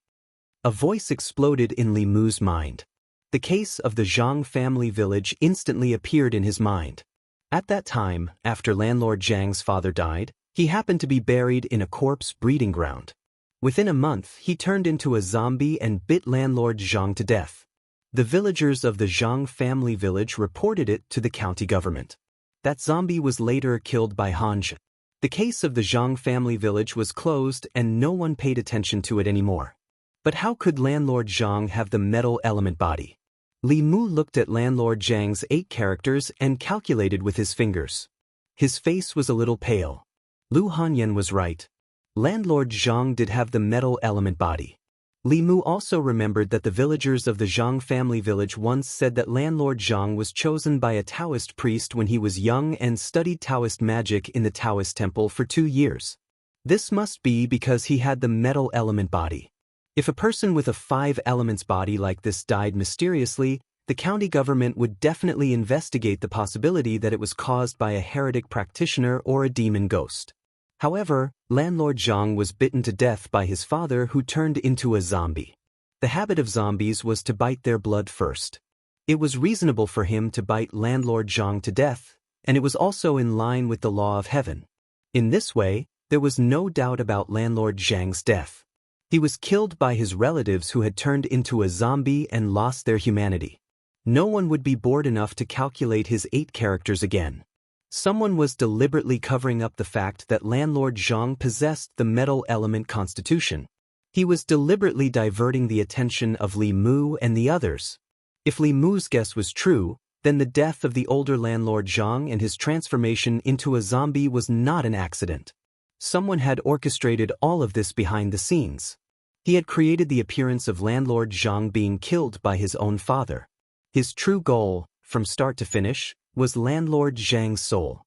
A voice exploded in Li Mu's mind. The case of the Zhang family village instantly appeared in his mind. At that time, after Landlord Zhang's father died, he happened to be buried in a corpse breeding ground. Within a month, he turned into a zombie and bit Landlord Zhang to death. The villagers of the Zhang family village reported it to the county government. That zombie was later killed by Hanzhe. The case of the Zhang family village was closed and no one paid attention to it anymore. But how could Landlord Zhang have the metal element body? Li Mu looked at Landlord Zhang's 8 characters and calculated with his fingers. His face was a little pale. Lu Hanyan was right. Landlord Zhang did have the metal element body. Li Mu also remembered that the villagers of the Zhang family village once said that Landlord Zhang was chosen by a Taoist priest when he was young and studied Taoist magic in the Taoist temple for 2 years. This must be because he had the metal element body. If a person with a 5 elements body like this died mysteriously, the county government would definitely investigate the possibility that it was caused by a heretic practitioner or a demon ghost. However, Landlord Zhang was bitten to death by his father, who turned into a zombie. The habit of zombies was to bite their blood first. It was reasonable for him to bite Landlord Zhang to death, and it was also in line with the law of heaven. In this way, there was no doubt about Landlord Zhang's death. He was killed by his relatives who had turned into a zombie and lost their humanity. No one would be bored enough to calculate his 8 characters again. Someone was deliberately covering up the fact that Landlord Zhang possessed the metal element constitution. He was deliberately diverting the attention of Li Mu and the others. If Li Mu's guess was true, then the death of the older Landlord Zhang and his transformation into a zombie was not an accident. Someone had orchestrated all of this behind the scenes. He had created the appearance of Landlord Zhang being killed by his own father. His true goal, from start to finish, was Landlord Zhang's soul.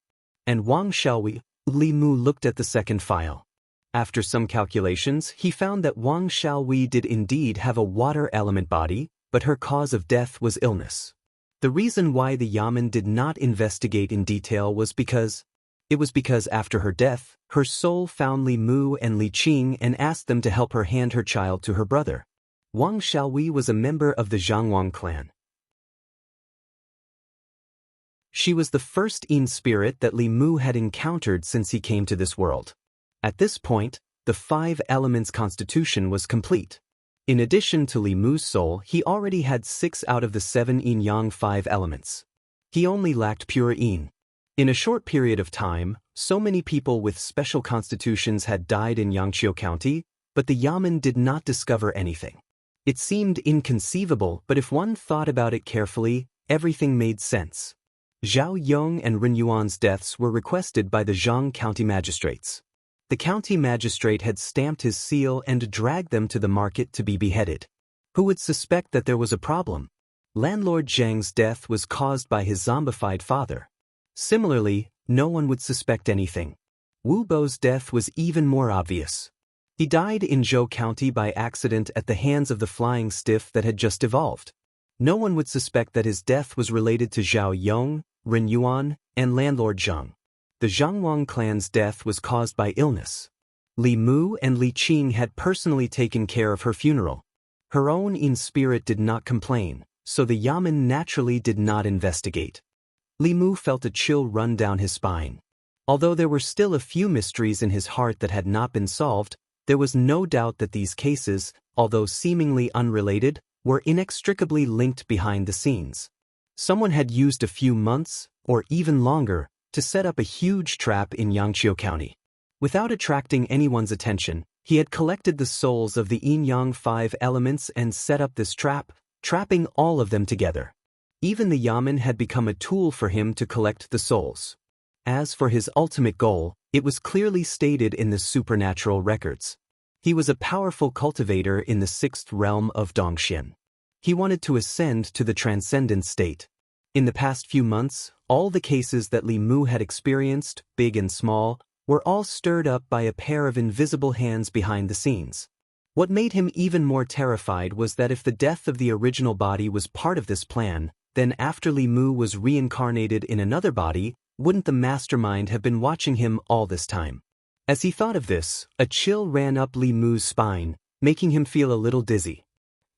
And Wang Xiaowei, Li Mu looked at the second file. After some calculations, he found that Wang Xiaowei did indeed have a water element body, but her cause of death was illness. The reason why the Yamen did not investigate in detail was because after her death, her soul found Li Mu and Li Qing and asked them to help her hand her child to her brother. Wang Xiaowei was a member of the Zhangwang clan. She was the first Yin spirit that Li Mu had encountered since he came to this world. At this point, the 5 elements constitution was complete. In addition to Li Mu's soul, he already had 6 out of the 7 Yin-Yang 5 elements. He only lacked pure Yin. In a short period of time, so many people with special constitutions had died in Yangqiu County, but the Yamen did not discover anything. It seemed inconceivable, but if one thought about it carefully, everything made sense. Zhao Yong and Ren Yuan's deaths were requested by the Zhang County magistrates. The county magistrate had stamped his seal and dragged them to the market to be beheaded. Who would suspect that there was a problem? Landlord Zhang's death was caused by his zombified father. Similarly, no one would suspect anything. Wu Bo's death was even more obvious. He died in Zhou County by accident at the hands of the flying stiff that had just evolved. No one would suspect that his death was related to Zhao Yong, Ren Yuan, and Landlord Zhang. The Zhangwang clan's death was caused by illness. Li Mu and Li Qing had personally taken care of her funeral. Her own Yin spirit did not complain, so the Yamen naturally did not investigate. Li Mu felt a chill run down his spine. Although there were still a few mysteries in his heart that had not been solved, there was no doubt that these cases, although seemingly unrelated, were inextricably linked behind the scenes. Someone had used a few months, or even longer, to set up a huge trap in Yangqiu County. Without attracting anyone's attention, he had collected the souls of the Yin-Yang 5 elements and set up this trap, trapping all of them together. Even the Yamen had become a tool for him to collect the souls. As for his ultimate goal, it was clearly stated in the supernatural records. He was a powerful cultivator in the 6th realm of Dongxian. He wanted to ascend to the transcendent state. In the past few months, all the cases that Li Mu had experienced, big and small, were all stirred up by a pair of invisible hands behind the scenes. What made him even more terrified was that if the death of the original body was part of this plan, then after Li Mu was reincarnated in another body, wouldn't the mastermind have been watching him all this time? As he thought of this, a chill ran up Li Mu's spine, making him feel a little dizzy.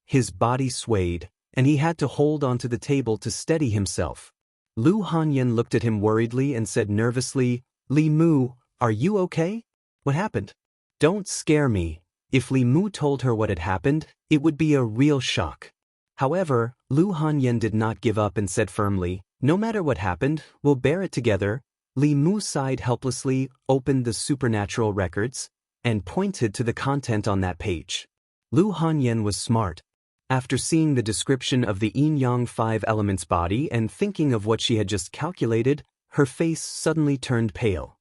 His body swayed, and he had to hold onto the table to steady himself. Lu Hanyan looked at him worriedly and said nervously, "Li Mu, are you okay? What happened?" "Don't scare me." If Li Mu told her what had happened, it would be a real shock. However, Lu Hanyan did not give up and said firmly, "No matter what happened, we'll bear it together." Li Mu sighed helplessly, opened the supernatural records, and pointed to the content on that page. Lu Hanyan was smart. After seeing the description of the Yin-Yang 5 elements body and thinking of what she had just calculated, her face suddenly turned pale.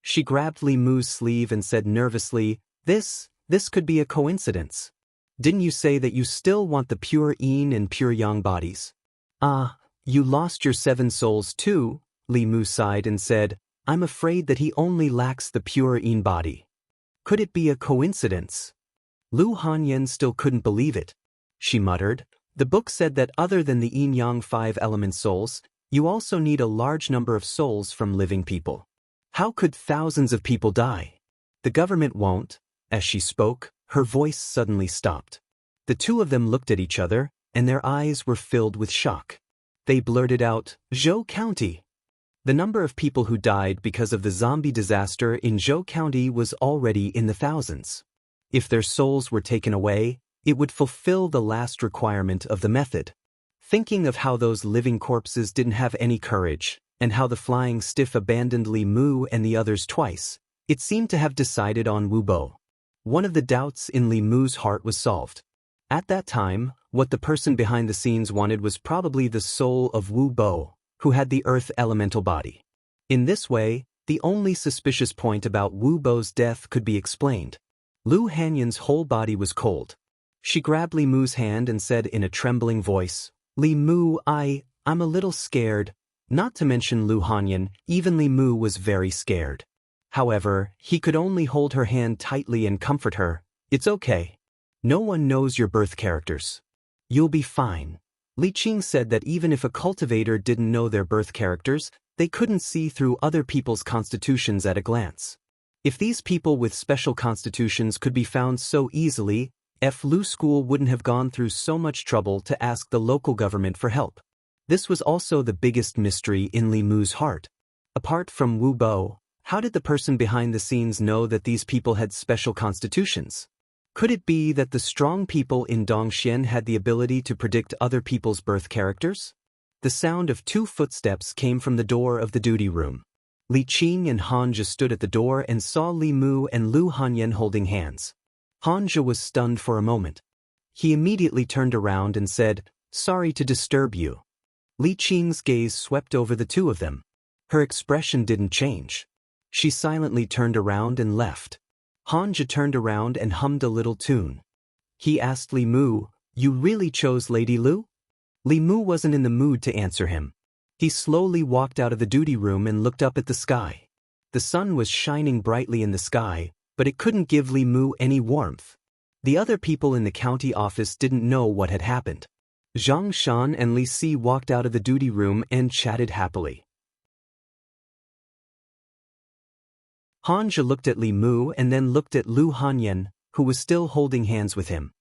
She grabbed Li Mu's sleeve and said nervously, This could be a coincidence. Didn't you say that you still want the pure Yin and pure Yang bodies?" "Ah, you lost your 7 souls too," Li Mu sighed and said, "I'm afraid that he only lacks the pure Yin body. Could it be a coincidence?" Lu Hanyan still couldn't believe it. She muttered, "The book said that other than the Yin-Yang 5 element souls, You also need a large number of souls from living people. How could thousands of people die? The government won't. As she spoke, her voice suddenly stopped. The two of them looked at each other, and their eyes were filled with shock. They blurted out, "Zhou County." The number of people who died because of the zombie disaster in Zhou County was already in the thousands. If their souls were taken away, it would fulfill the last requirement of the method. Thinking of how those living corpses didn't have any courage, and how the flying stiff abandoned Li Mu and the others twice, it seemed to have decided on Wu Bo. One of the doubts in Li Mu's heart was solved. At that time, what the person behind the scenes wanted was probably the soul of Wu Bo, who had the earth elemental body. In this way, the only suspicious point about Wu Bo's death could be explained. Lu Hanyan's whole body was cold. She grabbed Li Mu's hand and said in a trembling voice, "Li Mu, I'm a little scared." Not to mention Lu Hanyan, even Li Mu was very scared. However, he could only hold her hand tightly and comfort her. "It's okay. No one knows your birth characters. You'll be fine." Li Qing said that even if a cultivator didn't know their birth characters, they couldn't see through other people's constitutions at a glance. If these people with special constitutions could be found so easily, Lu School wouldn't have gone through so much trouble to ask the local government for help. This was also the biggest mystery in Li Mu's heart. Apart from Wu Bo, how did the person behind the scenes know that these people had special constitutions? Could it be that the strong people in Dongxian had the ability to predict other people's birth characters? The sound of 2 footsteps came from the door of the duty room. Li Qing and Hanja stood at the door and saw Li Mu and Lu Hanyan holding hands. Hanja was stunned for a moment. He immediately turned around and said, "Sorry to disturb you." Li Qing's gaze swept over the two of them. Her expression didn't change. She silently turned around and left. Hanja turned around and hummed a little tune. He asked Li Mu, "You really chose Lady Lu?" Li Mu wasn't in the mood to answer him. He slowly walked out of the duty room and looked up at the sky. The sun was shining brightly in the sky, but it couldn't give Li Mu any warmth. The other people in the county office didn't know what had happened. Zhang Shan and Li Si walked out of the duty room and chatted happily. Hanja looked at Li Mu and then looked at Lu Hanyan, who was still holding hands with him.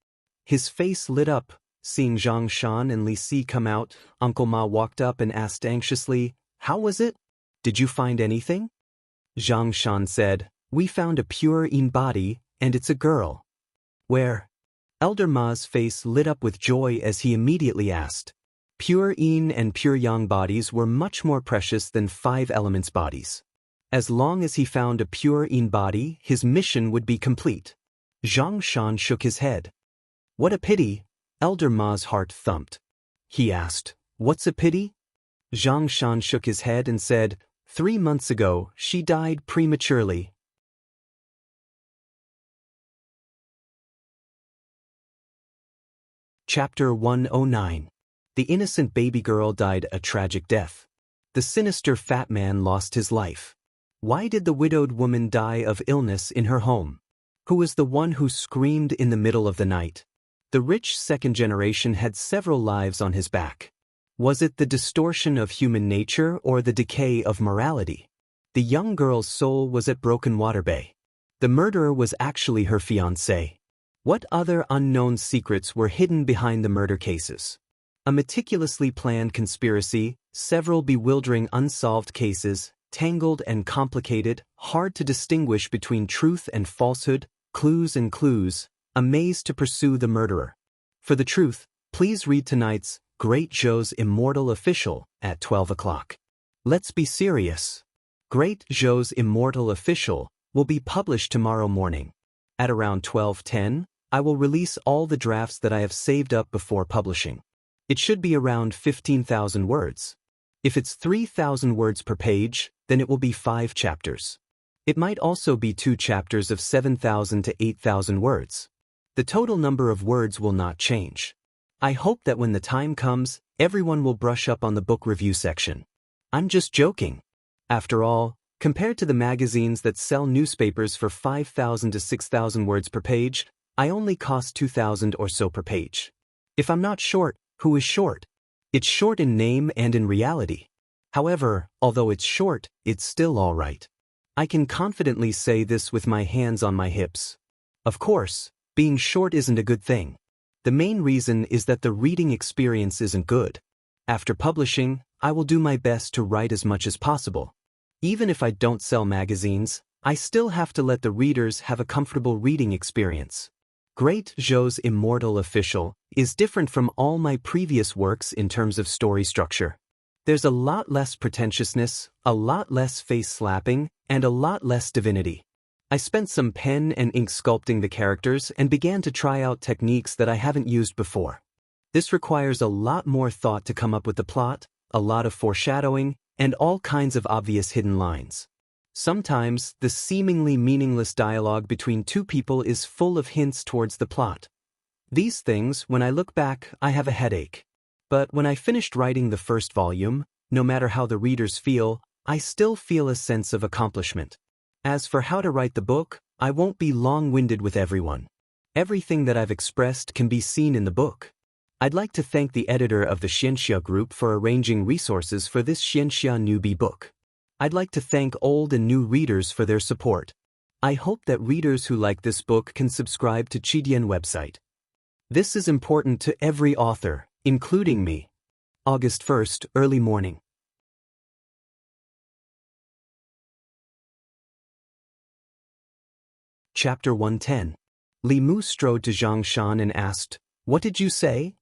His face lit up. Seeing Zhang Shan and Li Si come out, Uncle Ma walked up and asked anxiously, "How was it? Did you find anything?" Zhang Shan said, "We found a pure Yin body, and it's a girl." "Where?" Elder Ma's face lit up with joy as he immediately asked. Pure Yin and pure Yang bodies were much more precious than 5 elements bodies. As long as he found a pure Yin body, his mission would be complete. Zhang Shan shook his head. "What a pity." Elder Ma's heart thumped. He asked, "What's a pity?" Zhang Shan shook his head and said, 3 months ago, she died prematurely. Chapter 109. The innocent baby girl died a tragic death. The sinister fat man lost his life. Why did the widowed woman die of illness in her home? Who was the one who screamed in the middle of the night? The rich second generation had several lives on his back. Was it the distortion of human nature or the decay of morality? The young girl's soul was at Broken Water Bay. The murderer was actually her fiancé. What other unknown secrets were hidden behind the murder cases? A meticulously planned conspiracy, several bewildering unsolved cases, tangled and complicated, hard to distinguish between truth and falsehood, clues and clues, a maze to pursue the murderer. For the truth, please read tonight's Great Zhou's Immortal Official at 12 o'clock. Let's be serious. Great Zhou's Immortal Official will be published tomorrow morning. At around 12:10, I will release all the drafts that I have saved up before publishing. It should be around 15,000 words. If it's 3,000 words per page, then it will be 5 chapters. It might also be 2 chapters of 7,000 to 8,000 words. The total number of words will not change. I hope that when the time comes, everyone will brush up on the book review section. I'm just joking. After all, compared to the magazines that sell newspapers for 5,000 to 6,000 words per page, I only cost 2,000 or so per page. If I'm not short, who is short? It's short in name and in reality. However, although it's short, it's still alright. I can confidently say this with my hands on my hips. Of course, being short isn't a good thing. The main reason is that the reading experience isn't good. After publishing, I will do my best to write as much as possible. Even if I don't sell magazines, I still have to let the readers have a comfortable reading experience. Great Zhou's Immortal Official is different from all my previous works in terms of story structure. There's a lot less pretentiousness, a lot less face slapping, and a lot less divinity. I spent some pen and ink sculpting the characters and began to try out techniques that I haven't used before. This requires a lot more thought to come up with the plot, a lot of foreshadowing, and all kinds of obvious hidden lines. Sometimes, the seemingly meaningless dialogue between two people is full of hints towards the plot. These things, when I look back, I have a headache. But when I finished writing the first volume, no matter how the readers feel, I still feel a sense of accomplishment. As for how to write the book, I won't be long-winded with everyone. Everything that I've expressed can be seen in the book. I'd like to thank the editor of the Xianxia group for arranging resources for this Xianxia newbie book. I'd like to thank old and new readers for their support. I hope that readers who like this book can subscribe to Qidian website. This is important to every author, including me. August 1st, early morning. Chapter 110. Li Mu strode to Zhang Shan and asked, "What did you say?"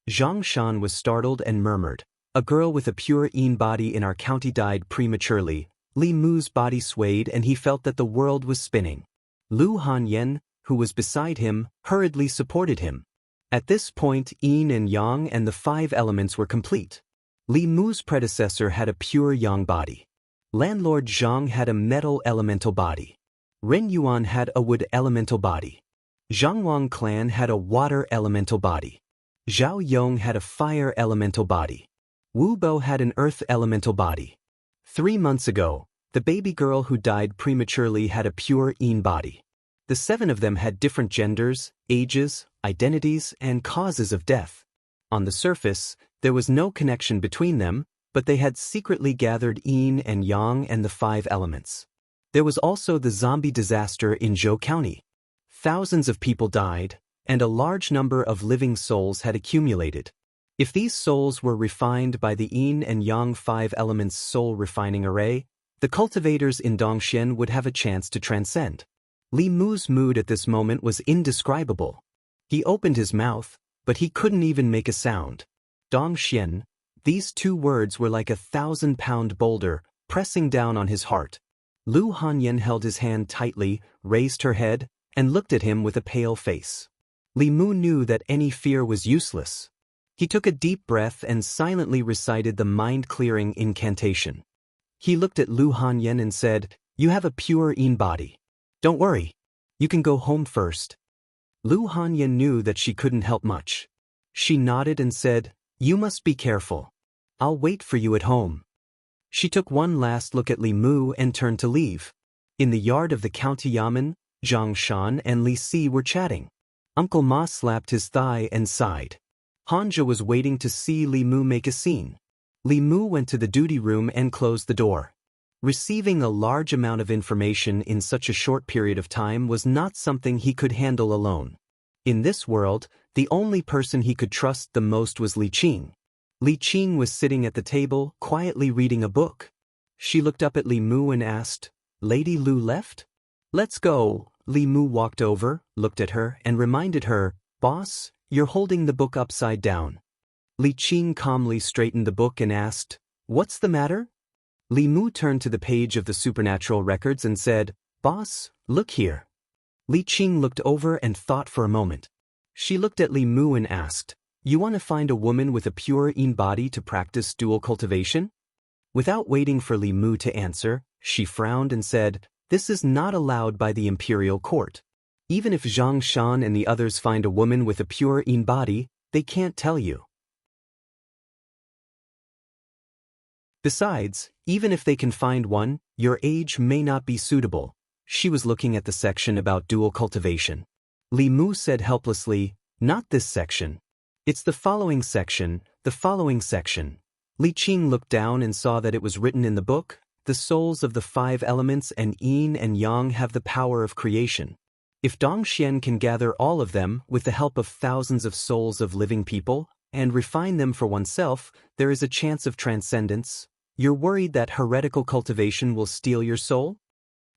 Zhang Shan was startled and murmured, "A girl with a pure Yin body in our county died prematurely." Li Mu's body swayed and he felt that the world was spinning. Lu Hanyan, who was beside him, hurriedly supported him. At this point, Yin and Yang and the 5 elements were complete. Li Mu's predecessor had a pure Yang body. Landlord Zhang had a metal elemental body. Ren Yuan had a wood elemental body. Zhangwang clan had a water elemental body. Zhao Yong had a fire elemental body. Wu Bo had an earth elemental body. 3 months ago, the baby girl who died prematurely had a pure Yin body. The 7 of them had different genders, ages, identities, and causes of death. On the surface, there was no connection between them, but they had secretly gathered Yin and Yang and the 5 elements. There was also the zombie disaster in Zhou County. Thousands of people died, and a large number of living souls had accumulated. If these souls were refined by the Yin and Yang 5 elements soul refining array, the cultivators in Dongxian would have a chance to transcend. Li Mu's mood at this moment was indescribable. He opened his mouth, but he couldn't even make a sound. Dongxian, these 2 words were like a 1,000-pound boulder, pressing down on his heart. Lu Hanyan held his hand tightly, raised her head, and looked at him with a pale face. Li Mu knew that any fear was useless. He took a deep breath and silently recited the mind-clearing incantation. He looked at Lu Hanyan and said, "You have a pure Yin body. Don't worry. You can go home first." Lu Hanyan knew that she couldn't help much. She nodded and said, "You must be careful. I'll wait for you at home." She took one last look at Li Mu and turned to leave. In the yard of the county yamen, Zhang Shan and Li Si were chatting. Uncle Ma slapped his thigh and sighed. Hanja was waiting to see Li Mu make a scene. Li Mu went to the duty room and closed the door. Receiving a large amount of information in such a short period of time was not something he could handle alone. In this world, the only person he could trust the most was Li Qing. Li Qing was sitting at the table, quietly reading a book. She looked up at Li Mu and asked, "Lady Lu left?" "Let's go." Li Mu walked over, looked at her, and reminded her, "Boss, you're holding the book upside down." Li Qing calmly straightened the book and asked, "What's the matter?" Li Mu turned to the page of the supernatural records and said, "Boss, look here." Li Qing looked over and thought for a moment. She looked at Li Mu and asked, "You want to find a woman with a pure Yin body to practice dual cultivation?" Without waiting for Li Mu to answer, she frowned and said, "This is not allowed by the imperial court. Even if Zhang Shan and the others find a woman with a pure Yin body, they can't tell you. Besides, even if they can find one, your age may not be suitable." She was looking at the section about dual cultivation. Li Mu said helplessly, "Not this section. It's the following section, the following section." Li Qing looked down and saw that it was written in the book, "The souls of the 5 elements and yin and yang have the power of creation. If Dongxian can gather all of them with the help of thousands of souls of living people and refine them for oneself, there is a chance of transcendence. You're worried that heretical cultivation will steal your soul?"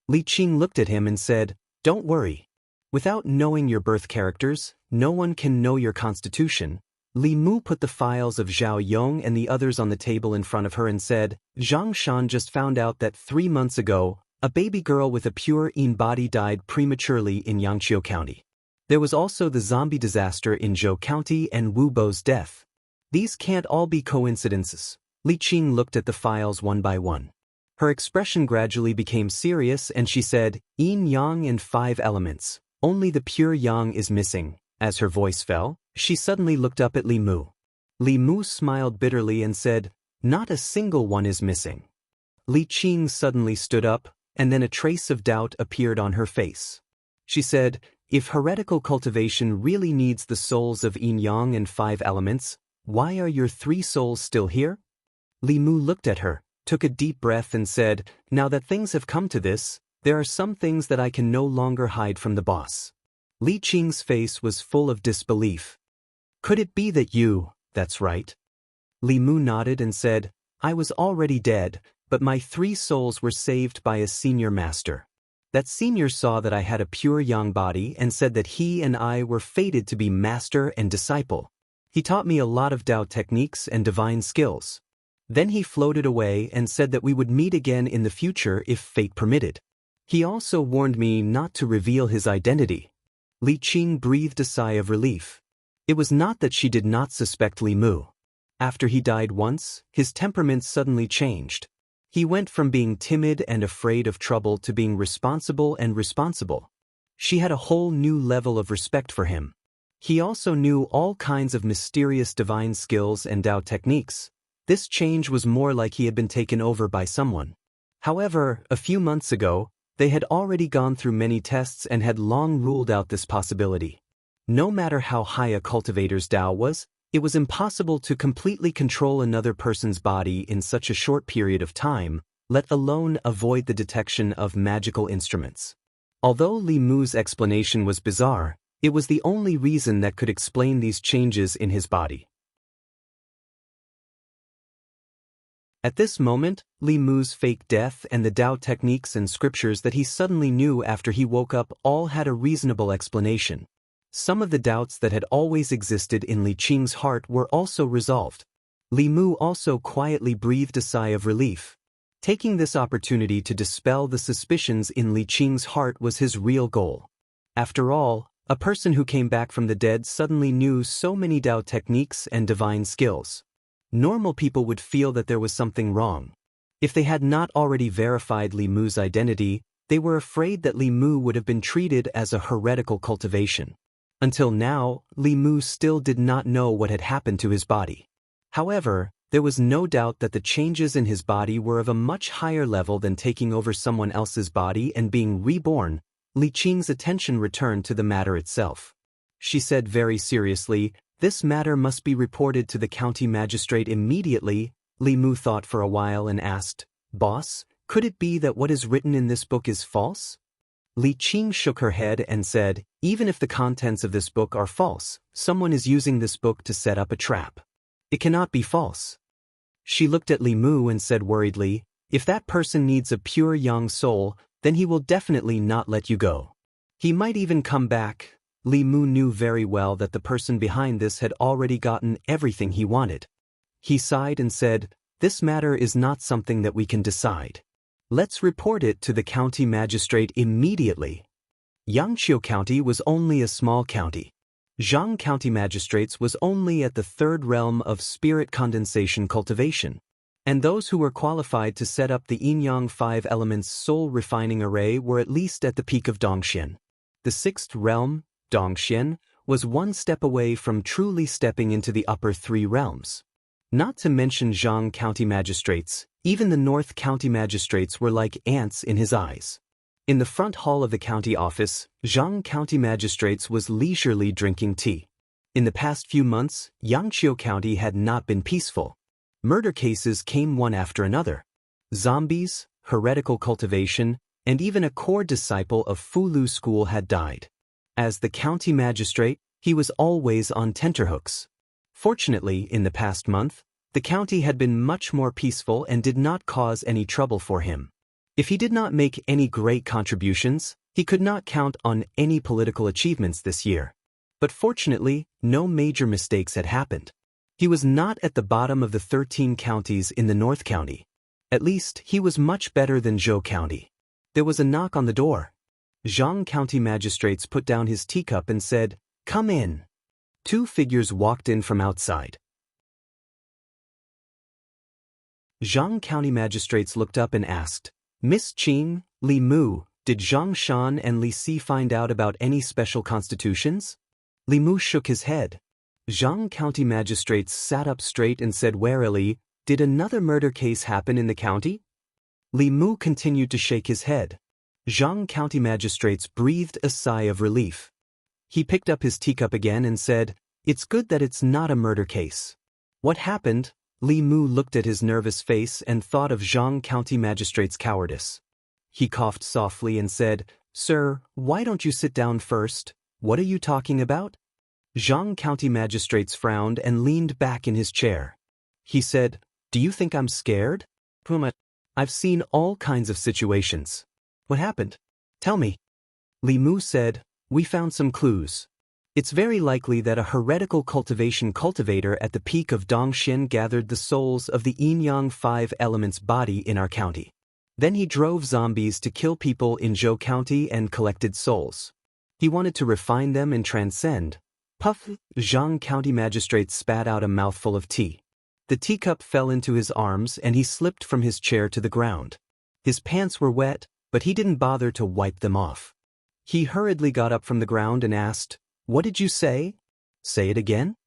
Li Qing looked at him and said, "Don't worry. Without knowing your birth characters, no one can know your constitution." Li Mu put the files of Zhao Yong and the others on the table in front of her and said, "Zhang Shan just found out that 3 months ago, a baby girl with a pure yin body died prematurely in Xianxia County. There was also the zombie disaster in Zhou County and Wu Bo's death. These can't all be coincidences." Li Qing looked at the files one by one. Her expression gradually became serious and she said, "Yin yang and 5 elements. Only the pure yang is missing." As her voice fell, she suddenly looked up at Li Mu. Li Mu smiled bitterly and said, "Not a single one is missing." Li Qing suddenly stood up, and then a trace of doubt appeared on her face. She said, "If heretical cultivation really needs the souls of yin yang and 5 elements, why are your 3 souls still here?" Li Mu looked at her, took a deep breath and said, "Now that things have come to this, there are some things that I can no longer hide from the boss." Li Qing's face was full of disbelief. "Could it be that you—" "That's right." Li Mu nodded and said, "I was already dead, but my 3 souls were saved by a senior master. That senior saw that I had a pure yang body and said that he and I were fated to be master and disciple. He taught me a lot of Dao techniques and divine skills. Then he floated away and said that we would meet again in the future if fate permitted. He also warned me not to reveal his identity." Li Qing breathed a sigh of relief. It was not that she did not suspect Li Mu. After he died once, his temperament suddenly changed. He went from being timid and afraid of trouble to being responsible and responsible. She had a whole new level of respect for him. He also knew all kinds of mysterious divine skills and Dao techniques. This change was more like he had been taken over by someone. However, a few months ago, they had already gone through many tests and had long ruled out this possibility. No matter how high a cultivator's Dao was, it was impossible to completely control another person's body in such a short period of time, let alone avoid the detection of magical instruments. Although Li Mu's explanation was bizarre, it was the only reason that could explain these changes in his body. At this moment, Li Mu's fake death and the Dao techniques and scriptures that he suddenly knew after he woke up all had a reasonable explanation. Some of the doubts that had always existed in Li Qing's heart were also resolved. Li Mu also quietly breathed a sigh of relief. Taking this opportunity to dispel the suspicions in Li Qing's heart was his real goal. After all, a person who came back from the dead suddenly knew so many Dao techniques and divine skills. Normal people would feel that there was something wrong. If they had not already verified Li Mu's identity, they were afraid that Li Mu would have been treated as a heretical cultivation. Until now, Li Mu still did not know what had happened to his body. However, there was no doubt that the changes in his body were of a much higher level than taking over someone else's body and being reborn. Li Qing's attention returned to the matter itself. She said very seriously, "This matter must be reported to the county magistrate immediately." Li Mu thought for a while and asked, "Boss, could it be that what is written in this book is false?" Li Qing shook her head and said, "Even if the contents of this book are false, someone is using this book to set up a trap. It cannot be false." She looked at Li Mu and said worriedly, "If that person needs a pure yang soul, then he will definitely not let you go. He might even come back." Li Mu knew very well that the person behind this had already gotten everything he wanted. He sighed and said, "This matter is not something that we can decide. Let's report it to the county magistrate immediately." Yangqiu County was only a small county. Zhang County magistrates was only at the 3rd realm of spirit condensation cultivation, and those who were qualified to set up the yin-yang 5 elements soul refining array were at least at the peak of Dongxian. The 6th realm, Dongxian, was one step away from truly stepping into the upper 3 realms. Not to mention Zhang County magistrates, even the North County magistrates were like ants in his eyes. In the front hall of the county office, Zhang County magistrates was leisurely drinking tea. In the past few months, Yangqiu County had not been peaceful. Murder cases came one after another. Zombies, heretical cultivation, and even a core disciple of Fulu school had died. As the county magistrate, he was always on tenterhooks. Fortunately, in the past month, the county had been much more peaceful and did not cause any trouble for him. If he did not make any great contributions, he could not count on any political achievements this year. But fortunately, no major mistakes had happened. He was not at the bottom of the 13 counties in the North County. At least, he was much better than Zhou County. There was a knock on the door. Zhang County magistrates put down his teacup and said, "Come in." Two figures walked in from outside. Zhang County magistrates looked up and asked, "Miss Qing, Li Mu, did Zhang Shan and Li Si find out about any special constitutions?" Li Mu shook his head. Zhang County magistrates sat up straight and said warily, "Did another murder case happen in the county?" Li Mu continued to shake his head. Zhang County magistrates breathed a sigh of relief. He picked up his teacup again and said, "It's good that it's not a murder case." "What happened?" Li Mu looked at his nervous face and thought of Zhang County magistrate's cowardice. He coughed softly and said, "Sir, why don't you sit down first? What are you talking about?" Zhang County magistrates frowned and leaned back in his chair. He said, "Do you think I'm scared? Puma, I've seen all kinds of situations. What happened? Tell me." Li Mu said, "We found some clues. It's very likely that a heretical cultivation cultivator at the peak of Dongxian gathered the souls of the yin-yang 5 elements body in our county. Then he drove zombies to kill people in Zhou County and collected souls. He wanted to refine them and transcend." Puff! Zhang County magistrate spat out a mouthful of tea. The teacup fell into his arms and he slipped from his chair to the ground. His pants were wet, but he didn't bother to wipe them off. He hurriedly got up from the ground and asked, "What did you say? Say it again?"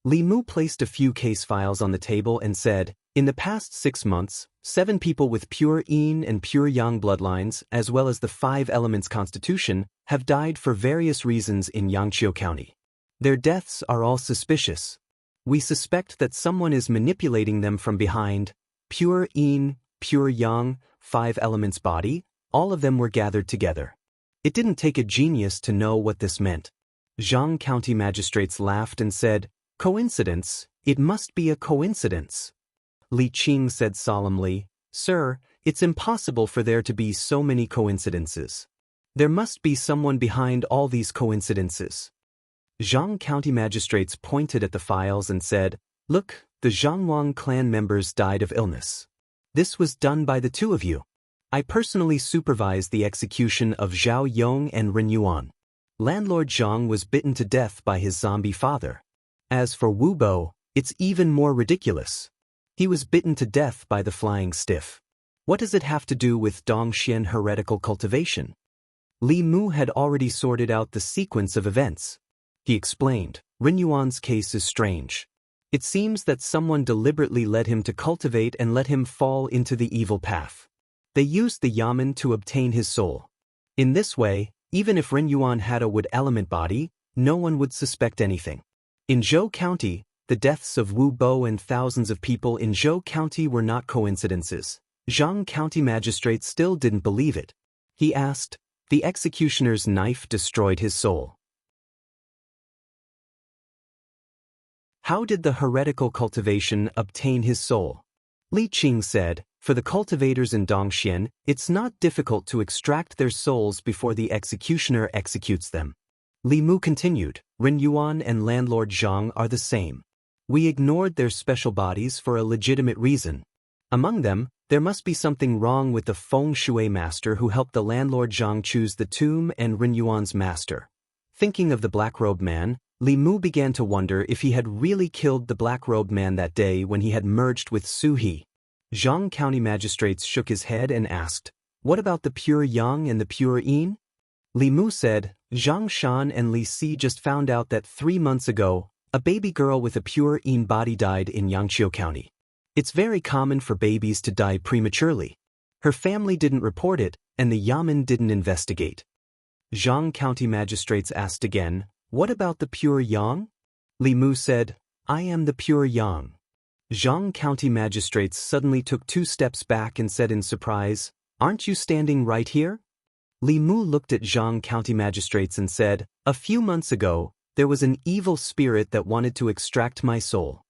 Li Mu placed a few case files on the table and said, "In the past 6 months, 7 people with pure yin and pure yang bloodlines, as well as the 5 elements constitution, have died for various reasons in Xianxia County. Their deaths are all suspicious. We suspect that someone is manipulating them from behind. Pure yin, pure yang, 5 elements body, all of them were gathered together." It didn't take a genius to know what this meant. Zhang County magistrates laughed and said, "Coincidence, it must be a coincidence." Li Qing said solemnly, "Sir, it's impossible for there to be so many coincidences. There must be someone behind all these coincidences." Zhang County magistrates pointed at the files and said, "Look, the Zhangwang clan members died of illness. This was done by the 2 of you. I personally supervised the execution of Zhao Yong and Ren Yuan. Landlord Zhang was bitten to death by his zombie father. As for Wu Bo, it's even more ridiculous. He was bitten to death by the flying stiff. What does it have to do with Dongxian heretical cultivation?" Li Mu had already sorted out the sequence of events. He explained, "Ren Yuan's case is strange. It seems that someone deliberately led him to cultivate and let him fall into the evil path. They used the yamen to obtain his soul. In this way, even if Ren Yuan had a wood element body, no one would suspect anything. In Zhou County, the deaths of Wu Bo and thousands of people in Zhou County were not coincidences." Zhang County magistrate still didn't believe it. He asked, "The executioner's knife destroyed his soul. How did the heretical cultivation obtain his soul?" Li Qing said, "For the cultivators in Dongxian, it's not difficult to extract their souls before the executioner executes them." Li Mu continued, "Ren Yuan and Landlord Zhang are the same. We ignored their special bodies for a legitimate reason. Among them, there must be something wrong with the feng shui master who helped the Landlord Zhang choose the tomb and Ren Yuan's master." Thinking of the black-robed man, Li Mu began to wonder if he had really killed the black-robed man that day when he had merged with Su He. Zhang County magistrates shook his head and asked, "What about the pure yang and the pure yin?" Li Mu said, "Zhang Shan and Li Si just found out that 3 months ago, a baby girl with a pure yin body died in Yangqiu County. It's very common for babies to die prematurely. Her family didn't report it, and the yamen didn't investigate." Zhang County magistrates asked again, "What about the pure yang?" Li Mu said, "I am the pure yang." Zhang County magistrates suddenly took 2 steps back and said in surprise, "Aren't you standing right here?" Li Mu looked at Zhang County magistrates and said, "A few months ago, there was an evil spirit that wanted to extract my soul.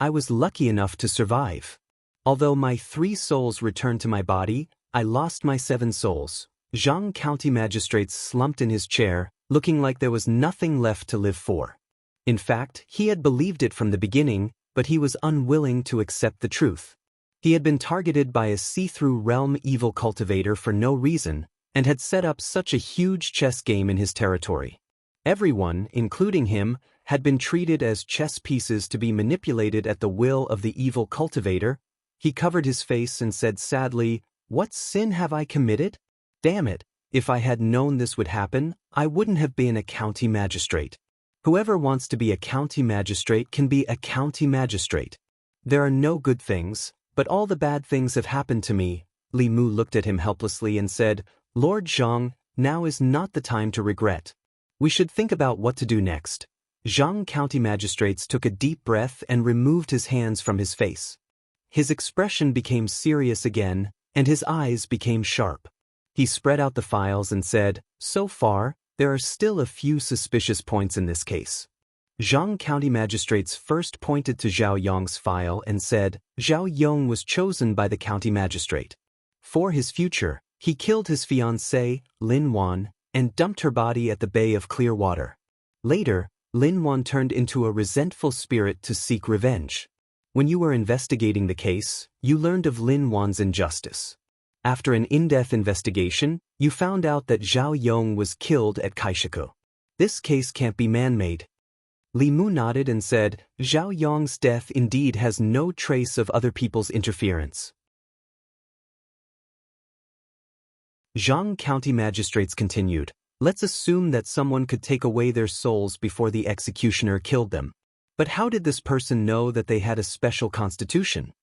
I was lucky enough to survive. Although my 3 souls returned to my body, I lost my 7 souls." Zhang County magistrates slumped in his chair, looking like there was nothing left to live for. In fact, he had believed it from the beginning, but he was unwilling to accept the truth. He had been targeted by a see-through realm evil cultivator for no reason, and had set up such a huge chess game in his territory. Everyone, including him, had been treated as chess pieces to be manipulated at the will of the evil cultivator. He covered his face and said sadly, "What sin have I committed? Damn it, if I had known this would happen, I wouldn't have been a county magistrate. Whoever wants to be a county magistrate can be a county magistrate. There are no good things, but all the bad things have happened to me." Li Mu looked at him helplessly and said, "Lord Zhang, now is not the time to regret. We should think about what to do next." Zhang County magistrates took a deep breath and removed his hands from his face. His expression became serious again, and his eyes became sharp. He spread out the files and said, "So far, there are still a few suspicious points in this case." Zhang County magistrates first pointed to Zhao Yong's file and said, "Zhao Yong was chosen by the county magistrate. For his future, he killed his fiancée, Lin Wan, and dumped her body at the Bay of Clear Water. Later, Lin Wan turned into a resentful spirit to seek revenge. When you were investigating the case, you learned of Lin Wan's injustice. After an in-depth investigation, you found out that Zhao Yong was killed at Kaishiku. This case can't be man-made." Li Mu nodded and said, "Zhao Yong's death indeed has no trace of other people's interference." Zhang County magistrates continued, "Let's assume that someone could take away their souls before the executioner killed them. But how did this person know that they had a special constitution?"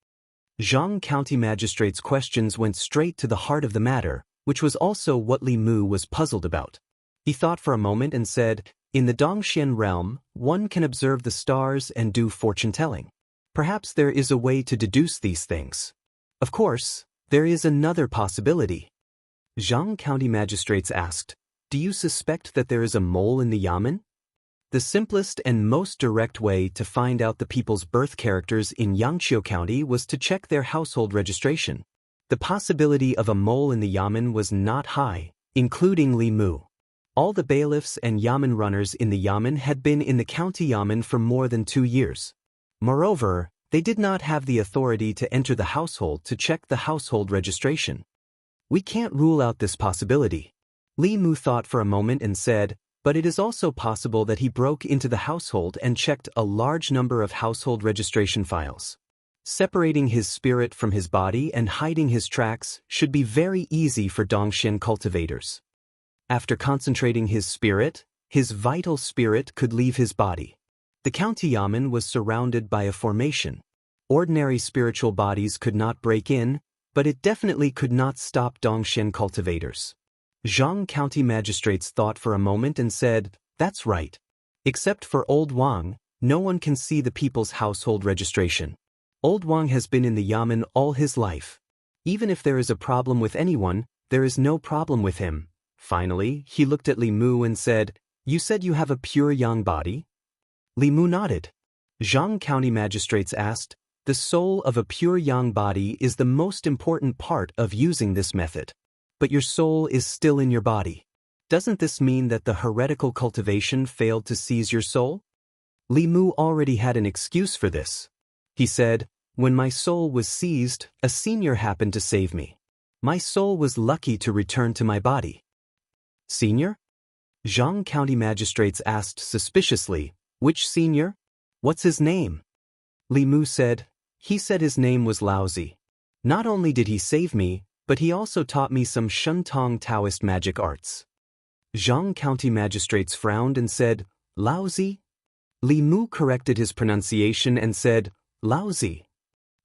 Zhang County magistrates' questions went straight to the heart of the matter, which was also what Li Mu was puzzled about. He thought for a moment and said, "In the Dongxian realm, one can observe the stars and do fortune-telling. Perhaps there is a way to deduce these things. Of course, there is another possibility." Zhang County magistrates asked, "Do you suspect that there is a mole in the yamen?" The simplest and most direct way to find out the people's birth characters in Xianxia County was to check their household registration. The possibility of a mole in the yamen was not high, including Li Mu. All the bailiffs and yamen runners in the yamen had been in the county yamen for more than 2 years. Moreover, they did not have the authority to enter the household to check the household registration. "We can't rule out this possibility." Li Mu thought for a moment and said, "But it is also possible that he broke into the household and checked a large number of household registration files. Separating his spirit from his body and hiding his tracks should be very easy for Dongxian cultivators. After concentrating his spirit, his vital spirit could leave his body." The county yamen was surrounded by a formation. Ordinary spiritual bodies could not break in, but it definitely could not stop Dongxian cultivators. Zhang County magistrates thought for a moment and said, "That's right. Except for Old Wang, no one can see the people's household registration. Old Wang has been in the yamen all his life. Even if there is a problem with anyone, there is no problem with him." Finally, he looked at Li Mu and said, "You said you have a pure yang body?" Li Mu nodded. Zhang County magistrates asked, "The soul of a pure yang body is the most important part of using this method. But your soul is still in your body. Doesn't this mean that the heretical cultivation failed to seize your soul?" Li Mu already had an excuse for this. He said, "When my soul was seized, a senior happened to save me. My soul was lucky to return to my body." "Senior?" Zhang County magistrates asked suspiciously, "Which senior? What's his name?" Li Mu said, "He said his name was Laozi. Not only did he save me, but he also taught me some Shuntong Taoist magic arts." Zhang County magistrates frowned and said, "Laozi?" Li Mu corrected his pronunciation and said, "Laozi."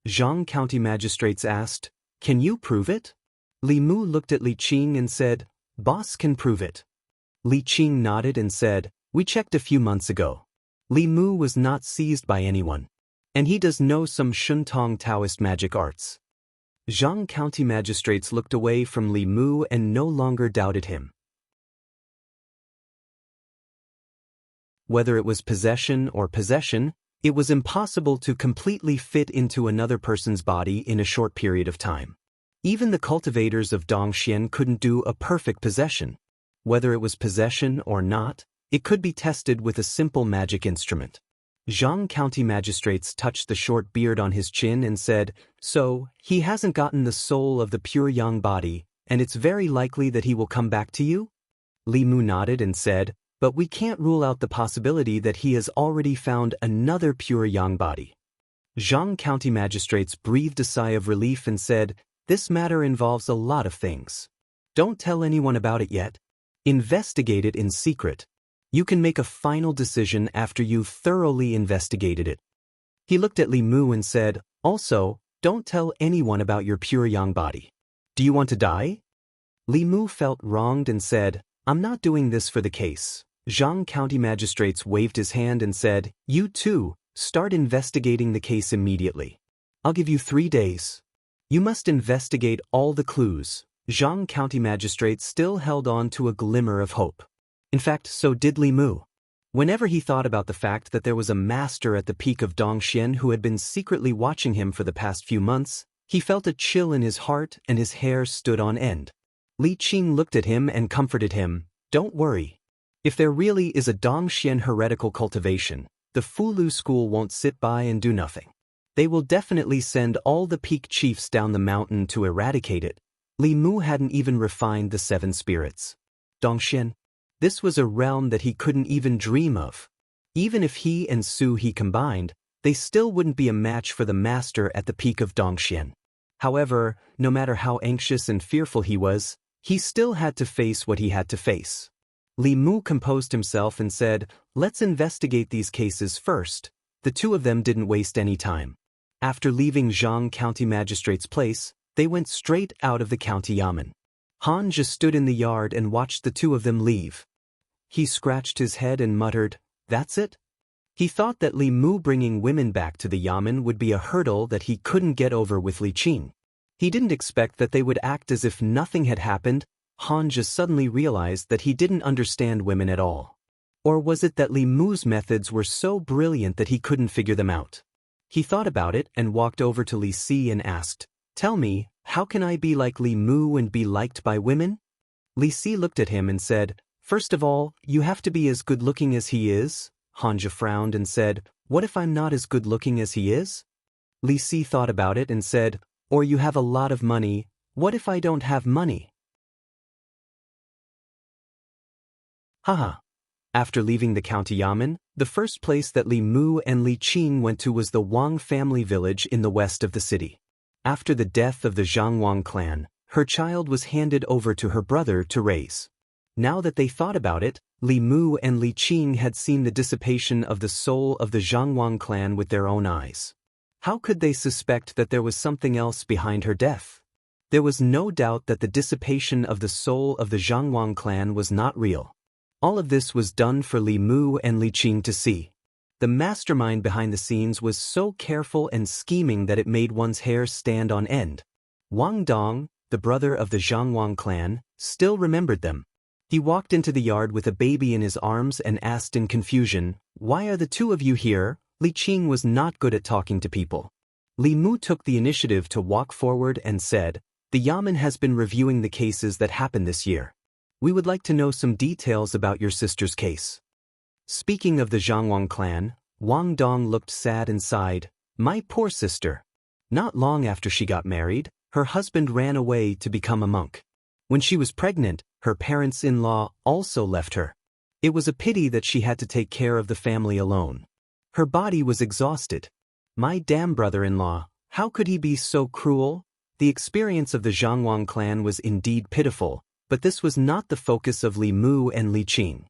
Zhang County magistrates asked, "Can you prove it?" Li Mu looked at Li Qing and said, "Boss can prove it." Li Qing nodded and said, "We checked a few months ago. Li Mu was not seized by anyone. And he does know some Shuntong Taoist magic arts. Zhang County magistrates looked away from Li Mu and no longer doubted him. Whether it was possession or possession, it was impossible to completely fit into another person's body in a short period of time. Even the cultivators of Dongxian couldn't do a perfect possession. Whether it was possession or not, it could be tested with a simple magic instrument. Zhang County magistrates touched the short beard on his chin and said, "So, he hasn't gotten the soul of the pure yang body, and it's very likely that he will come back to you?" Li Mu nodded and said, "But we can't rule out the possibility that he has already found another pure yang body." Zhang County magistrates breathed a sigh of relief and said, "This matter involves a lot of things. Don't tell anyone about it yet. Investigate it in secret. You can make a final decision after you've thoroughly investigated it." He looked at Li Mu and said, "Also, don't tell anyone about your pure yang body. Do you want to die?" Li Mu felt wronged and said, "I'm not doing this for the case." Zhang County magistrates waved his hand and said, "You too, start investigating the case immediately. I'll give you 3 days. You must investigate all the clues." Zhang County magistrates still held on to a glimmer of hope. In fact, so did Li Mu. Whenever he thought about the fact that there was a master at the peak of Dongxian who had been secretly watching him for the past few months, he felt a chill in his heart and his hair stood on end. Li Qing looked at him and comforted him, "Don't worry. If there really is a Dongxian heretical cultivation, the Fulu school won't sit by and do nothing. They will definitely send all the peak chiefs down the mountain to eradicate it." Li Mu hadn't even refined the 7 spirits. Dongxian. This was a realm that he couldn't even dream of. Even if he and Su He combined, they still wouldn't be a match for the master at the peak of Dongxian. However, no matter how anxious and fearful he was, he still had to face what he had to face. Li Mu composed himself and said, "Let's investigate these cases first." The two of them didn't waste any time. After leaving Zhang County Magistrate's place, they went straight out of the county yamen. Han just stood in the yard and watched the two of them leave. He scratched his head and muttered, "That's it?" He thought that Li Mu bringing women back to the yamen would be a hurdle that he couldn't get over with Li Qing. He didn't expect that they would act as if nothing had happened. Han just suddenly realized that he didn't understand women at all. Or was it that Li Mu's methods were so brilliant that he couldn't figure them out? He thought about it and walked over to Li Si and asked, "Tell me, how can I be like Li Mu and be liked by women?" Li Si looked at him and said, "First of all, you have to be as good-looking as he is." Hanja frowned and said, "What if I'm not as good-looking as he is?" Li Si thought about it and said, "Or you have a lot of money. What if I don't have money?" Haha. After leaving the county yamen, the first place that Li Mu and Li Qing went to was the Wang family village in the west of the city. After the death of the Zhang Wang clan, her child was handed over to her brother to raise. Now that they thought about it, Li Mu and Li Qing had seen the dissipation of the soul of the Zhang Wang clan with their own eyes. How could they suspect that there was something else behind her death? There was no doubt that the dissipation of the soul of the Zhang Wang clan was not real. All of this was done for Li Mu and Li Qing to see. The mastermind behind the scenes was so careful and scheming that it made one's hair stand on end. Wang Dong, the brother of the Zhang Wang clan, still remembered them. He walked into the yard with a baby in his arms and asked in confusion, "Why are the two of you here?" Li Qing was not good at talking to people. Li Mu took the initiative to walk forward and said, "The yamen has been reviewing the cases that happened this year. We would like to know some details about your sister's case." Speaking of the Zhangwang clan, Wang Dong looked sad and sighed, "My poor sister. Not long after she got married, her husband ran away to become a monk. When she was pregnant, her parents-in-law also left her. It was a pity that she had to take care of the family alone. Her body was exhausted. My damn brother-in-law, how could he be so cruel?" The experience of the Zhangwang clan was indeed pitiful, but this was not the focus of Li Mu and Li Qing.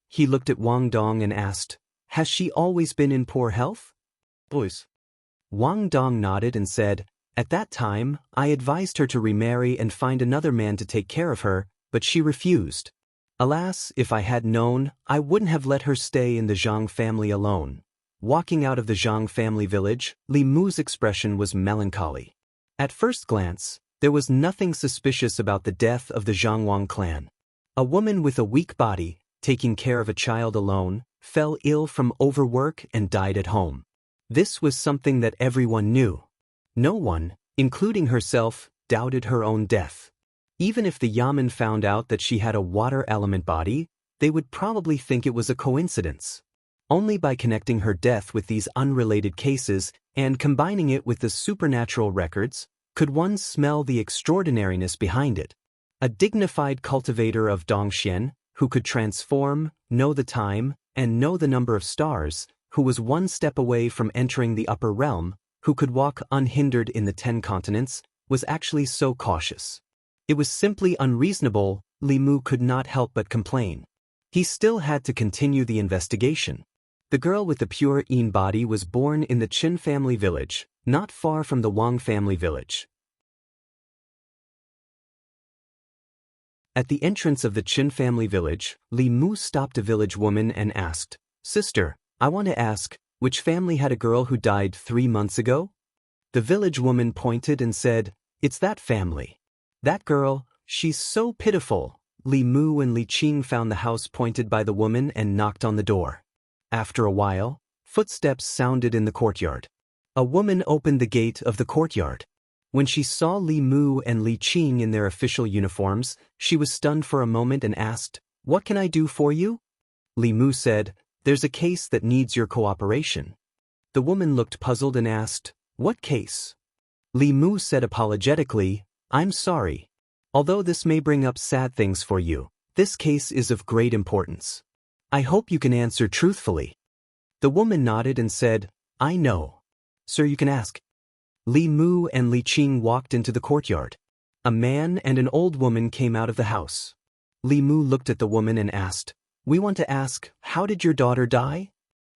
He looked at Wang Dong and asked, "Has she always been in poor health?" "Boys." Wang Dong nodded and said, "At that time, I advised her to remarry and find another man to take care of her, but she refused. Alas, if I had known, I wouldn't have let her stay in the Zhang family alone." Walking out of the Zhang family village, Li Mu's expression was melancholy. At first glance, there was nothing suspicious about the death of the Zhangwang clan. A woman with a weak body, taking care of a child alone, fell ill from overwork and died at home. This was something that everyone knew. No one, including herself, doubted her own death. Even if the Yamen found out that she had a water element body, they would probably think it was a coincidence. Only by connecting her death with these unrelated cases and combining it with the supernatural records, could one smell the extraordinariness behind it. A dignified cultivator of Dongxian, who could transform, know the time, and know the number of stars, who was one step away from entering the upper realm, who could walk unhindered in the 10 continents, was actually so cautious. It was simply unreasonable. Li Mu could not help but complain. He still had to continue the investigation. The girl with the pure Yin body was born in the Qin family village, not far from the Wang family village. At the entrance of the Qin family village, Li Mu stopped a village woman and asked, "Sister, I want to ask, which family had a girl who died 3 months ago?" The village woman pointed and said, "It's that family. That girl, she's so pitiful." Li Mu and Li Qing found the house pointed by the woman and knocked on the door. After a while, footsteps sounded in the courtyard. A woman opened the gate of the courtyard. When she saw Li Mu and Li Qing in their official uniforms, she was stunned for a moment and asked, "What can I do for you?" Li Mu said, "There's a case that needs your cooperation." The woman looked puzzled and asked, "What case?" Li Mu said apologetically, "I'm sorry. Although this may bring up sad things for you, this case is of great importance. I hope you can answer truthfully." The woman nodded and said, "I know. Sir, you can ask." Li Mu and Li Qing walked into the courtyard. A man and an old woman came out of the house. Li Mu looked at the woman and asked, "We want to ask, how did your daughter die?"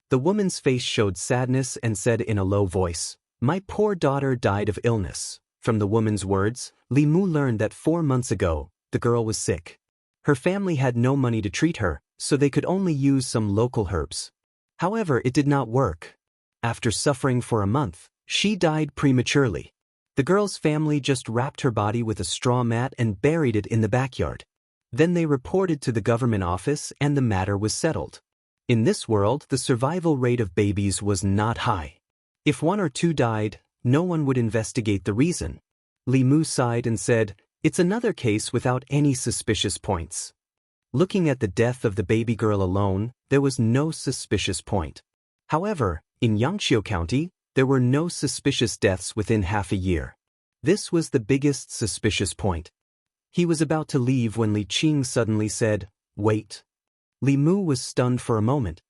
The woman's face showed sadness and said in a low voice, "My poor daughter died of illness." From the woman's words, Li Mu learned that 4 months ago, the girl was sick. Her family had no money to treat her, so they could only use some local herbs. However, it did not work. After suffering for a month, she died prematurely. The girl's family just wrapped her body with a straw mat and buried it in the backyard. Then they reported to the government office and the matter was settled. In this world, the survival rate of babies was not high. If 1 or 2 died, no one would investigate the reason. Li Mu sighed and said, "It's another case without any suspicious points." Looking at the death of the baby girl alone, there was no suspicious point. However, in Xianxia County, there were no suspicious deaths within half a year. This was the biggest suspicious point. He was about to leave when Li Qing suddenly said, "Wait." Li Mu was stunned for a moment.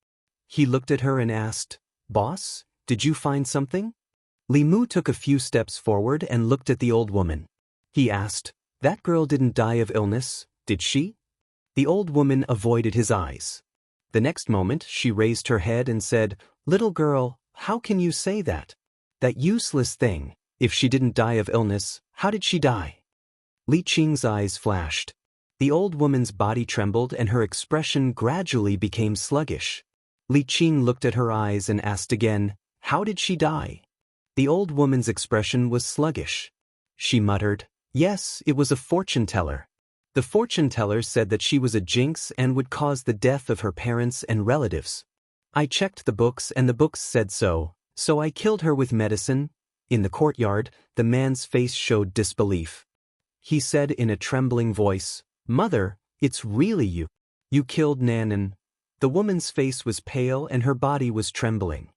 He looked at her and asked, "Boss, did you find something?" Li Mu took a few steps forward and looked at the old woman. He asked, "That girl didn't die of illness, did she?" The old woman avoided his eyes. The next moment, she raised her head and said, "Little girl, how can you say that? That useless thing. If she didn't die of illness, how did she die?" Li Qing's eyes flashed. The old woman's body trembled and her expression gradually became sluggish. Li Qing looked at her eyes and asked again, "How did she die?" The old woman's expression was sluggish. She muttered, "Yes, it was a fortune teller. The fortune teller said that she was a jinx and would cause the death of her parents and relatives. I checked the books and the books said so I killed her with medicine." In the courtyard, the man's face showed disbelief. He said in a trembling voice, "Mother, it's really you. You killed Nanan." The woman's face was pale and her body was trembling.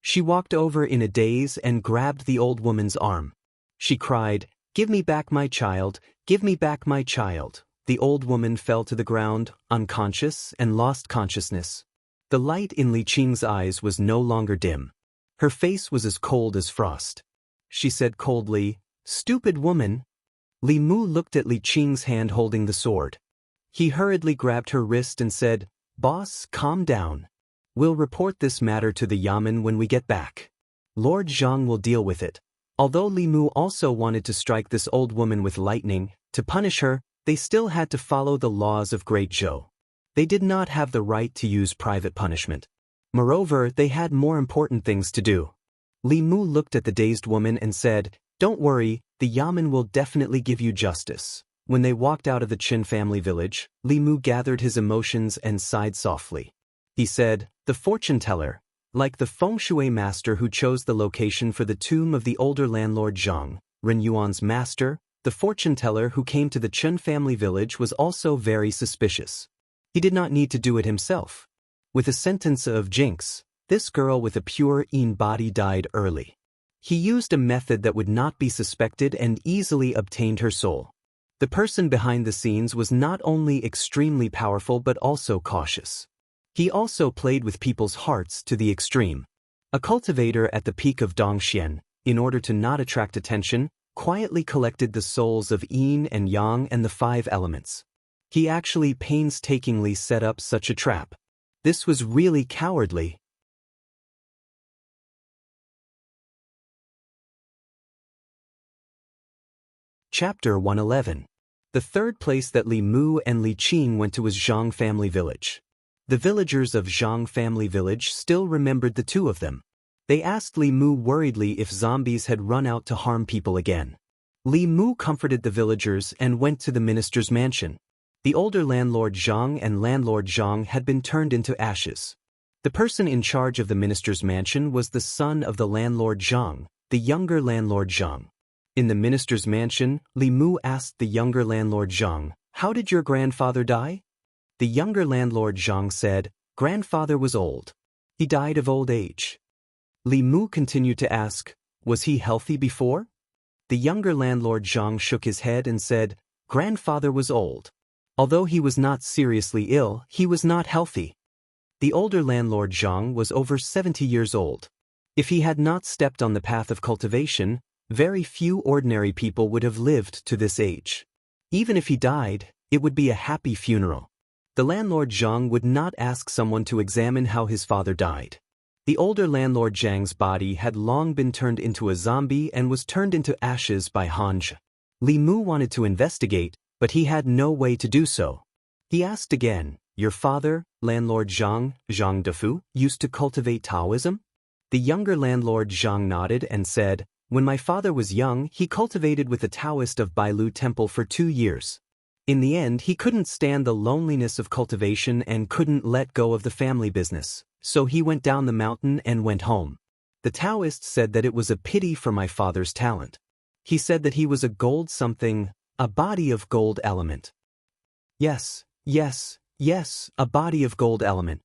She walked over in a daze and grabbed the old woman's arm. She cried, "Give me back my child, give me back my child." The old woman fell to the ground, unconscious, and lost consciousness. The light in Li Qing's eyes was no longer dim. Her face was as cold as frost. She said coldly, "Stupid woman." Li Mu looked at Li Qing's hand holding the sword. He hurriedly grabbed her wrist and said, "Boss, calm down. We'll report this matter to the Yamen when we get back. Lord Zhang will deal with it." Although Li Mu also wanted to strike this old woman with lightning, to punish her, they still had to follow the laws of Great Zhou. They did not have the right to use private punishment. Moreover, they had more important things to do. Li Mu looked at the dazed woman and said, "Don't worry, the Yamen will definitely give you justice." When they walked out of the Qin family village, Li Mu gathered his emotions and sighed softly. He said, "The fortune teller, like the feng shui master who chose the location for the tomb of the older landlord Zhang, Ren Yuan's master, the fortune teller who came to the Qin family village was also very suspicious. He did not need to do it himself. With a sentence of jinx, this girl with a pure Yin body died early. He used a method that would not be suspected and easily obtained her soul. The person behind the scenes was not only extremely powerful but also cautious. He also played with people's hearts to the extreme. A cultivator at the peak of Dongxian, in order to not attract attention, quietly collected the souls of Yin and Yang and the 5 elements. He actually painstakingly set up such a trap. This was really cowardly. Chapter 111. The third place that Li Mu and Li Qing went to was Zhang family village. The villagers of Zhang family village still remembered the two of them. They asked Li Mu worriedly if zombies had run out to harm people again. Li Mu comforted the villagers and went to the minister's mansion. The older landlord Zhang and landlord Zhang had been turned into ashes. The person in charge of the minister's mansion was the son of the landlord Zhang, the younger landlord Zhang. In the minister's mansion, Li Mu asked the younger landlord Zhang, "How did your grandfather die?" The younger landlord Zhang said, "Grandfather was old. He died of old age." Li Mu continued to ask, "Was he healthy before?" The younger landlord Zhang shook his head and said, "Grandfather was old. Although he was not seriously ill, he was not healthy." The older landlord Zhang was over 70 years old. If he had not stepped on the path of cultivation, very few ordinary people would have lived to this age. Even if he died, it would be a happy funeral. The landlord Zhang would not ask someone to examine how his father died. The older landlord Zhang's body had long been turned into a zombie and was turned into ashes by Xianxia. Li Mu wanted to investigate, but he had no way to do so. He asked again, "Your father, landlord Zhang, Zhang Defu, used to cultivate Taoism?" The younger landlord Zhang nodded and said, "When my father was young, he cultivated with the Taoist of Bailu Temple for 2 years. In the end, he couldn't stand the loneliness of cultivation and couldn't let go of the family business, so he went down the mountain and went home. The Taoist said that it was a pity for my father's talent. He said that he was a gold something, a body of gold element." Yes, a body of gold element.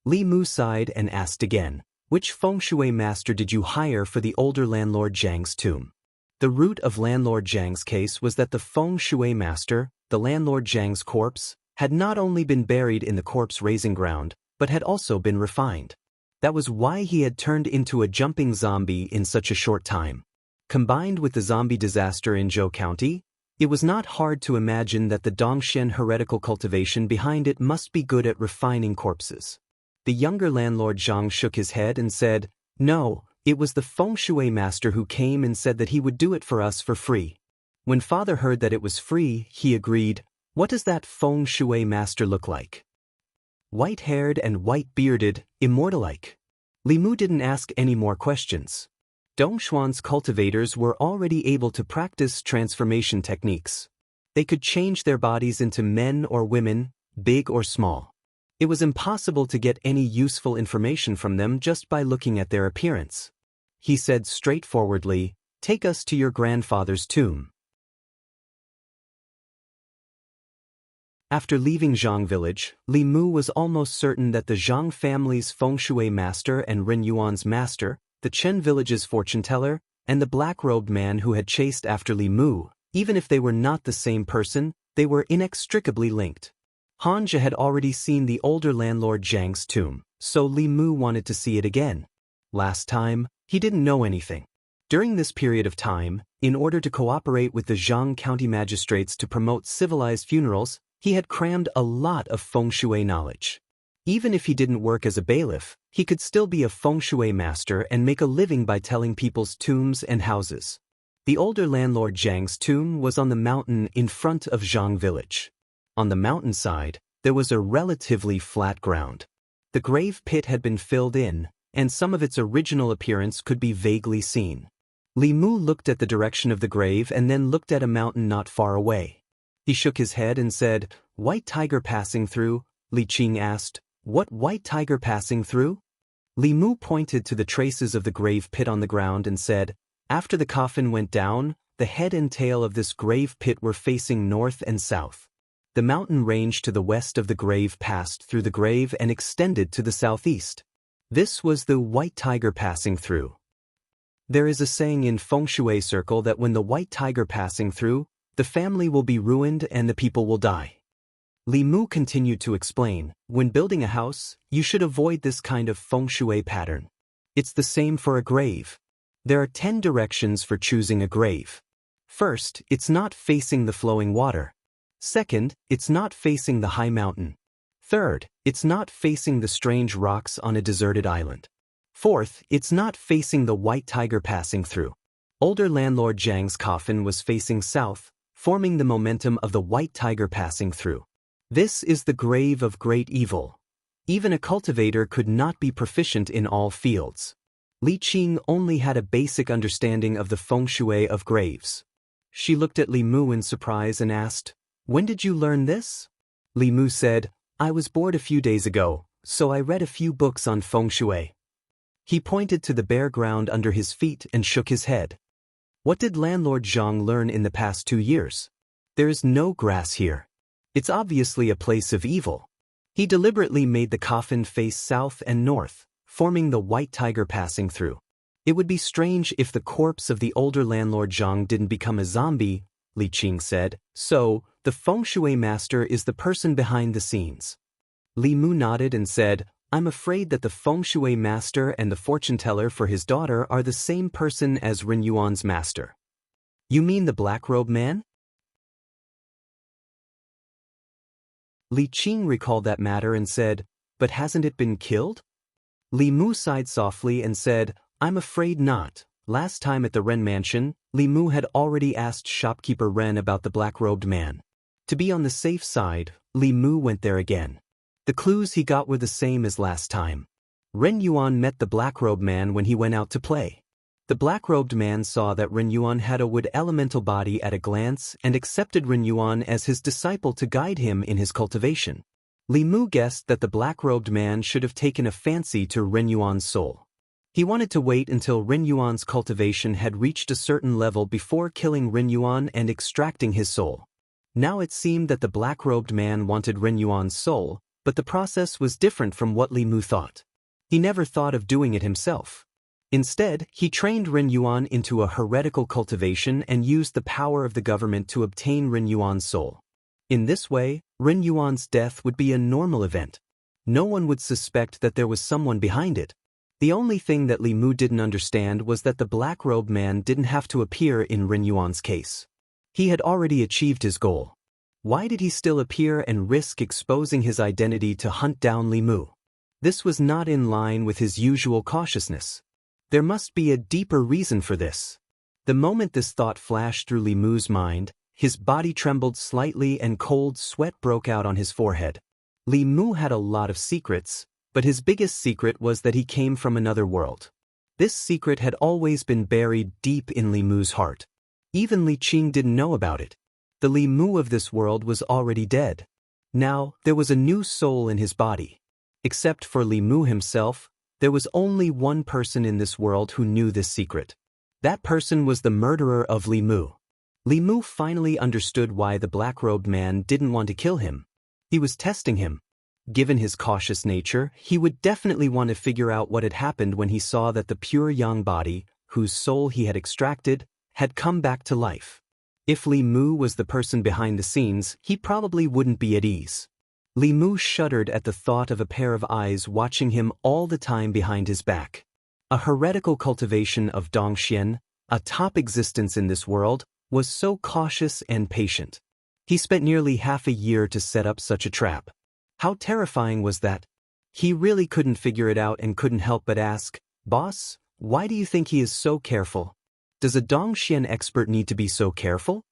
Li Mu sighed and asked again, "Which feng shui master did you hire for the older landlord Zhang's tomb?" The root of landlord Zhang's case was that the feng shui master, the landlord Zhang's corpse, had not only been buried in the corpse raising ground, but had also been refined. That was why he had turned into a jumping zombie in such a short time. Combined with the zombie disaster in Zhou County, it was not hard to imagine that the Dongxian heretical cultivation behind it must be good at refining corpses. The younger landlord Zhang shook his head and said, "No, it was the feng shui master who came and said that he would do it for us for free." When father heard that it was free, he agreed. "What does that feng shui master look like?" "White-haired and white-bearded, immortal-like." Li Mu didn't ask any more questions. Dongshuan's cultivators were already able to practice transformation techniques. They could change their bodies into men or women, big or small. It was impossible to get any useful information from them just by looking at their appearance. He said straightforwardly, "Take us to your grandfather's tomb." After leaving Zhang village, Li Mu was almost certain that the Zhang family's feng shui master and Ren Yuan's master, the Chen village's fortune teller, and the black-robed man who had chased after Li Mu, even if they were not the same person, they were inextricably linked. Xianxia had already seen the older landlord Zhang's tomb, so Li Mu wanted to see it again. Last time, he didn't know anything. During this period of time, in order to cooperate with the Zhang county magistrates to promote civilized funerals, he had crammed a lot of feng shui knowledge. Even if he didn't work as a bailiff, he could still be a feng shui master and make a living by telling people's tombs and houses. The older landlord Zhang's tomb was on the mountain in front of Zhang village. On the mountainside, there was a relatively flat ground. The grave pit had been filled in, and some of its original appearance could be vaguely seen. Li Mu looked at the direction of the grave and then looked at a mountain not far away. He shook his head and said, "White tiger passing through?" Li Qing asked, "What white tiger passing through?" Li Mu pointed to the traces of the grave pit on the ground and said, "After the coffin went down, the head and tail of this grave pit were facing north and south. The mountain range to the west of the grave passed through the grave and extended to the southeast. This was the white tiger passing through. There is a saying in feng shui circle that when the white tiger passing through, the family will be ruined and the people will die." Li Mu continued to explain, "When building a house, you should avoid this kind of feng shui pattern. It's the same for a grave. There are 10 directions for choosing a grave. First, it's not facing the flowing water. Second, it's not facing the high mountain. Third, it's not facing the strange rocks on a deserted island. Fourth, it's not facing the white tiger passing through." Older landlord Zhang's coffin was facing south, forming the momentum of the white tiger passing through. This is the grave of great evil. Even a cultivator could not be proficient in all fields. Li Qing only had a basic understanding of the feng shui of graves. She looked at Li Mu in surprise and asked, "When did you learn this?" Li Mu said, "I was bored a few days ago, so I read a few books on feng shui." He pointed to the bare ground under his feet and shook his head. "What did landlord Zhang learn in the past 2 years? There is no grass here. It's obviously a place of evil." He deliberately made the coffin face south and north, forming the white tiger passing through. "It would be strange if the corpse of the older landlord Zhang didn't become a zombie," Li Qing said. "So, the feng shui master is the person behind the scenes." Li Mu nodded and said, "I'm afraid that the feng shui master and the fortune teller for his daughter are the same person as Ren Yuan's master." "You mean the black-robed man?" Li Qing recalled that matter and said, "But hasn't it been killed?" Li Mu sighed softly and said, "I'm afraid not. Last time at the Ren mansion, Li Mu had already asked shopkeeper Ren about the black-robed man. To be on the safe side, Li Mu went there again. The clues he got were the same as last time. Ren Yuan met the black-robed man when he went out to play. The black-robed man saw that Ren Yuan had a wood elemental body at a glance and accepted Ren Yuan as his disciple to guide him in his cultivation. Li Mu guessed that the black-robed man should have taken a fancy to Ren Yuan's soul. He wanted to wait until Ren Yuan's cultivation had reached a certain level before killing Ren Yuan and extracting his soul. Now it seemed that the black-robed man wanted Ren Yuan's soul, but the process was different from what Li Mu thought. He never thought of doing it himself. Instead, he trained Ren Yuan into a heretical cultivation and used the power of the government to obtain Ren Yuan's soul. In this way, Ren Yuan's death would be a normal event. No one would suspect that there was someone behind it. The only thing that Li Mu didn't understand was that the black-robed man didn't have to appear in Ren Yuan's case. He had already achieved his goal. Why did he still appear and risk exposing his identity to hunt down Li Mu? This was not in line with his usual cautiousness. There must be a deeper reason for this. The moment this thought flashed through Li Mu's mind, his body trembled slightly and cold sweat broke out on his forehead. Li Mu had a lot of secrets, but his biggest secret was that he came from another world. This secret had always been buried deep in Li Mu's heart. Even Li Qing didn't know about it. The Li Mu of this world was already dead. Now, there was a new soul in his body. Except for Li Mu himself, there was only one person in this world who knew this secret. That person was the murderer of Li Mu. Li Mu finally understood why the black-robed man didn't want to kill him. He was testing him. Given his cautious nature, he would definitely want to figure out what had happened when he saw that the pure young body, whose soul he had extracted, had come back to life. If Li Mu was the person behind the scenes, he probably wouldn't be at ease. Li Mu shuddered at the thought of a pair of eyes watching him all the time behind his back. A heretical cultivation of Dongxian, a top existence in this world, was so cautious and patient. He spent nearly half a year to set up such a trap. How terrifying was that? He really couldn't figure it out and couldn't help but ask, "Boss, why do you think he is so careful? Does a Dongxian expert need to be so careful?"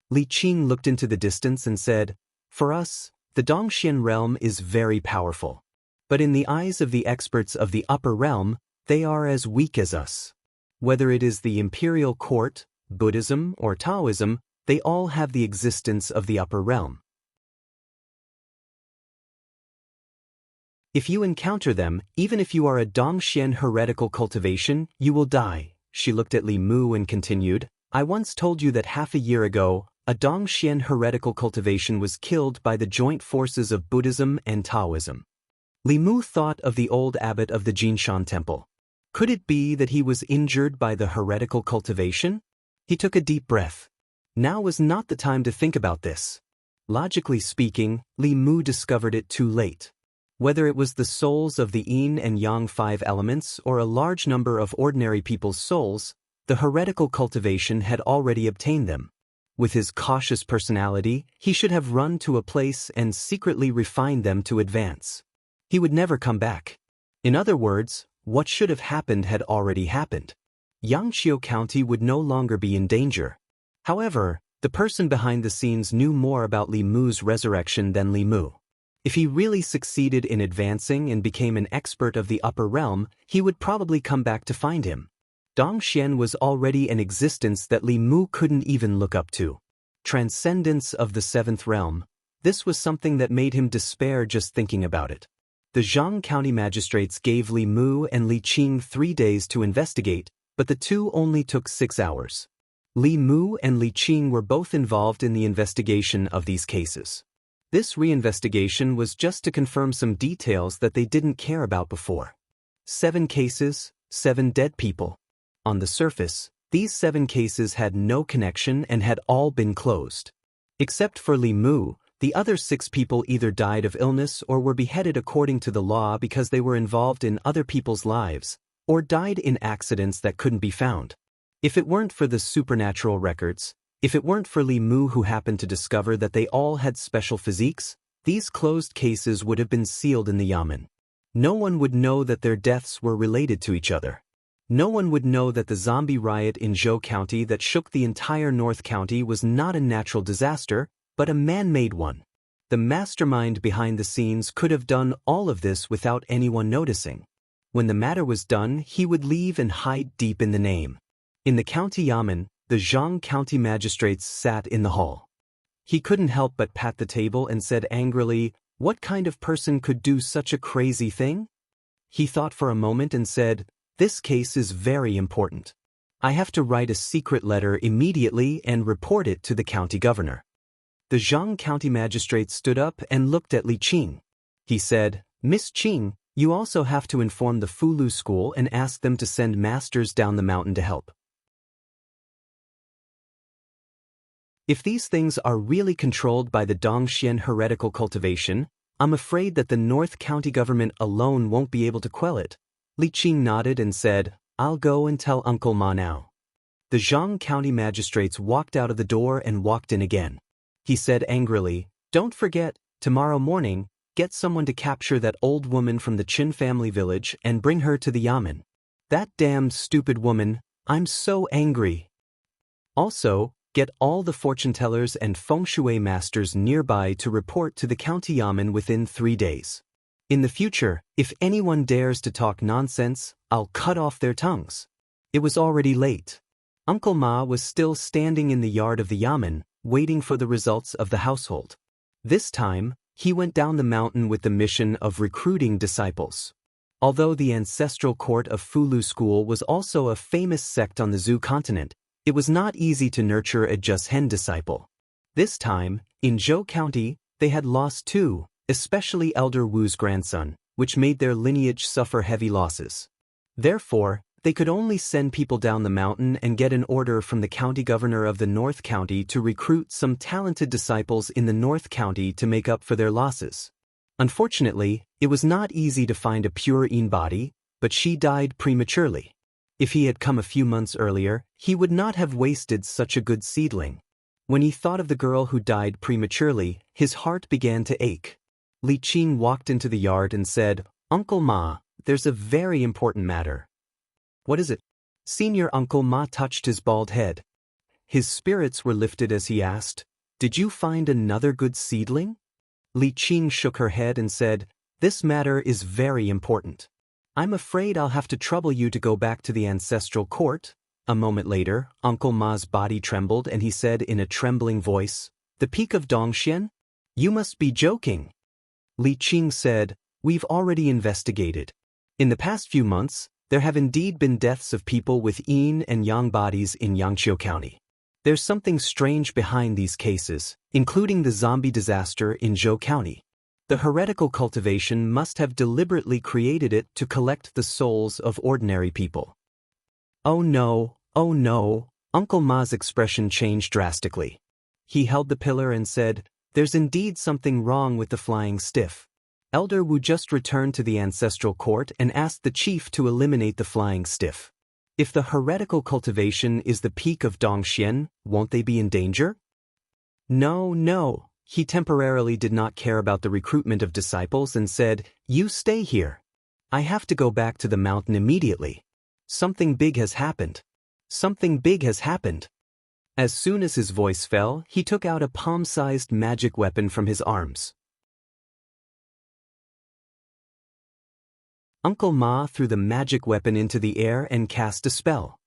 Li Qing looked into the distance and said, "For us, The Dongxian realm is very powerful. But in the eyes of the experts of the upper realm, they are as weak as us. Whether it is the imperial court, Buddhism, or Taoism, they all have the existence of the upper realm. If you encounter them, even if you are a Dongxian heretical cultivation, you will die. She looked at Li Mu and continued, I once told you that half a year ago, a Dongxian heretical cultivation was killed by the joint forces of Buddhism and Taoism. Li Mu thought of the old abbot of the Jinshan temple. Could it be that he was injured by the heretical cultivation? He took a deep breath. Now was not the time to think about this. Logically speaking, Li Mu discovered it too late. Whether it was the souls of the yin and yang 5 elements or a large number of ordinary people's souls, the heretical cultivation had already obtained them. With his cautious personality, he should have run to a place and secretly refined them to advance. He would never come back. In other words, what should have happened had already happened. Xianxia County would no longer be in danger. However, the person behind the scenes knew more about Li Mu's resurrection than Li Mu. If he really succeeded in advancing and became an expert of the upper realm, he would probably come back to find him. Dongxian was already an existence that Li Mu couldn't even look up to. Transcendence of the 7th realm, this was something that made him despair just thinking about it. The Zhang County magistrates gave Li Mu and Li Qing 3 days to investigate, but the two only took 6 hours. Li Mu and Li Qing were both involved in the investigation of these cases. This reinvestigation was just to confirm some details that they didn't care about before. 7 cases, 7 dead people. On the surface, these 7 cases had no connection and had all been closed. Except for Li Mu, the other 6 people either died of illness or were beheaded according to the law because they were involved in other people's lives, or died in accidents that couldn't be found. If it weren't for the supernatural records, if it weren't for Li Mu who happened to discover that they all had special physiques, these closed cases would have been sealed in the yamen. No one would know that their deaths were related to each other. No one would know that the zombie riot in Zhou County that shook the entire North County was not a natural disaster, but a man-made one. The mastermind behind the scenes could have done all of this without anyone noticing. When the matter was done, he would leave and hide deep in the name. In the county yamen, the Zhang County magistrates sat in the hall. He couldn't help but pat the table and said angrily, "What kind of person could do such a crazy thing?" He thought for a moment and said, "This case is very important. I have to write a secret letter immediately and report it to the county governor." The Zhang County magistrate stood up and looked at Li Qing. He said, "Miss Qing, you also have to inform the Fulu school and ask them to send masters down the mountain to help. If these things are really controlled by the Dongxian heretical cultivation, I'm afraid that the North County government alone won't be able to quell it." Li Qing nodded and said, "I'll go and tell Uncle Ma now." The Zhang County magistrates walked out of the door and walked in again. He said angrily, "Don't forget, tomorrow morning, get someone to capture that old woman from the Qin family village and bring her to the yamen. That damned stupid woman, I'm so angry. Also, get all the fortune tellers and feng shui masters nearby to report to the county yamen within 3 days. In the future, if anyone dares to talk nonsense, I'll cut off their tongues." It was already late. Uncle Ma was still standing in the yard of the yamen, waiting for the results of the household. This time, he went down the mountain with the mission of recruiting disciples. Although the ancestral court of Fulu School was also a famous sect on the Zhou continent, it was not easy to nurture a just-hen disciple. This time, in Zhou County, they had lost 2, especially Elder Wu's grandson, which made their lineage suffer heavy losses. Therefore, they could only send people down the mountain and get an order from the county governor of the North County to recruit some talented disciples in the North County to make up for their losses. Unfortunately, it was not easy to find a pure yin body, but she died prematurely. If he had come a few months earlier, he would not have wasted such a good seedling. When he thought of the girl who died prematurely, his heart began to ache. Li Qing walked into the yard and said, "Uncle Ma, there's a very important matter." "What is it?" Senior Uncle Ma touched his bald head. His spirits were lifted as he asked, "Did you find another good seedling?" Li Qing shook her head and said, "This matter is very important. I'm afraid I'll have to trouble you to go back to the ancestral court." A moment later, Uncle Ma's body trembled and he said in a trembling voice, "The peak of Dongxian? You must be joking." Li Qing said, "We've already investigated. In the past few months, there have indeed been deaths of people with yin and yang bodies in Xianxia County. There's something strange behind these cases, including the zombie disaster in Zhou County. The heretical cultivation must have deliberately created it to collect the souls of ordinary people." "Oh no, oh no." Uncle Ma's expression changed drastically. He held the pillar and said, "There's indeed something wrong with the flying stiff. Elder Wu just returned to the ancestral court and asked the chief to eliminate the flying stiff. If the heretical cultivation is the peak of Dongxian, won't they be in danger?" No. He temporarily did not care about the recruitment of disciples and said, "You stay here. I have to go back to the mountain immediately. Something big has happened. Something big has happened." As soon as his voice fell, he took out a palm-sized magic weapon from his arms. Uncle Ma threw the magic weapon into the air and cast a spell.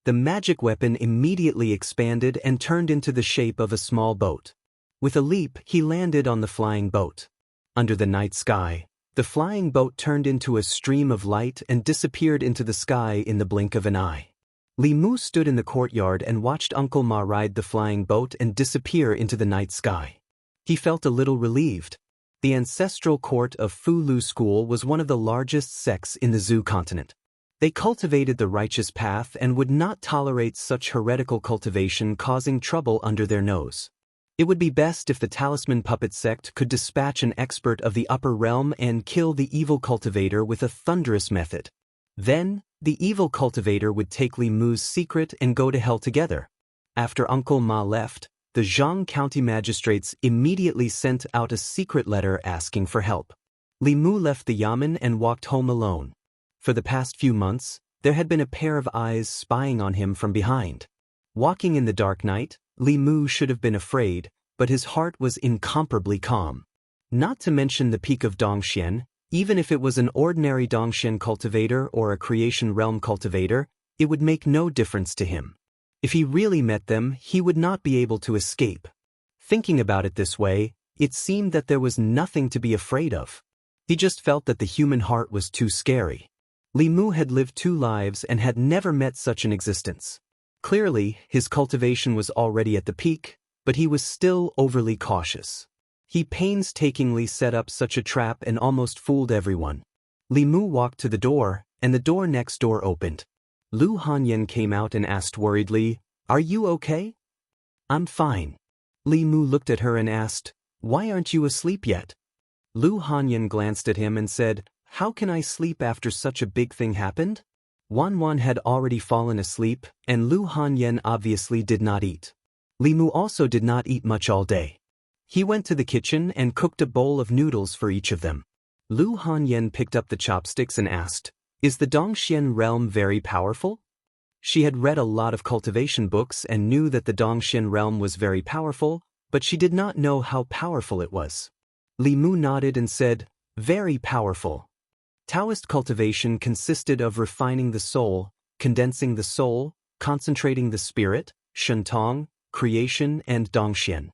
The magic weapon immediately expanded and turned into the shape of a small boat. With a leap, he landed on the flying boat. Under the night sky, the flying boat turned into a stream of light and disappeared into the sky in the blink of an eye. Li Mu stood in the courtyard and watched Uncle Ma ride the flying boat and disappear into the night sky. He felt a little relieved. The ancestral court of Fu Lu School was one of the largest sects in the Zhu continent. They cultivated the righteous path and would not tolerate such heretical cultivation causing trouble under their nose. It would be best if the Talisman Puppet sect could dispatch an expert of the upper realm and kill the evil cultivator with a thunderous method. Then, the evil cultivator would take Li Mu's secret and go to hell together. After Uncle Ma left, the Zhang County magistrates immediately sent out a secret letter asking for help. Li Mu left the yamen and walked home alone. For the past few months, there had been a pair of eyes spying on him from behind. Walking in the dark night, Li Mu should have been afraid, but his heart was incomparably calm. Not to mention the peak of Dongxian, even if it was an ordinary Dongxian cultivator or a creation realm cultivator, it would make no difference to him. If he really met them, he would not be able to escape. Thinking about it this way, it seemed that there was nothing to be afraid of. He just felt that the human heart was too scary. Li Mu had lived 2 lives and had never met such an existence. Clearly, his cultivation was already at the peak, but he was still overly cautious. He painstakingly set up such a trap and almost fooled everyone. Li Mu walked to the door, and the door next door opened. Lu Hanyan came out and asked worriedly, "Are you okay?" "I'm fine." Li Mu looked at her and asked, "Why aren't you asleep yet?" Lu Hanyan glanced at him and said, "How can I sleep after such a big thing happened?" Wan had already fallen asleep, and Lu Hanyan obviously did not eat. Li Mu also did not eat much all day. He went to the kitchen and cooked a bowl of noodles for each of them. Lu Hanyan picked up the chopsticks and asked, "Is the Dongxian realm very powerful?" She had read a lot of cultivation books and knew that the Dongxian realm was very powerful, but she did not know how powerful it was. Li Mu nodded and said, "Very powerful." Taoist cultivation consisted of refining the soul, condensing the soul, concentrating the spirit, Shentong, creation, and Dongxian.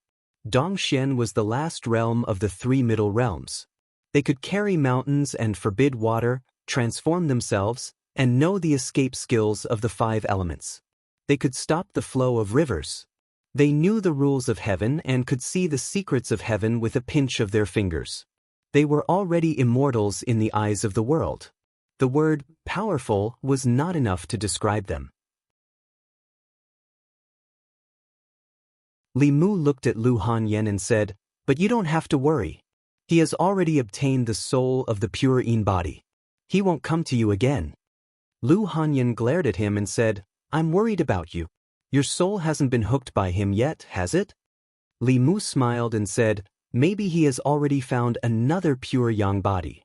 Dongxian was the last realm of the 3 middle realms. They could carry mountains and forbid water, transform themselves, and know the escape skills of the 5 elements. They could stop the flow of rivers. They knew the rules of heaven and could see the secrets of heaven with a pinch of their fingers. They were already immortals in the eyes of the world. The word powerful was not enough to describe them. Li Mu looked at Lu Hanyan and said, "But you don't have to worry. He has already obtained the soul of the pure Yin body. He won't come to you again." Lu Hanyan glared at him and said, "I'm worried about you. Your soul hasn't been hooked by him yet, has it?" Li Mu smiled and said, "Maybe he has already found another pure yang body."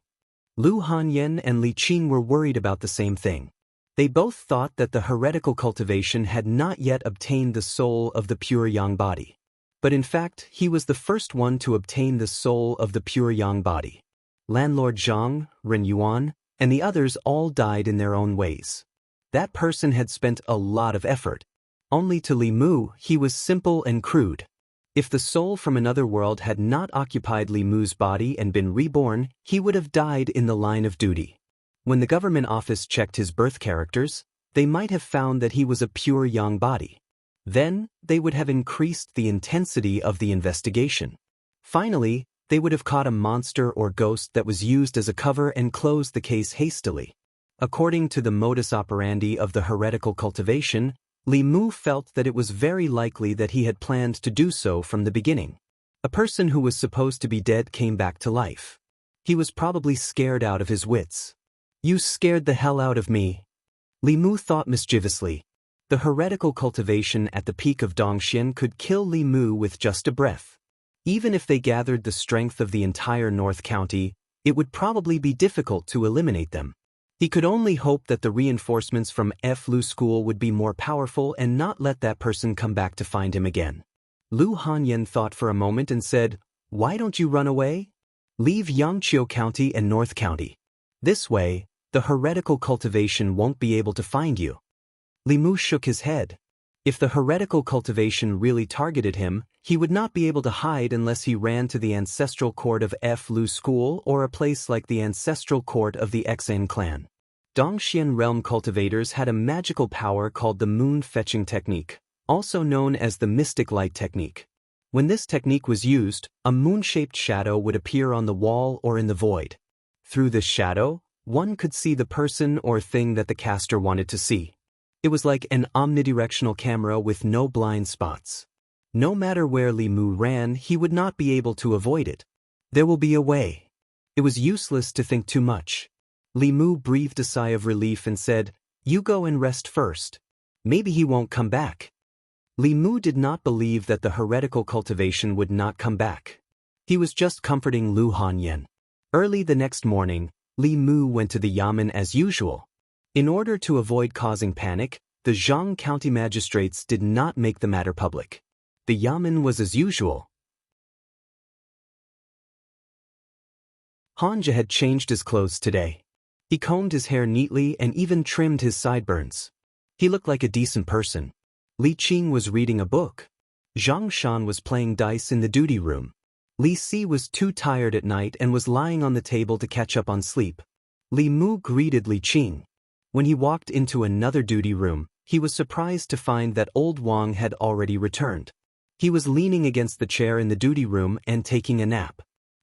Lu Hanyan and Li Qing were worried about the same thing. They both thought that the heretical cultivation had not yet obtained the soul of the pure yang body. But in fact, he was the first one to obtain the soul of the pure yang body. Landlord Zhang, Ren Yuan, and the others all died in their own ways. That person had spent a lot of effort. Only to Li Mu, he was simple and crude. If the soul from another world had not occupied Li Mu's body and been reborn, he would have died in the line of duty. When the government office checked his birth characters, they might have found that he was a pure yang body. Then, they would have increased the intensity of the investigation. Finally, they would have caught a monster or ghost that was used as a cover and closed the case hastily. According to the modus operandi of the heretical cultivation, Li Mu felt that it was very likely that he had planned to do so from the beginning. A person who was supposed to be dead came back to life. He was probably scared out of his wits. "You scared the hell out of me," Li Mu thought mischievously. The heretical cultivation at the peak of Dongxian could kill Li Mu with just a breath. Even if they gathered the strength of the entire North County, it would probably be difficult to eliminate them. He could only hope that the reinforcements from Lu School would be more powerful and not let that person come back to find him again. Lu Hanyan thought for a moment and said, "Why don't you run away? Leave Yangqiu County and North County. This way, the heretical cultivation won't be able to find you." Li Mu shook his head. If the heretical cultivation really targeted him, he would not be able to hide unless he ran to the ancestral court of Lu School or a place like the ancestral court of the Xan clan. Dongxian realm cultivators had a magical power called the moon fetching technique, also known as the mystic light technique. When this technique was used, a moon-shaped shadow would appear on the wall or in the void. Through this shadow, one could see the person or thing that the caster wanted to see. It was like an omnidirectional camera with no blind spots. No matter where Li Mu ran, he would not be able to avoid it. There will be a way. It was useless to think too much. Li Mu breathed a sigh of relief and said, "You go and rest first. Maybe he won't come back." Li Mu did not believe that the heretical cultivation would not come back. He was just comforting Lu Hanyan. Early the next morning, Li Mu went to the yamen as usual. In order to avoid causing panic, the Zhang County magistrates did not make the matter public. The yamen was as usual. Hanja had changed his clothes today. He combed his hair neatly and even trimmed his sideburns. He looked like a decent person. Li Qing was reading a book. Zhang Shan was playing dice in the duty room. Li Si was too tired at night and was lying on the table to catch up on sleep. Li Mu greeted Li Qing. When he walked into another duty room, he was surprised to find that old Wang had already returned. He was leaning against the chair in the duty room and taking a nap.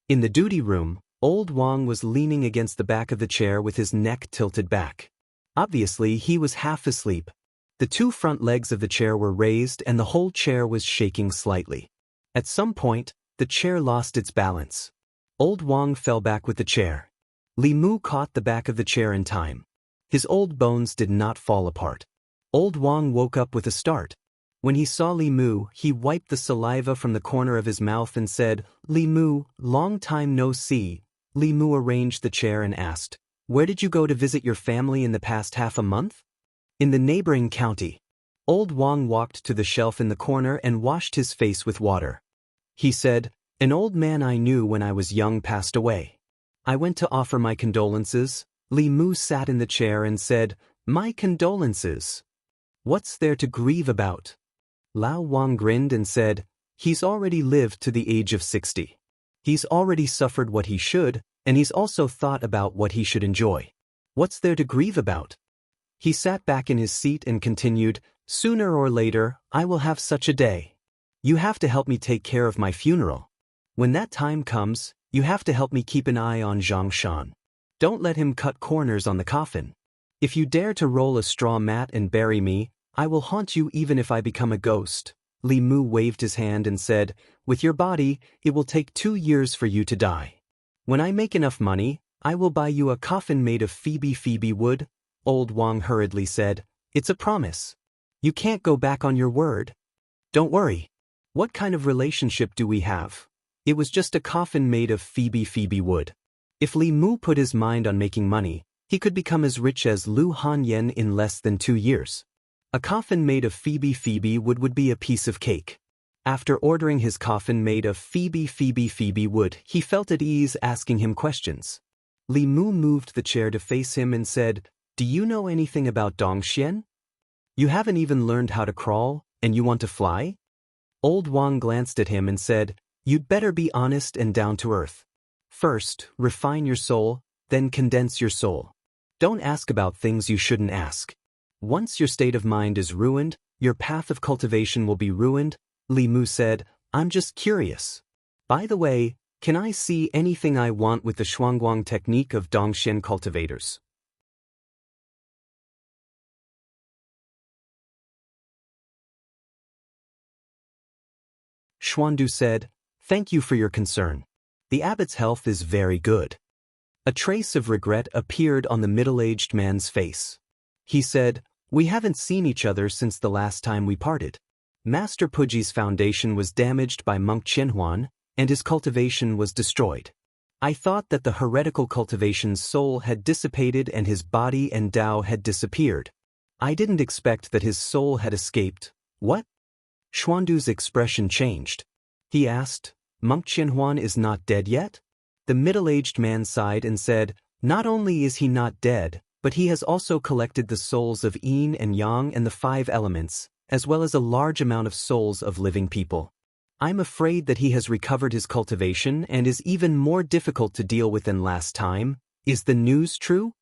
In the duty room, old Wang was leaning against the back of the chair with his neck tilted back. Obviously, he was half asleep. The two front legs of the chair were raised and the whole chair was shaking slightly. At some point, the chair lost its balance. Old Wang fell back with the chair. Li Mu caught the back of the chair in time. His old bones did not fall apart. Old Wang woke up with a start. When he saw Li Mu, he wiped the saliva from the corner of his mouth and said, "Li Mu, long time no see." Li Mu arranged the chair and asked, "Where did you go to visit your family in the past half a month?" "In the neighboring county." Old Wang walked to the shelf in the corner and washed his face with water. He said, "An old man I knew when I was young passed away. I went to offer my condolences." Li Mu sat in the chair and said, "My condolences. What's there to grieve about?" Lao Wang grinned and said, "He's already lived to the age of 60. He's already suffered what he should, and he's also thought about what he should enjoy. What's there to grieve about?" He sat back in his seat and continued, "Sooner or later, I will have such a day. You have to help me take care of my funeral. When that time comes, you have to help me keep an eye on Zhang Shan. Don't let him cut corners on the coffin. If you dare to roll a straw mat and bury me, I will haunt you even if I become a ghost." Li Mu waved his hand and said, "With your body, it will take 2 years for you to die. When I make enough money, I will buy you a coffin made of Phoebe wood." Old Wang hurriedly said, "It's a promise. You can't go back on your word." "Don't worry. What kind of relationship do we have? It was just a coffin made of Phoebe wood." If Li Mu put his mind on making money, he could become as rich as Lu Hanyan in less than 2 years. A coffin made of Phoebe wood would be a piece of cake. After ordering his coffin made of Phoebe wood, he felt at ease asking him questions. Li Mu moved the chair to face him and said, "Do you know anything about Dongxian? You haven't even learned how to crawl, and you want to fly?" Old Wang glanced at him and said, "You'd better be honest and down to earth. First, refine your soul, then condense your soul. Don't ask about things you shouldn't ask. Once your state of mind is ruined, your path of cultivation will be ruined." Li Mu said, "I'm just curious. By the way, can I see anything I want with the Shuangguang technique of Dongxian cultivators?" Xuandu said, "Thank you for your concern. The abbot's health is very good." A trace of regret appeared on the middle-aged man's face. He said, "We haven't seen each other since the last time we parted. Master Puji's foundation was damaged by monk Qianhuan, and his cultivation was destroyed. I thought that the heretical cultivation's soul had dissipated and his body and Tao had disappeared. I didn't expect that his soul had escaped." "What?" Xuandu's expression changed. He asked, "Monk Qianhuan is not dead yet?" The middle-aged man sighed and said, "Not only is he not dead, but he has also collected the souls of yin and yang and the 5 elements, as well as a large amount of souls of living people. I'm afraid that he has recovered his cultivation and is even more difficult to deal with than last time. Is the news true?"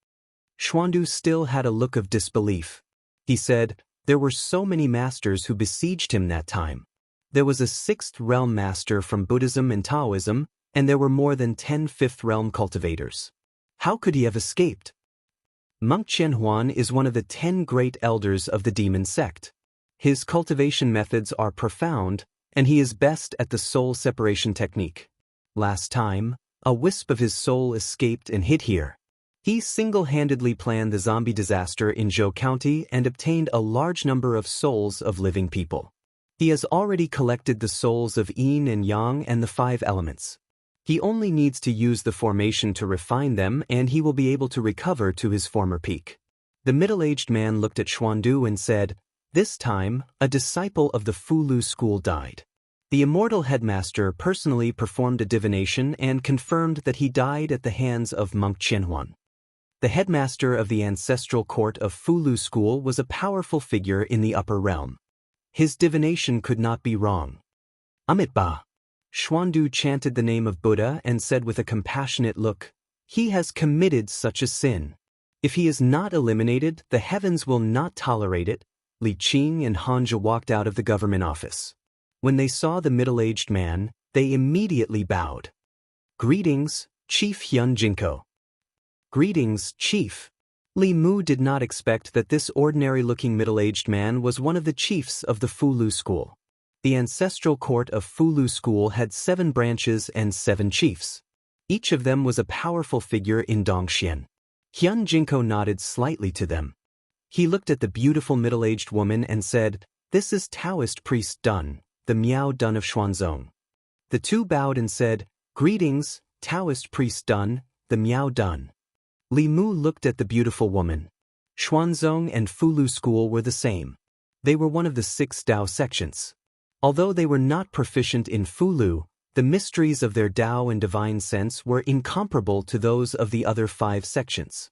Xuandu still had a look of disbelief. He said, "There were so many masters who besieged him that time. There was a 6th realm master from Buddhism and Taoism, and there were more than 10 5th realm cultivators. How could he have escaped?" Monk Qianhuan is one of the 10 great elders of the demon sect. His cultivation methods are profound, and he is best at the soul separation technique. Last time, a wisp of his soul escaped and hid here. He single-handedly planned the zombie disaster in Zhou County and obtained a large number of souls of living people. He has already collected the souls of yin and yang and the 5 elements. He only needs to use the formation to refine them, and he will be able to recover to his former peak." The middle-aged man looked at Xuandu and said, "This time, a disciple of the Fulu school died. The Immortal headmaster personally performed a divination and confirmed that he died at the hands of monk Qianhuan. The headmaster of the ancestral court of Fulu school was a powerful figure in the upper realm. His divination could not be wrong." "Amitabha." Xuandu chanted the name of Buddha and said with a compassionate look, "He has committed such a sin. If he is not eliminated, the heavens will not tolerate it." Li Qing and Hanja walked out of the government office. When they saw the middle-aged man, they immediately bowed. "Greetings, Chief Xianxia." "Greetings, Chief." Li Mu did not expect that this ordinary-looking middle-aged man was one of the chiefs of the Fulu school. The ancestral court of Fulu school had 7 branches and 7 chiefs. Each of them was a powerful figure in Dongxian. Xianxia nodded slightly to them. He looked at the beautiful middle-aged woman and said, "This is Taoist priest Dun, the Miao Dun of Xuanzong." The two bowed and said, "Greetings, Taoist priest Dun, the Miao Dun." Li Mu looked at the beautiful woman. Xuanzong and Fulu school were the same. They were one of the 6 Dao sections. Although they were not proficient in Fulu, the mysteries of their Dao and divine sense were incomparable to those of the other 5 sections.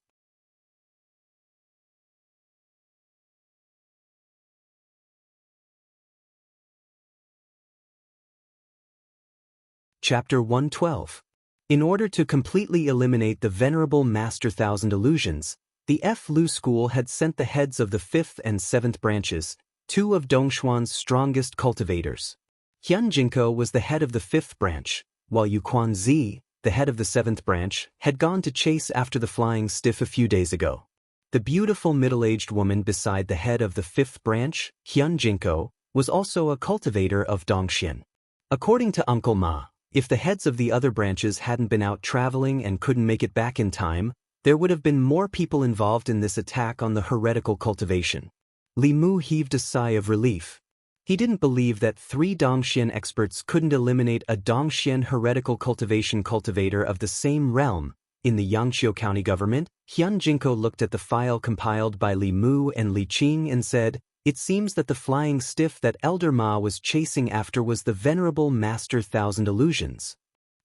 Chapter 112. In order to completely eliminate the venerable Master Thousand Illusions, the Flu school had sent the heads of the 5th and 7th branches, 2 of Dongshuan's strongest cultivators. Xianxia was the head of the 5th branch, while Yuquan Zi, the head of the 7th branch, had gone to chase after the flying stiff a few days ago. The beautiful middle-aged woman beside the head of the 5th branch, Xianxia, was also a cultivator of Dongxian. According to Uncle Ma, if the heads of the other branches hadn't been out traveling and couldn't make it back in time, there would have been more people involved in this attack on the heretical cultivation. Li Mu heaved a sigh of relief. He didn't believe that 3 Dongxian experts couldn't eliminate a Dongxian heretical cultivation cultivator of the same realm. In the Yangqiu County government, Xianxia looked at the file compiled by Li Mu and Li Qing and said, It seems that the flying stiff that Elder Ma was chasing after was the venerable Master Thousand Illusions.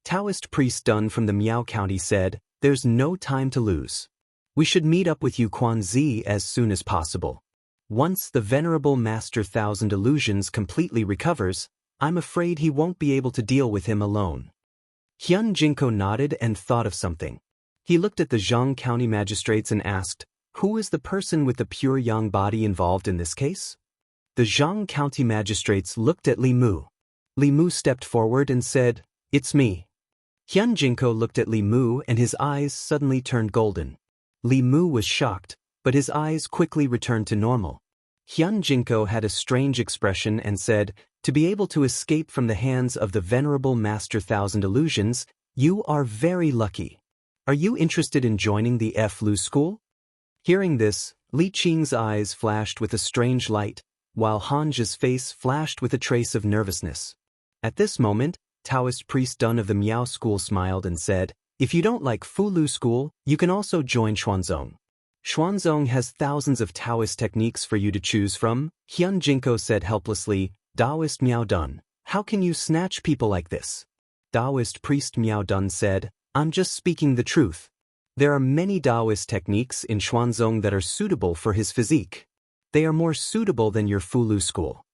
Taoist priest Dun from the Miao County said, "There's no time to lose. We should meet up with you Quan Zi as soon as possible. Once the venerable Master Thousand Illusions completely recovers, I'm afraid he won't be able to deal with him alone." Hyun Jinko nodded and thought of something. He looked at the Zhang County magistrates and asked, "Who is the person with the pure yang body involved in this case?" The Zhang County magistrates looked at Li Mu. Li Mu stepped forward and said, "It's me." Hyun Jinko looked at Li Mu and his eyes suddenly turned golden. Li Mu was shocked, but his eyes quickly returned to normal. Hyun Jinko had a strange expression and said, "To be able to escape from the hands of the venerable Master Thousand Illusions, you are very lucky. Are you interested in joining the F-Lu school?" Hearing this, Li Qing's eyes flashed with a strange light, while Hanja's face flashed with a trace of nervousness. At this moment, Taoist priest Dun of the Miao school smiled and said, "If you don't like Fu-Lu school, you can also join Xuanzong. Xuanzong has thousands of Taoist techniques for you to choose from." Hyun Jinko said helplessly, "Taoist Miao Dun, how can you snatch people like this?" Taoist priest Miao Dun said, "I'm just speaking the truth. There are many Taoist techniques in Xuanzong that are suitable for his physique. They are more suitable than your Fu-Lu school."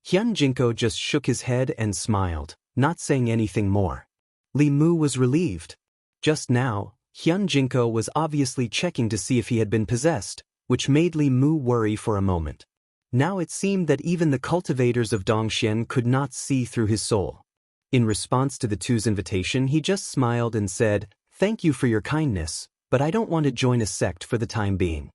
Hyun Jinko just shook his head and smiled, not saying anything more. Li Mu was relieved. Just now, Hyun Jinko was obviously checking to see if he had been possessed, which made Li Mu worry for a moment. Now it seemed that even the cultivators of Dongxian could not see through his soul. In response to the two's invitation, he just smiled and said, "Thank you for your kindness, but I don't want to join a sect for the time being."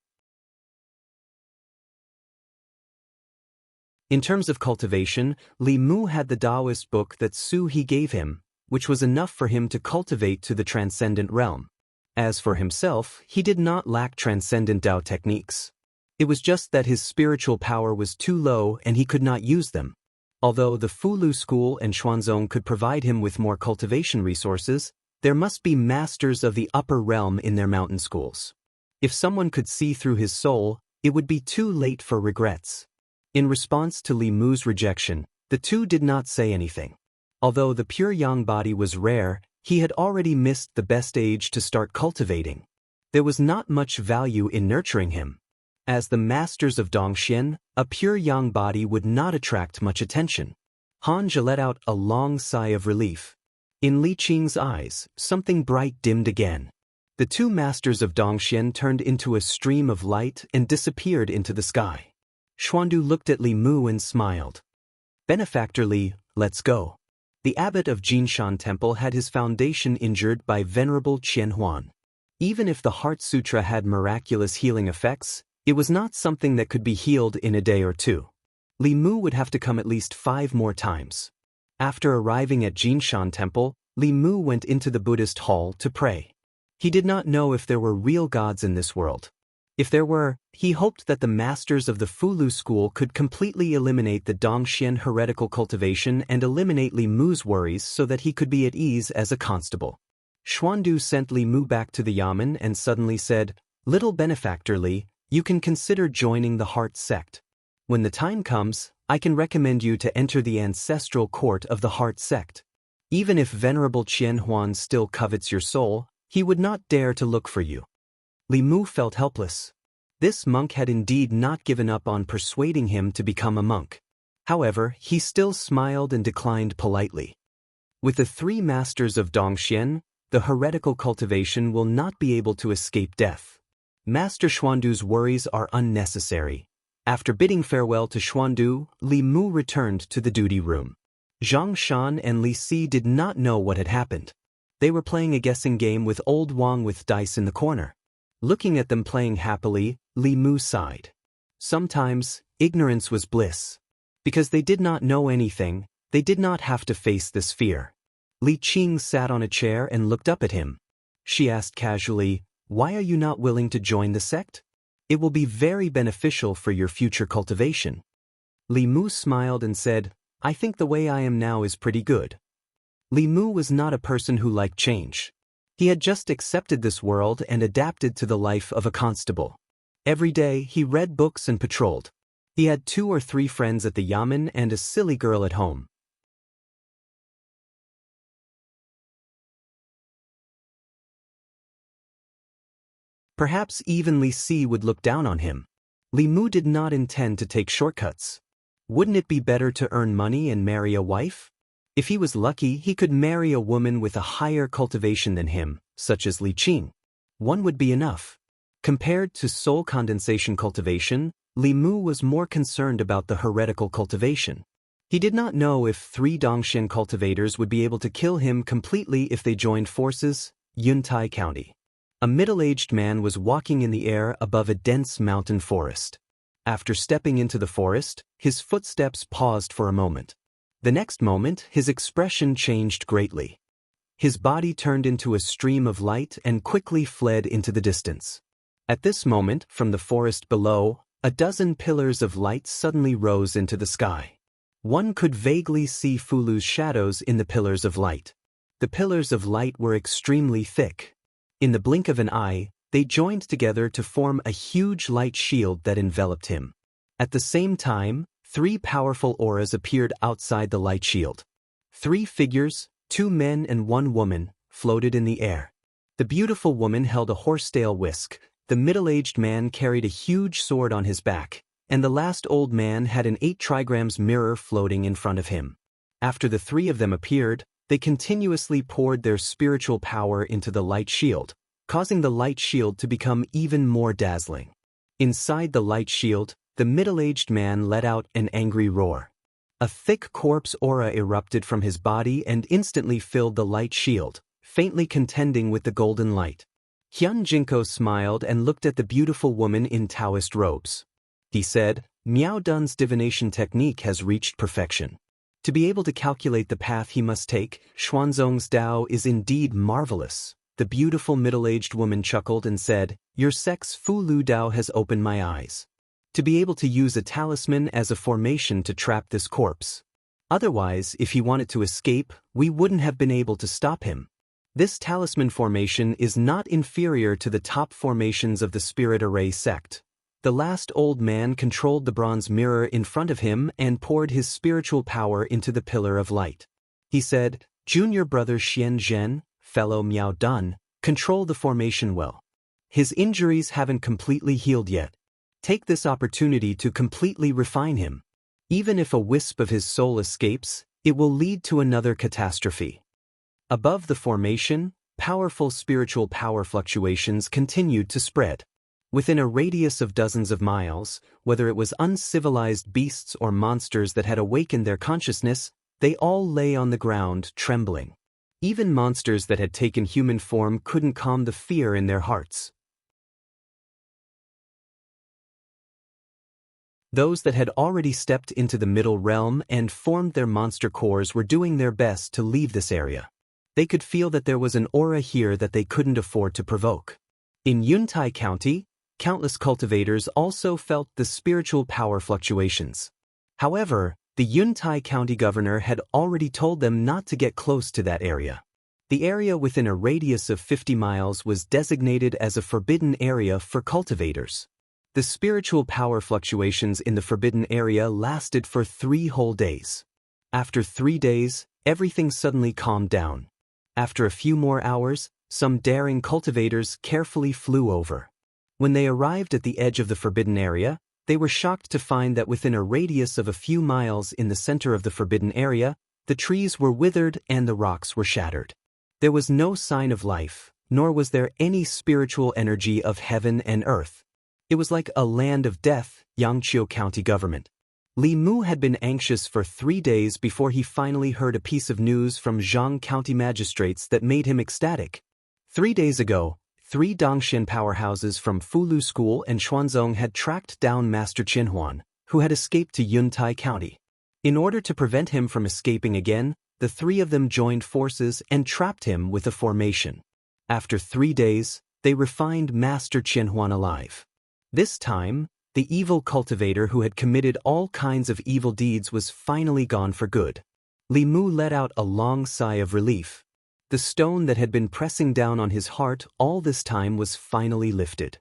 In terms of cultivation, Li Mu had the Taoist book that Su He gave him, which was enough for him to cultivate to the transcendent realm. As for himself, he did not lack transcendent Tao techniques. It was just that his spiritual power was too low and he could not use them. Although the Fu-Lu school and Xuanzong could provide him with more cultivation resources, there must be masters of the upper realm in their mountain schools. If someone could see through his soul, it would be too late for regrets. In response to Li Mu's rejection, the two did not say anything. Although the pure yang body was rare, he had already missed the best age to start cultivating. There was not much value in nurturing him. As the masters of Dongxian, a pure yang body would not attract much attention. Hanja let out a long sigh of relief. In Li Qing's eyes, something bright dimmed again. The two masters of Dongxian turned into a stream of light and disappeared into the sky. Xuandu looked at Li Mu and smiled. "Benefactor Li, let's go." The abbot of Jinshan Temple had his foundation injured by Venerable Qian Huan. Even if the Heart Sutra had miraculous healing effects, it was not something that could be healed in a day or two. Li Mu would have to come at least 5 more times. After arriving at Jinshan Temple, Li Mu went into the Buddhist hall to pray. He did not know if there were real gods in this world. If there were, he hoped that the masters of the Fu-Lu school could completely eliminate the Dongxian heretical cultivation and eliminate Li Mu's worries so that he could be at ease as a constable. Xuandu sent Li Mu back to the yamen and suddenly said, "Little benefactor Li, you can consider joining the Heart sect. When the time comes, I can recommend you to enter the ancestral court of the Heart sect. Even if Venerable Qian Huan still covets your soul, he would not dare to look for you." Li Mu felt helpless. This monk had indeed not given up on persuading him to become a monk. However, he still smiled and declined politely. With the 3 masters of Dongxian, the heretical cultivation will not be able to escape death. Master Xuandu's worries are unnecessary. After bidding farewell to Xuandu, Li Mu returned to the duty room. Zhang Shan and Li Si did not know what had happened. They were playing a guessing game with old Wang with dice in the corner. Looking at them playing happily, Li Mu sighed. Sometimes, ignorance was bliss. Because they did not know anything, they did not have to face this fear. Li Qing sat on a chair and looked up at him. She asked casually, "Why are you not willing to join the sect? It will be very beneficial for your future cultivation." Li Mu smiled and said, "I think the way I am now is pretty good." Li Mu was not a person who liked change. He had just accepted this world and adapted to the life of a constable. Every day he read books and patrolled. He had 2 or 3 friends at the yamen and a silly girl at home. Perhaps even Li Si would look down on him. Li Mu did not intend to take shortcuts. Wouldn't it be better to earn money and marry a wife? If he was lucky, he could marry a woman with a higher cultivation than him, such as Li Qing. One would be enough. Compared to soul condensation cultivation, Li Mu was more concerned about the heretical cultivation. He did not know if 3 Dongxian cultivators would be able to kill him completely if they joined forces. Yuntai County. A middle-aged man was walking in the air above a dense mountain forest. After stepping into the forest, his footsteps paused for a moment. The next moment, his expression changed greatly. His body turned into a stream of light and quickly fled into the distance. At this moment, from the forest below, a dozen pillars of light suddenly rose into the sky. One could vaguely see Fulu's shadows in the pillars of light. The pillars of light were extremely thick. In the blink of an eye, they joined together to form a huge light shield that enveloped him. At the same time, 3 powerful auras appeared outside the light shield. 3 figures, 2 men and 1 woman, floated in the air. The beautiful woman held a horsetail whisk, the middle-aged man carried a huge sword on his back, and the last old man had an 8 trigrams mirror floating in front of him. After the 3 of them appeared, they continuously poured their spiritual power into the light shield, causing the light shield to become even more dazzling. Inside the light shield, the middle-aged man let out an angry roar. A thick corpse aura erupted from his body and instantly filled the light shield, faintly contending with the golden light. Hyun Jinko smiled and looked at the beautiful woman in Taoist robes. He said, "Miao Dun's divination technique has reached perfection. To be able to calculate the path he must take, Xuanzong's Dao is indeed marvelous." The beautiful middle-aged woman chuckled and said, "Your sect's Fu Lu Dao has opened my eyes. To be able to use a talisman as a formation to trap this corpse. Otherwise, if he wanted to escape, we wouldn't have been able to stop him. This talisman formation is not inferior to the top formations of the Spirit Array sect." The last old man controlled the bronze mirror in front of him and poured his spiritual power into the pillar of light. He said, "Junior brother Xian Zhen, fellow Miao Dun, control the formation well. His injuries haven't completely healed yet. Take this opportunity to completely refine him. Even if a wisp of his soul escapes, it will lead to another catastrophe." Above the formation, powerful spiritual power fluctuations continued to spread. Within a radius of dozens of miles, whether it was uncivilized beasts or monsters that had awakened their consciousness, they all lay on the ground, trembling. Even monsters that had taken human form couldn't calm the fear in their hearts. Those that had already stepped into the middle realm and formed their monster cores were doing their best to leave this area. They could feel that there was an aura here that they couldn't afford to provoke. In Yuntai County, countless cultivators also felt the spiritual power fluctuations. However, the Yuntai County governor had already told them not to get close to that area. The area within a radius of 50 miles was designated as a forbidden area for cultivators. The spiritual power fluctuations in the forbidden area lasted for 3 whole days. After 3 days, everything suddenly calmed down. After a few more hours, some daring cultivators carefully flew over. When they arrived at the edge of the forbidden area, they were shocked to find that within a radius of a few miles in the center of the forbidden area, the trees were withered and the rocks were shattered. There was no sign of life, nor was there any spiritual energy of heaven and earth. It was like a land of death. Yangqiu County government. Li Mu had been anxious for 3 days before he finally heard a piece of news from Zhang County magistrates that made him ecstatic. 3 days ago, 3 Dongxian powerhouses from Fulu School and Xuanzong had tracked down Master Qinhuan, who had escaped to Yuntai County. In order to prevent him from escaping again, the 3 of them joined forces and trapped him with a formation. After 3 days, they refined Master Qinhuan alive. This time, the evil cultivator who had committed all kinds of evil deeds was finally gone for good. Li Mu let out a long sigh of relief. The stone that had been pressing down on his heart all this time was finally lifted.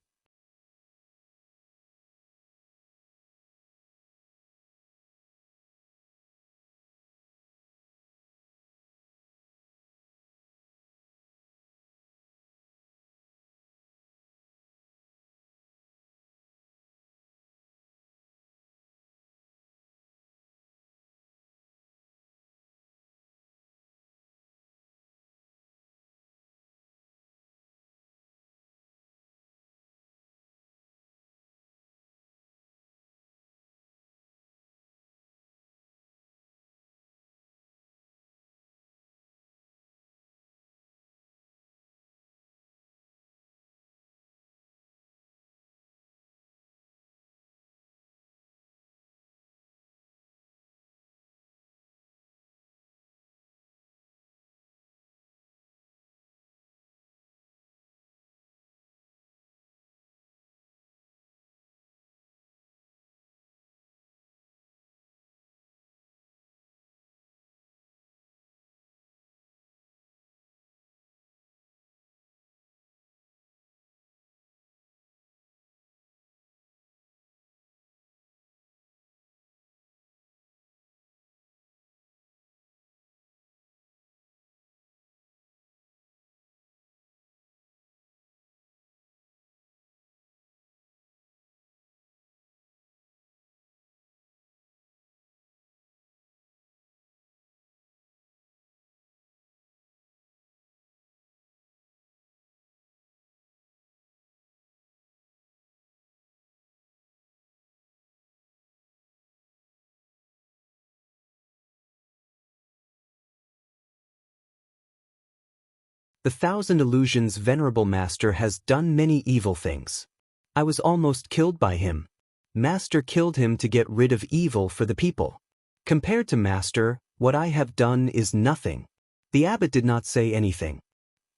The Thousand Illusions venerable master has done many evil things. I was almost killed by him. Master killed him to get rid of evil for the people. Compared to Master, what I have done is nothing. The abbot did not say anything.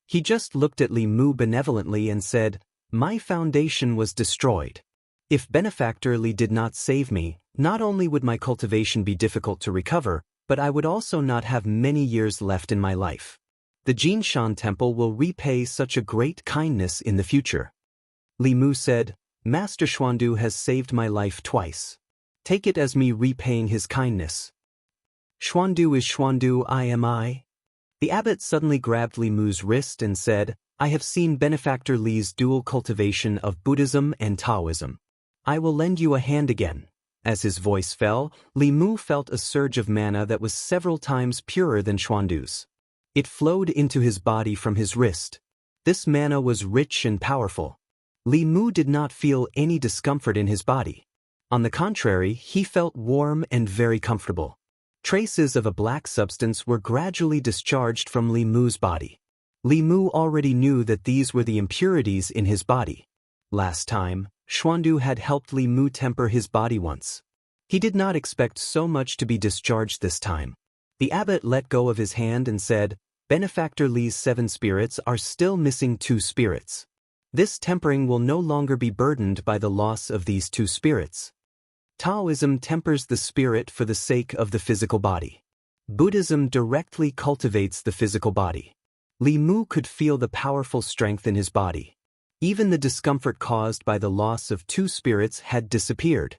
He just looked at Li Mu benevolently and said, "My foundation was destroyed. If Benefactor Li did not save me, not only would my cultivation be difficult to recover, but I would also not have many years left in my life. The Jinshan Temple will repay such a great kindness in the future." Li Mu said, "Master Xuandu has saved my life twice. Take it as me repaying his kindness." "Xuandu is Xuandu, I am I." The abbot suddenly grabbed Li Mu's wrist and said, "I have seen Benefactor Li's dual cultivation of Buddhism and Taoism. I will lend you a hand again." As his voice fell, Li Mu felt a surge of mana that was several times purer than Xuandu's. It flowed into his body from his wrist. This mana was rich and powerful. Li Mu did not feel any discomfort in his body. On the contrary, he felt warm and very comfortable. Traces of a black substance were gradually discharged from Li Mu's body. Li Mu already knew that these were the impurities in his body. Last time, Xuandu had helped Li Mu temper his body once. He did not expect so much to be discharged this time. The abbot let go of his hand and said, "Benefactor Li's 7 spirits are still missing 2 spirits. This tempering will no longer be burdened by the loss of these 2 spirits. Taoism tempers the spirit for the sake of the physical body. Buddhism directly cultivates the physical body." Li Mu could feel the powerful strength in his body. Even the discomfort caused by the loss of 2 spirits had disappeared.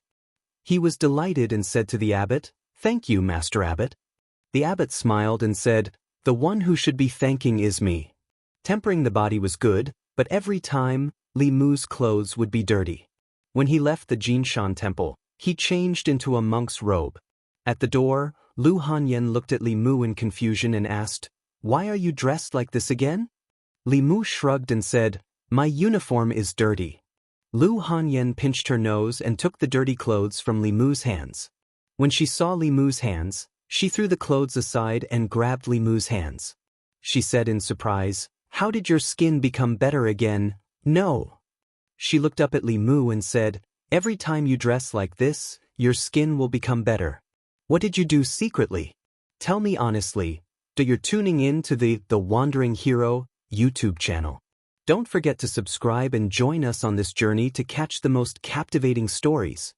He was delighted and said to the abbot, "Thank you, Master Abbot." The abbot smiled and said, "The one who should be thanking is me." Tempering the body was good, but every time, Li Mu's clothes would be dirty. When he left the Jinshan Temple, he changed into a monk's robe. At the door, Lu Hanyan looked at Li Mu in confusion and asked, "Why are you dressed like this again?" Li Mu shrugged and said, "My uniform is dirty." Lu Hanyan pinched her nose and took the dirty clothes from Li Mu's hands. When she saw Li Mu's hands, she threw the clothes aside and grabbed Li Mu's hands. She said in surprise, "How did your skin become better again?" "No." She looked up at Li Mu and said, "Every time you dress like this, your skin will become better. What did you do secretly? Tell me honestly. You're tuning in to the Wandering Hero YouTube channel. Don't forget to subscribe and join us on this journey to catch the most captivating stories.